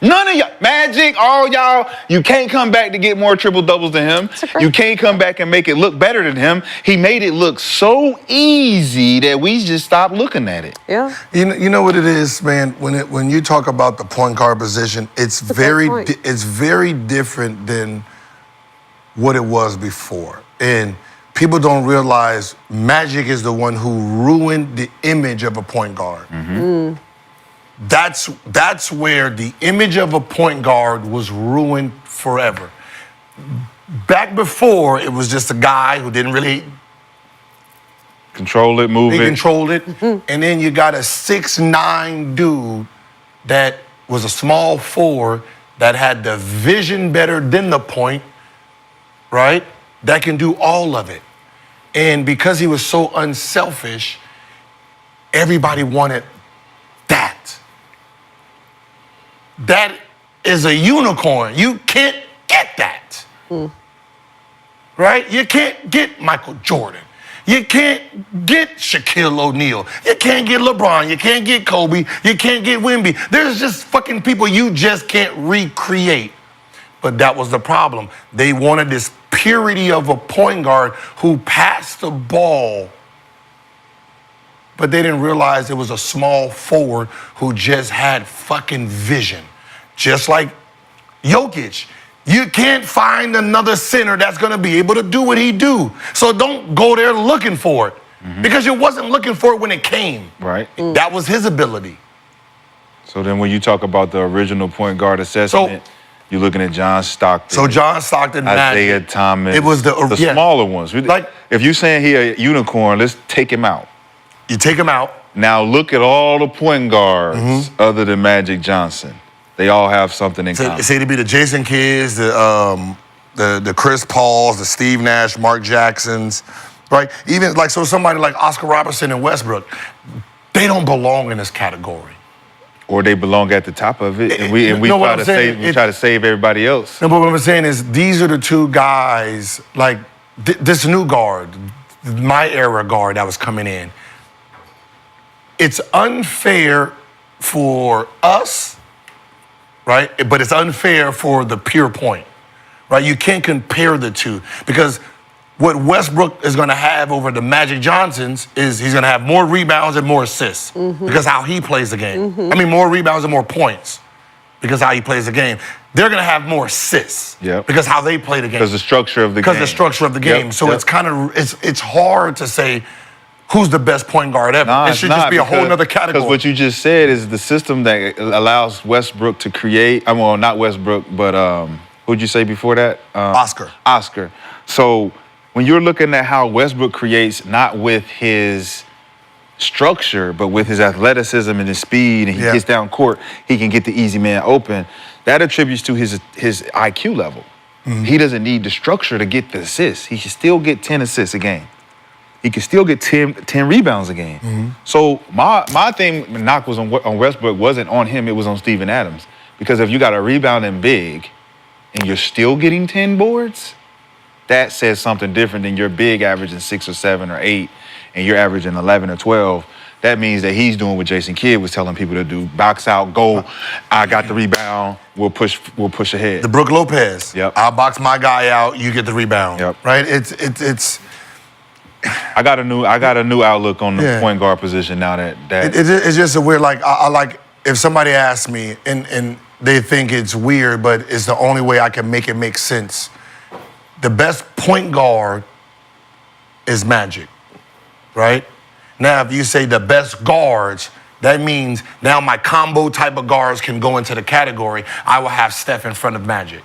None of y'all. Magic, all y'all, you can't come back to get more triple-doubles than him. You can't come back and make it look better than him. He made it look so easy that we just stopped looking at it. Yeah. You know what it is, man? When you talk about the point guard position, it's very different than what it was before. And people don't realize Magic is the one who ruined the image of a point guard. That's where the image of a point guard was ruined forever. Back before, it was just a guy who didn't really Control it, move He it. controlled it. And then you got a 6'9" dude that was a small forward that had the vision better than the point, right? that can do all of it. And because he was so unselfish, everybody wanted that. That is a unicorn. You can't get that. Right? You can't get Michael Jordan. You can't get Shaquille O'Neal. You can't get LeBron. You can't get Kobe. You can't get Wemby. There's just fucking people you just can't recreate. But that was the problem. They wanted this purity of a point guard who passed the ball, but they didn't realize it was a small forward who just had fucking vision. Just like Jokic. You can't find another center that's going to be able to do what he do. So don't go there looking for it because you wasn't looking for it when it came. Right. That was his ability. So then when you talk about the original point guard assessment, you're looking at John Stockton. So John Stockton, Isaiah Magic. Thomas. It was the smaller ones. Like, if you're saying he a unicorn, let's take him out. You take him out. Now look at all the point guards other than Magic Johnson. They all have something in common. Say to be the Jason Kidds, the Chris Pauls, the Steve Nash, Mark Jacksons, right? Even like somebody like Oscar Robertson and Westbrook, they don't belong in this category. Or they belong at the top of it, and we try to save everybody else. No, but what I'm saying is these are the two guys, like this new guard, my era guard that was coming in. It's unfair for us, right? But it's unfair for the pure point, right? You can't compare the two because what Westbrook is going to have over the Magic Johnsons is he's going to have more rebounds and more assists because how he plays the game. I mean, more rebounds and more points because how he plays the game. They're going to have more assists because how they play the game. Because the structure of the game. Because the structure of the game. So it's kind of, it's hard to say who's the best point guard ever. It should just be a whole nother category. Because what you just said is the system that allows Westbrook to create, well, not Westbrook, but who'd you say before that? Oscar. So when you're looking at how Westbrook creates, not with his structure, but with his athleticism and his speed, and he gets down court, he can get the easy man open. That attributes to his IQ level. He doesn't need the structure to get the assists. He can still get 10 assists a game. He can still get 10 rebounds a game. So my thing, knock was on Westbrook, wasn't on him, it was on Steven Adams. Because if you got a rebounding big and you're still getting 10 boards, that says something different than your big averaging 6 or 7 or 8 and you're averaging 11 or 12. That means that he's doing what Jason Kidd was telling people to do. Box out, go, I got the rebound, we'll push ahead. The Brook Lopez. I'll box my guy out, you get the rebound. Right? It's I got a new outlook on the point guard position now that it's just a weird, like I like if somebody asks me and they think it's weird, but it's the only way I can make it make sense. The best point guard is Magic, right? Now, if you say the best guards, that means now my combo type of guards can go into the category. I will have Steph in front of Magic,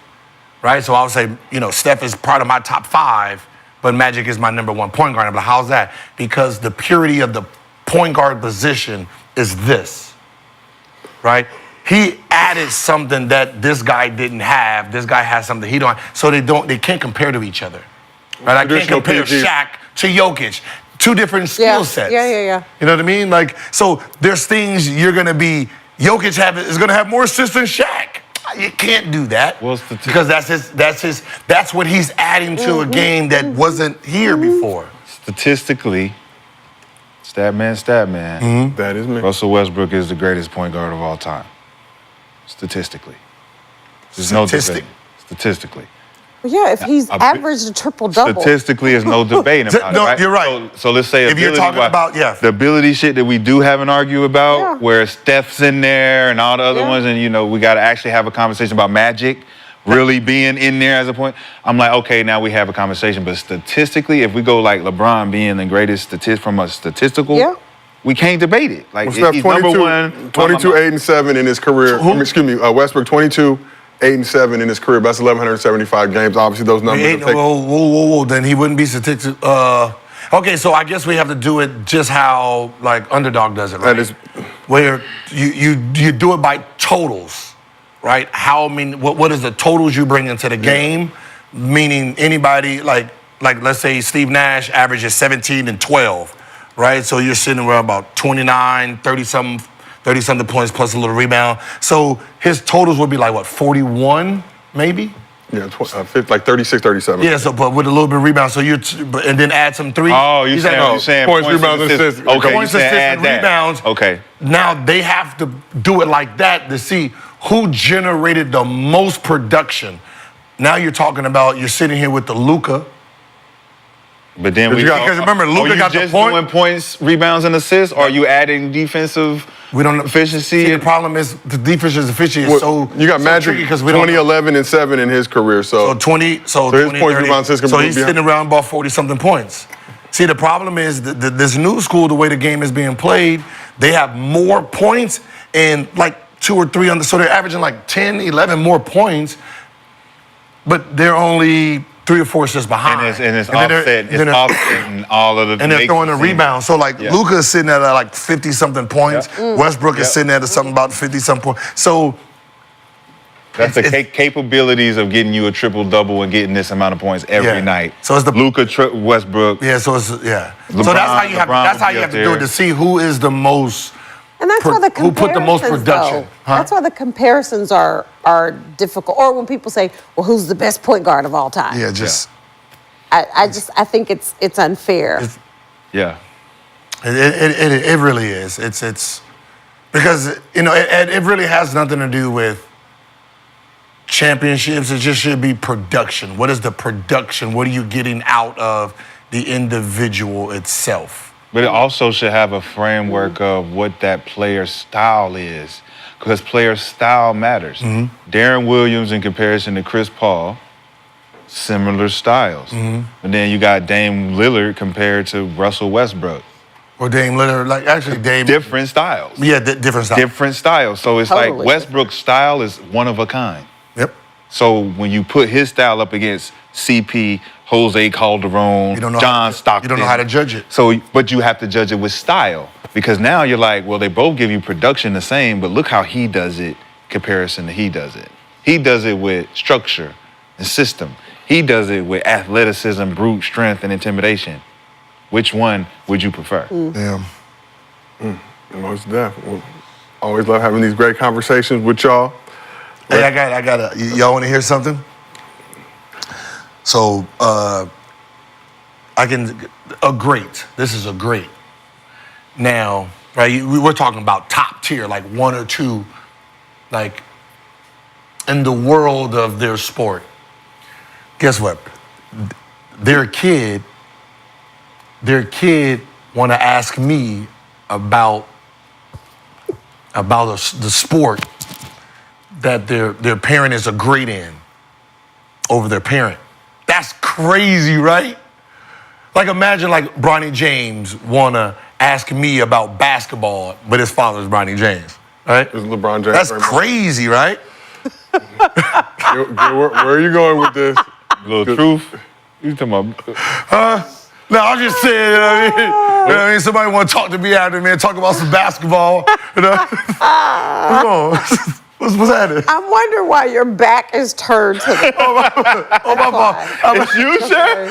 right? So I would say, Steph is part of my top 5, but Magic is my number 1 point guard. I'm like, how's that? Because the purity of the point guard position is this, right? He added something that this guy didn't have. This guy has something he don't. So they can't compare to each other, right? I can't compare Shaq to Jokic. 2 different skill sets. Yeah. You know what I mean? Like, so there's things you're gonna be. Jokic is gonna have more assists than Shaq. You can't do that because that's what he's adding to a game that wasn't here before. Statistically, stat man. That is me. Russell Westbrook is the greatest point guard of all time. Statistically. There's no debate. Statistically. Yeah, if he's averaged a triple-double. Statistically, there's no debate about it, right? You're right. So let's say if you're talking about, the ability shit that we do have an argue about, where Steph's in there and all the other ones, and we got to actually have a conversation about Magic really being in there as a point. I'm like, okay, now we have a conversation. But statistically, if we go like LeBron being the greatest from a statistical, we can't debate it. Like, Steph, he's number 1. 22, 8, and 7 in his career. Westbrook, 22, 8, and 7 in his career. That's 1,175 games. Obviously, those numbers. Whoa. Then he wouldn't be statistical. Okay, so I guess we have to do it just how like Underdog does it, right? That is where you do it by totals, right? What is the totals you bring into the game? Meaning anybody like like let's say Steve Nash averages 17 and 12, right? So you're sitting around about 29, 30-something points plus a little rebound. So his totals would be like, what, 41 maybe? Yeah, like 36, 37. Yeah, so but with a little bit of rebound, so and then add some threes. Oh, you're saying points, rebounds, assists. Okay, points, assists, and rebounds. Okay. Now they have to do it like that to see who generated the most production. Now you're talking about, you're sitting here with the Luka. But then because remember, Luka got the point. Are you just doing points, rebounds, and assists, or are you adding defensive efficiency? See, the problem is the defensive efficiency is you got Magic 2011 and 7 in his career, so 20. So his 20, points, 30, rebounds, assists. So he's sitting around about 40-something points. See, the problem is this new school, the way the game is being played, they have more points and like 2 or 3 so they're averaging like 10, 11 more points, but they're only 3 or 4 assists behind. And it's offsetting all of the. And they're throwing a rebound. So like Luka is sitting at like 50-something points. Westbrook is sitting at something about 50-something points. So that's the capabilities of getting you a triple-double and getting this amount of points every night. So it's the Luka, Westbrook. Yeah. So it's LeBron, so that's how you have to do it, to see who is the most. And that's why the who put the most production. Huh? That's why the comparisons are difficult. Or when people say, "Well, who's the best point guard of all time?" Yeah, just. I think it's unfair. It really is. It's because it really has nothing to do with championships. It just should be production. What is the production? What are you getting out of the individual itself? But it also should have a framework of what that player's style is, because player style matters. Darren Williams in comparison to Chris Paul, similar styles. But then you got Dame Lillard compared to Russell Westbrook. Or Dame Lillard, like actually Dame. Different styles. Yeah, different styles. Different styles. So it's like Westbrook's style is one of a kind. Yep. So when you put his style up against CP, Jose Calderon, John Stockton. You don't know how to judge it. So, but you have to judge it with style, because now you're like, well, they both give you production the same, but look how he does it comparison to he does it. He does it with structure and system. He does it with athleticism, brute strength, and intimidation. Which one would you prefer? Yeah. Most definitely. Always love having these great conversations with y'all. Hey, I got y'all want to hear something? So, this is a great. Now, right, we're talking about top tier, like 1 or 2, like, in the world of their sport. Guess what? Their kid want to ask me about the sport that their parent is a great in over their parent. That's crazy, right? Like imagine like Bronny James wanna ask me about basketball, but his father's Bronny James, right? It's LeBron James. That's crazy, right? Where are you going with this? Little truth. You talking about? No, I'm just saying, you know what I mean? You know what I mean? Somebody want to talk to me after, man, talk about some basketball, you know? Come on. What's happening? I wonder why your back is turned to the. My fault. It's you, Sheryl?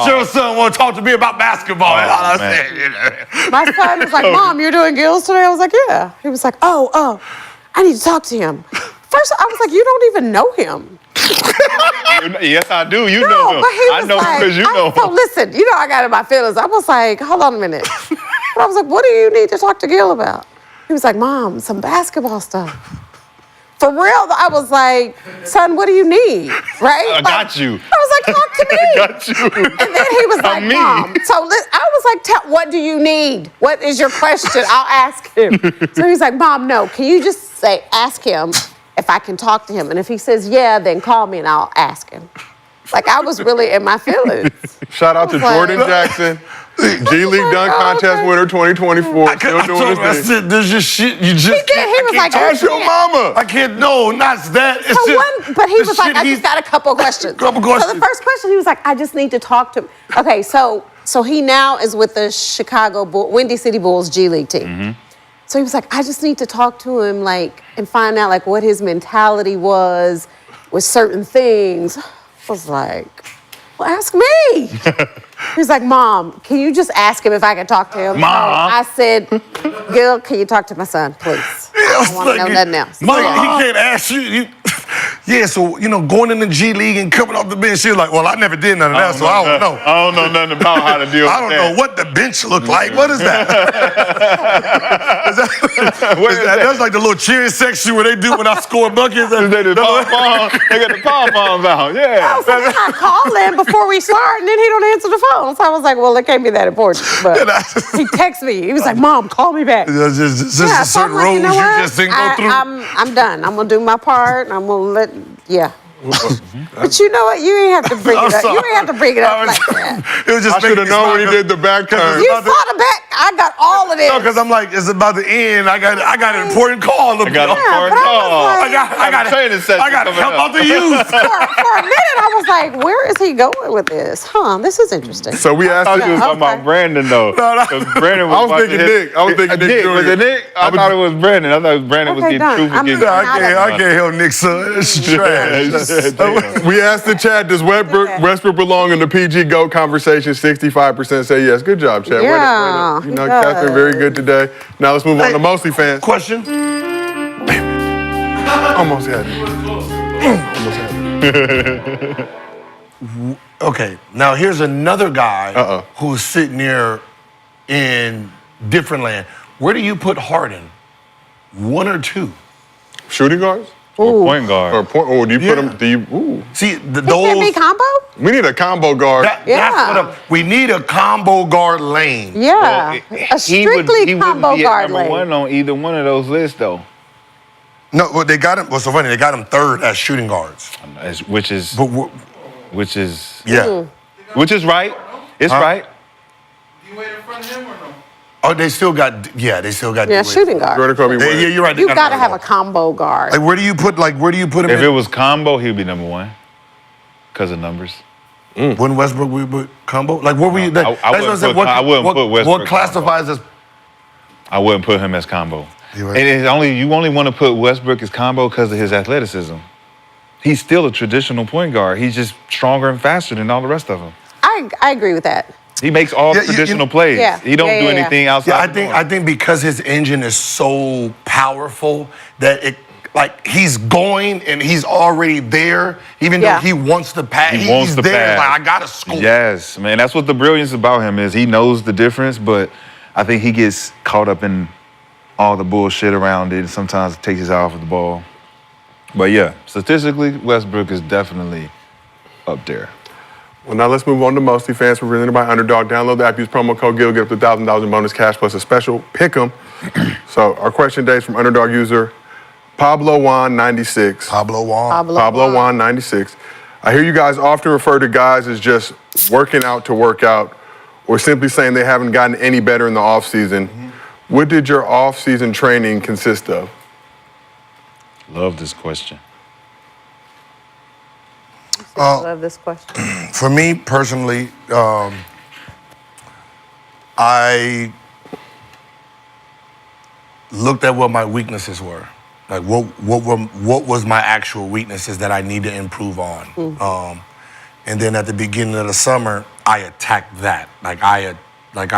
Cheryl's son want to talk to me about basketball. That's all I said, you know. My son was like, "Mom, you're doing Gills today?" I was like, "Yeah." He was like, "Oh, I need to talk to him." First, I was like, "You don't even know him." Yes, I do. You No, know him. but he I was know like, because you know So him. listen, I got in my feelings. I was like, hold on a minute. And I was like, what do you need to talk to Gil about? He was like, Mom, some basketball stuff. For real, I was like, son, what do you need? Right? I got you. I was like, talk to me. I got you. And then he was like, me. Mom. So I was like, what do you need? What is your question? I'll ask him. So he's like, Mom, no. Can you just ask him if I can talk to him? And if he says yeah, then call me and I'll ask him. Like, I was really in my feelings. Shout out to Jordan Jackson, G League Dunk Contest winner 2024. Still doing his thing. There's just shit you just He did. He was like, Ask your mama. I can't, no, not that. It's just, but he was like, I just got a couple questions. So the first question, he was like, I just need to talk to him. Okay, so he now is with the Windy City Bulls G League team. Mm-hmm. So he was like, I just need to talk to him, and find out, what his mentality was with certain things. was like, well, ask me. He's like, Mom, can you just ask him if I can talk to him? Mom. So I said, Gil, can you talk to my son, please? I don't want to know nothing else. Mom, he can't ask you. Yeah, so, going in the G League and coming off the bench, she was like, well, I never did none of that, so I don't know. I don't know nothing about how to deal with I don't know what the bench looked like. What is that? That's like the little cheering section where they do when I score buckets. They got the pom-poms out, yeah. I was like, I call him before we start, and then he don't answer the phone. So I was like, well, it can't be that important. But he texted me. He was like, Mom, call me back. Just So certain I'm like, roles you know you what? just didn't go through. I'm done. I'm going to do my part, and I'm going to But you know what? You ain't have to bring it up. You ain't have to bring it up like that. It was just I should have known when he did the back turn. You saw the back. I got all of this. No, because I'm like, it's about to end. I got an important call. I got an important call. I got to help out the youth. For a minute, I was like, where is he going with this? This is interesting. So we asked I thought you was talking about Brandon, though. Because Brandon was I was thinking Nick. I was thinking Nick. Was it Nick? I thought it was Brandon. I thought Brandon was Okay, getting done. truth against I can't help Nick's son. It's trash. We asked the chat, does Westbrook belong in the PG GOAT conversation? 65% say yes. Good job, Chad. Yeah, he Cat's been very good today. Now let's move on to MostlyFans. Question? Almost had it. Okay, now here's another guy who's sitting there in different land. Where do you put Harden? 1 or 2? Shooting guards? Or point guard. Or point? Or do you put him? Do you? Ooh. See, Can it be combo? We need a combo guard. We need a combo guard lane. Yeah. A strictly combo guard number lane. one on either one of those lists, though. No, well, they got him. What's so funny? They got him 3rd as shooting guards. Which is yeah. Which is right. It's right. You wait in front of him or no? Oh, they still got shooting guard. Yeah, you're right. You got to have a combo guard. Like, where do you put him If in? it was combo, he'd be number 1 because of numbers. When Westbrook we put combo? Like, what were you? I wouldn't put Westbrook. What classifies as? I wouldn't put him as combo. You're right. And you only want to put Westbrook as combo because of his athleticism. He's still a traditional point guard. He's just stronger and faster than all the rest of them. I agree with that. He makes all traditional plays. Yeah. He don't do anything outside. I think because his engine is so powerful that he's going and he's already there, even though he wants to pass. He's there. Like, I gotta score. Yes, man. That's what the brilliance about him is. He knows the difference, but I think he gets caught up in all the bullshit around it and sometimes takes his eye off of the ball. But yeah, statistically, Westbrook is definitely up there. Well, now let's move on to MostlyFans. We're presented by Underdog. Download the app, use promo code GIL, get up to $1,000 in bonus cash plus a special pick 'em. So our question today is from Underdog user Pablo Juan 96. Pablo Juan. Pablo Juan 96. I hear you guys often refer to guys as just working out to work out, or simply saying they haven't gotten any better in the off season. What did your off season training consist of? Love this question. I love this question. For me personally, I looked at what my weaknesses were. Like what was my actual weaknesses that I need to improve on. And then at the beginning of the summer, I attacked that. Like I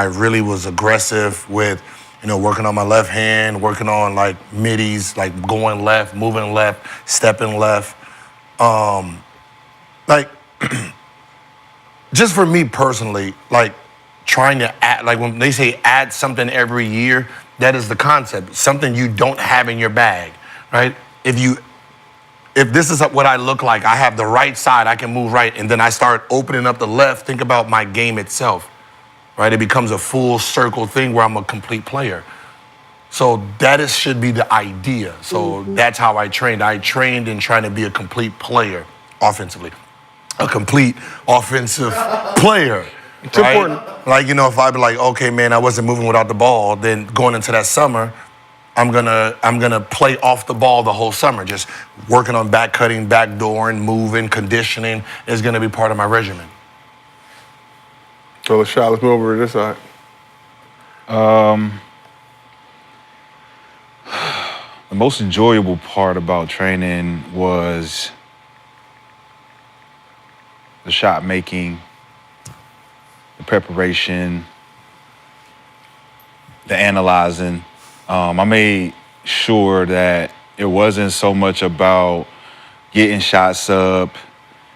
really was aggressive with, working on my left hand, working on like middies, like going left, moving left, stepping left. Like, just for me personally, like trying to add, like when they say add something every year, that is the concept. Something you don't have in your bag, right? If this is what I look like, I have the right side, I can move right, and then I start opening up the left, think about my game itself, right? It becomes a full circle thing where I'm a complete player. So should be the idea. So that's how I trained. I trained in trying to be a complete player offensively. A complete offensive player. It's right? important. Like, if I be like, okay, man, I wasn't moving without the ball, then going into that summer, I'm gonna play off the ball the whole summer. Just working on back cutting, back dooring, moving, conditioning is gonna be part of my regimen. So let's move over to this side. The most enjoyable part about training was the shot making, the preparation, the analyzing. I made sure that it wasn't so much about getting shots up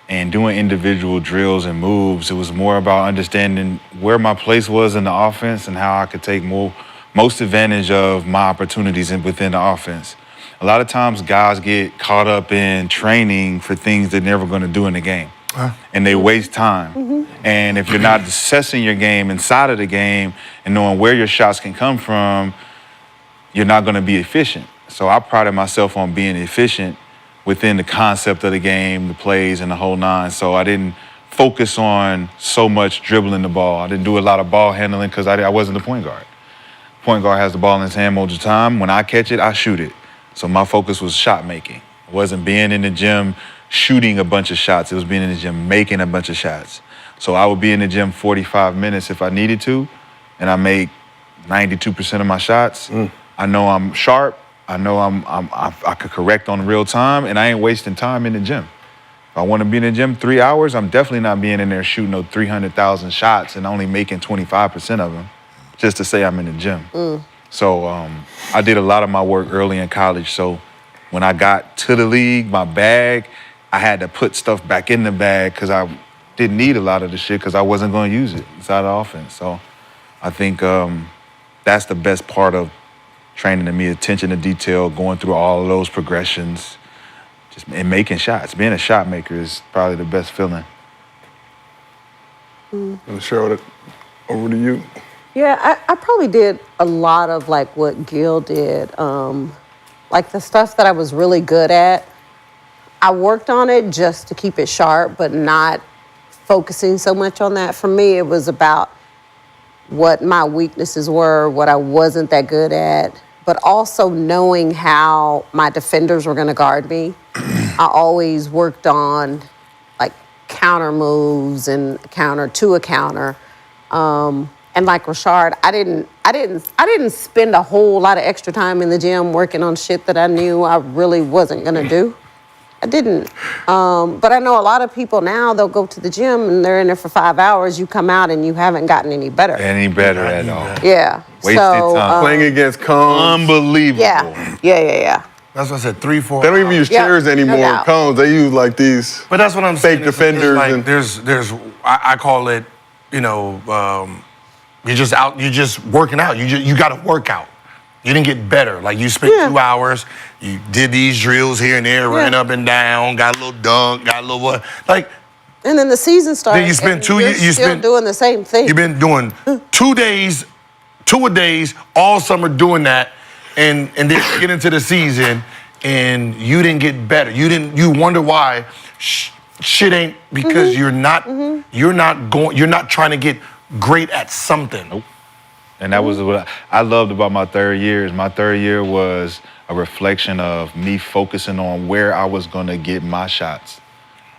and doing individual drills and moves. It was more about understanding where my place was in the offense and how I could take most advantage of my opportunities within the offense. A lot of times guys get caught up in training for things they're never going to do in the game. And they waste time. And if you're not assessing your game inside of the game and knowing where your shots can come from, you're not going to be efficient. So I prided myself on being efficient within the concept of the game, the plays, and the whole nine. So I didn't focus on so much dribbling the ball. I didn't do a lot of ball handling because I wasn't the point guard. Point guard has the ball in his hand most of the time. When I catch it, I shoot it. So my focus was shot making. It wasn't being in the gym shooting a bunch of shots. It was being in the gym making a bunch of shots. So I would be in the gym 45 minutes if I needed to, and I make 92% of my shots. I know I'm sharp. I know I could correct on real time, and I ain't wasting time in the gym. If I want to be in the gym 3 hours, I'm definitely not being in there shooting those 300,000 shots and only making 25% of them just to say I'm in the gym. So I did a lot of my work early in college. So when I got to the league, my bag, I had to put stuff back in the bag because I didn't need a lot of the shit because I wasn't going to use it inside the offense. So I think that's the best part of training to me, attention to detail, going through all of those progressions, and making shots. Being a shot maker is probably the best feeling. And Sheryl, over to you. Yeah, I probably did a lot of like what Gil did. Like the stuff that I was really good at, I worked on it just to keep it sharp, but not focusing so much on that. For me, it was about what my weaknesses were, what I wasn't that good at, but also knowing how my defenders were going to guard me. I always worked on like counter moves and counter to a counter. And like Rashard, I didn't spend a whole lot of extra time in the gym working on shit that I knew I really wasn't going to do. I didn't. But I know a lot of people now, they'll go to the gym and they're in there for 5 hours. You come out and you haven't gotten any better. Any better at all. Yeah. Wasted time. Playing against cones. Unbelievable. Yeah. That's what I said, 3, 4 They don't even use chairs anymore. doubt. Cones. They use like these. But that's what I'm saying. Fake defenders. Like, and there's I call it, you're just working out. You got to work out. You didn't get better. Like you spent 2 hours, you did these drills here and there, ran up and down, got a little dunk, got a little what. Like, and then the season started. Then you spent 2 years. You're still doing the same thing. You've been doing 2 days, 2 days all summer doing that, and then you get into the season and you didn't get better. You wonder why shit ain't because you're not trying to get great at something. Nope. And that was what I loved about my third year. My third year was a reflection of me focusing on where I was going to get my shots.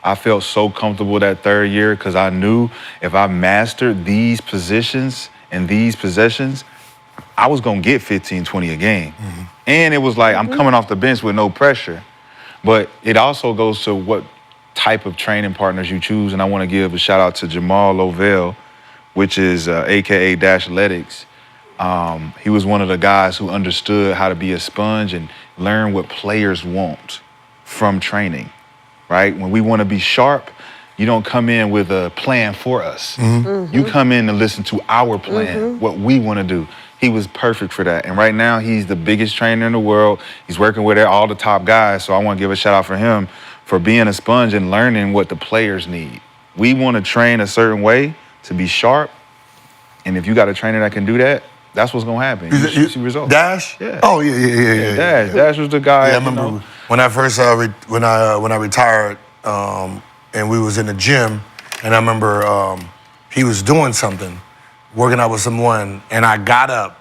I felt so comfortable that third year because I knew if I mastered these positions and these possessions, I was going to get 15, 20 a game. And it was like I'm coming off the bench with no pressure. But it also goes to what type of training partners you choose. And I want to give a shout out to Jamal Lovell, which is AKA Dashletics. He was one of the guys who understood how to be a sponge and learn what players want from training, right? When we want to be sharp, you don't come in with a plan for us. You come in to listen to our plan, what we want to do. He was perfect for that. And right now, he's the biggest trainer in the world. He's working with all the top guys. So I want to give a shout out for him for being a sponge and learning what the players need. We want to train a certain way to be sharp. And if you got a trainer that can do that, that's what's gonna happen. You see results. Dash? Yeah. Oh yeah. Dash was the guy. Yeah, I remember when I first when I retired, and we was in the gym, and I remember he was doing something, working out with someone, and I got up,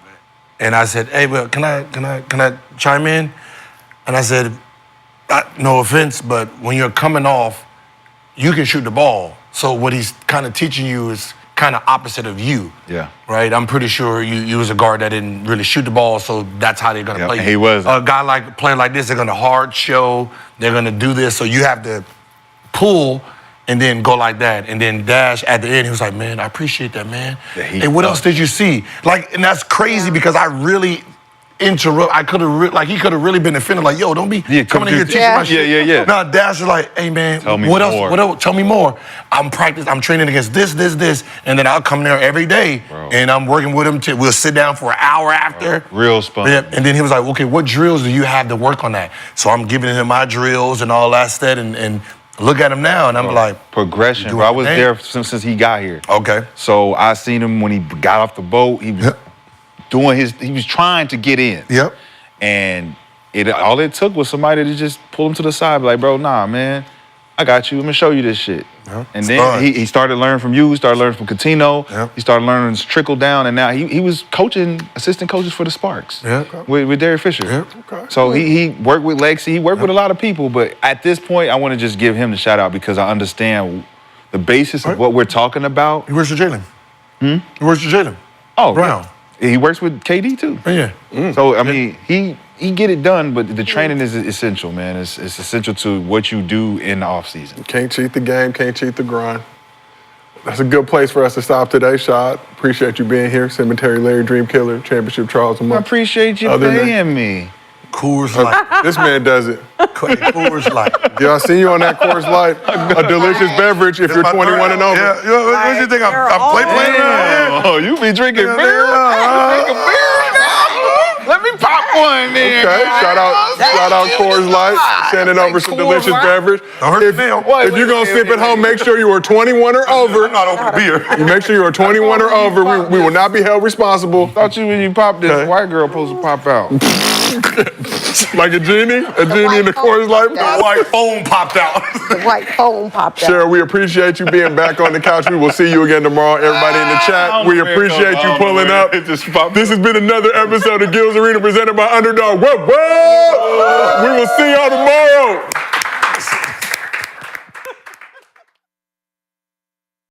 and I said, "Hey, well, can I chime in?" And I said, "No offense, but when you're coming off, you can shoot the ball. So what he's kind of teaching you is kind of opposite of you." Yeah. Right? I'm pretty sure you was a guard that didn't really shoot the ball, so that's how they're going to play. He was. A player like this, they're going to hard show, they're going to do this, so you have to pull and then go like that. And then Dash at the end, he was like, man, I appreciate that, man. Yeah, And what else did you see? Like, and that's crazy because I really interrupt. I could have, he could have really been offended. Like, yo, don't be coming in here teaching my shit. Yeah. Now Dash is like, hey man, Tell me what else? more. What else? Tell me more. I'm training against this, and then I'll come there every day, and I'm working with him. We'll sit down for an hour after. Real fun. Yeah, and then he was like, okay, what drills do you have to work on that? So I'm giving him my drills and all that stuff, and look at him now, and I'm like, progression. Bro, I was there since he got here. Okay. So I seen him when he got off the boat. He was he was trying to get in. Yep. And all it took was somebody to just pull him to the side, be like, bro, nah, man, I got you. I'm gonna show you this shit. And then he started learning from you. He started learning from Coutinho. He started learning to trickle down, and now he was coaching assistant coaches for the Sparks. With Derek Fisher. So he worked with Lexi. He worked with a lot of people. But at this point, I want to just give him the shout out because I understand the basis of what we're talking about. He works with Jalen. He works with Jalen. Oh, Brown. Yeah. He works with KD too. Yeah. So I mean, he get it done, but the training is essential, man. It's essential to what you do in the off season. Can't cheat the game, can't cheat the grind. That's a good place for us to stop today, Shad. Appreciate you being here. Cemetery Larry, Dream Killer, Championship Charles. I appreciate you paying me. Coors Light. This man does it. Coors Light. Yeah, I seen you on that Coors Light. A delicious beverage if you're 21 and over. Yeah, what do you think? I'm playing around here? Oh, you be drinking beer? Drinking beer now? Let me pop one then. Okay, shout out Coors Light. Sending over some delicious beverage. If you're going to sip at home, make sure you are 21 or over. I'm not open to beer. Make sure you are 21 or over. We will not be held responsible. Thought you when you popped this white girl supposed to pop out. Like a genie? A genie in the Coors Light? The white foam popped out. The white foam popped out. Cheryl, we appreciate you being back on the couch. We will see you again tomorrow. Everybody in the chat, we appreciate you pulling up. This has been another episode of Gil's Arena presented by Underdog. Whoa, whoa! We will see y'all tomorrow.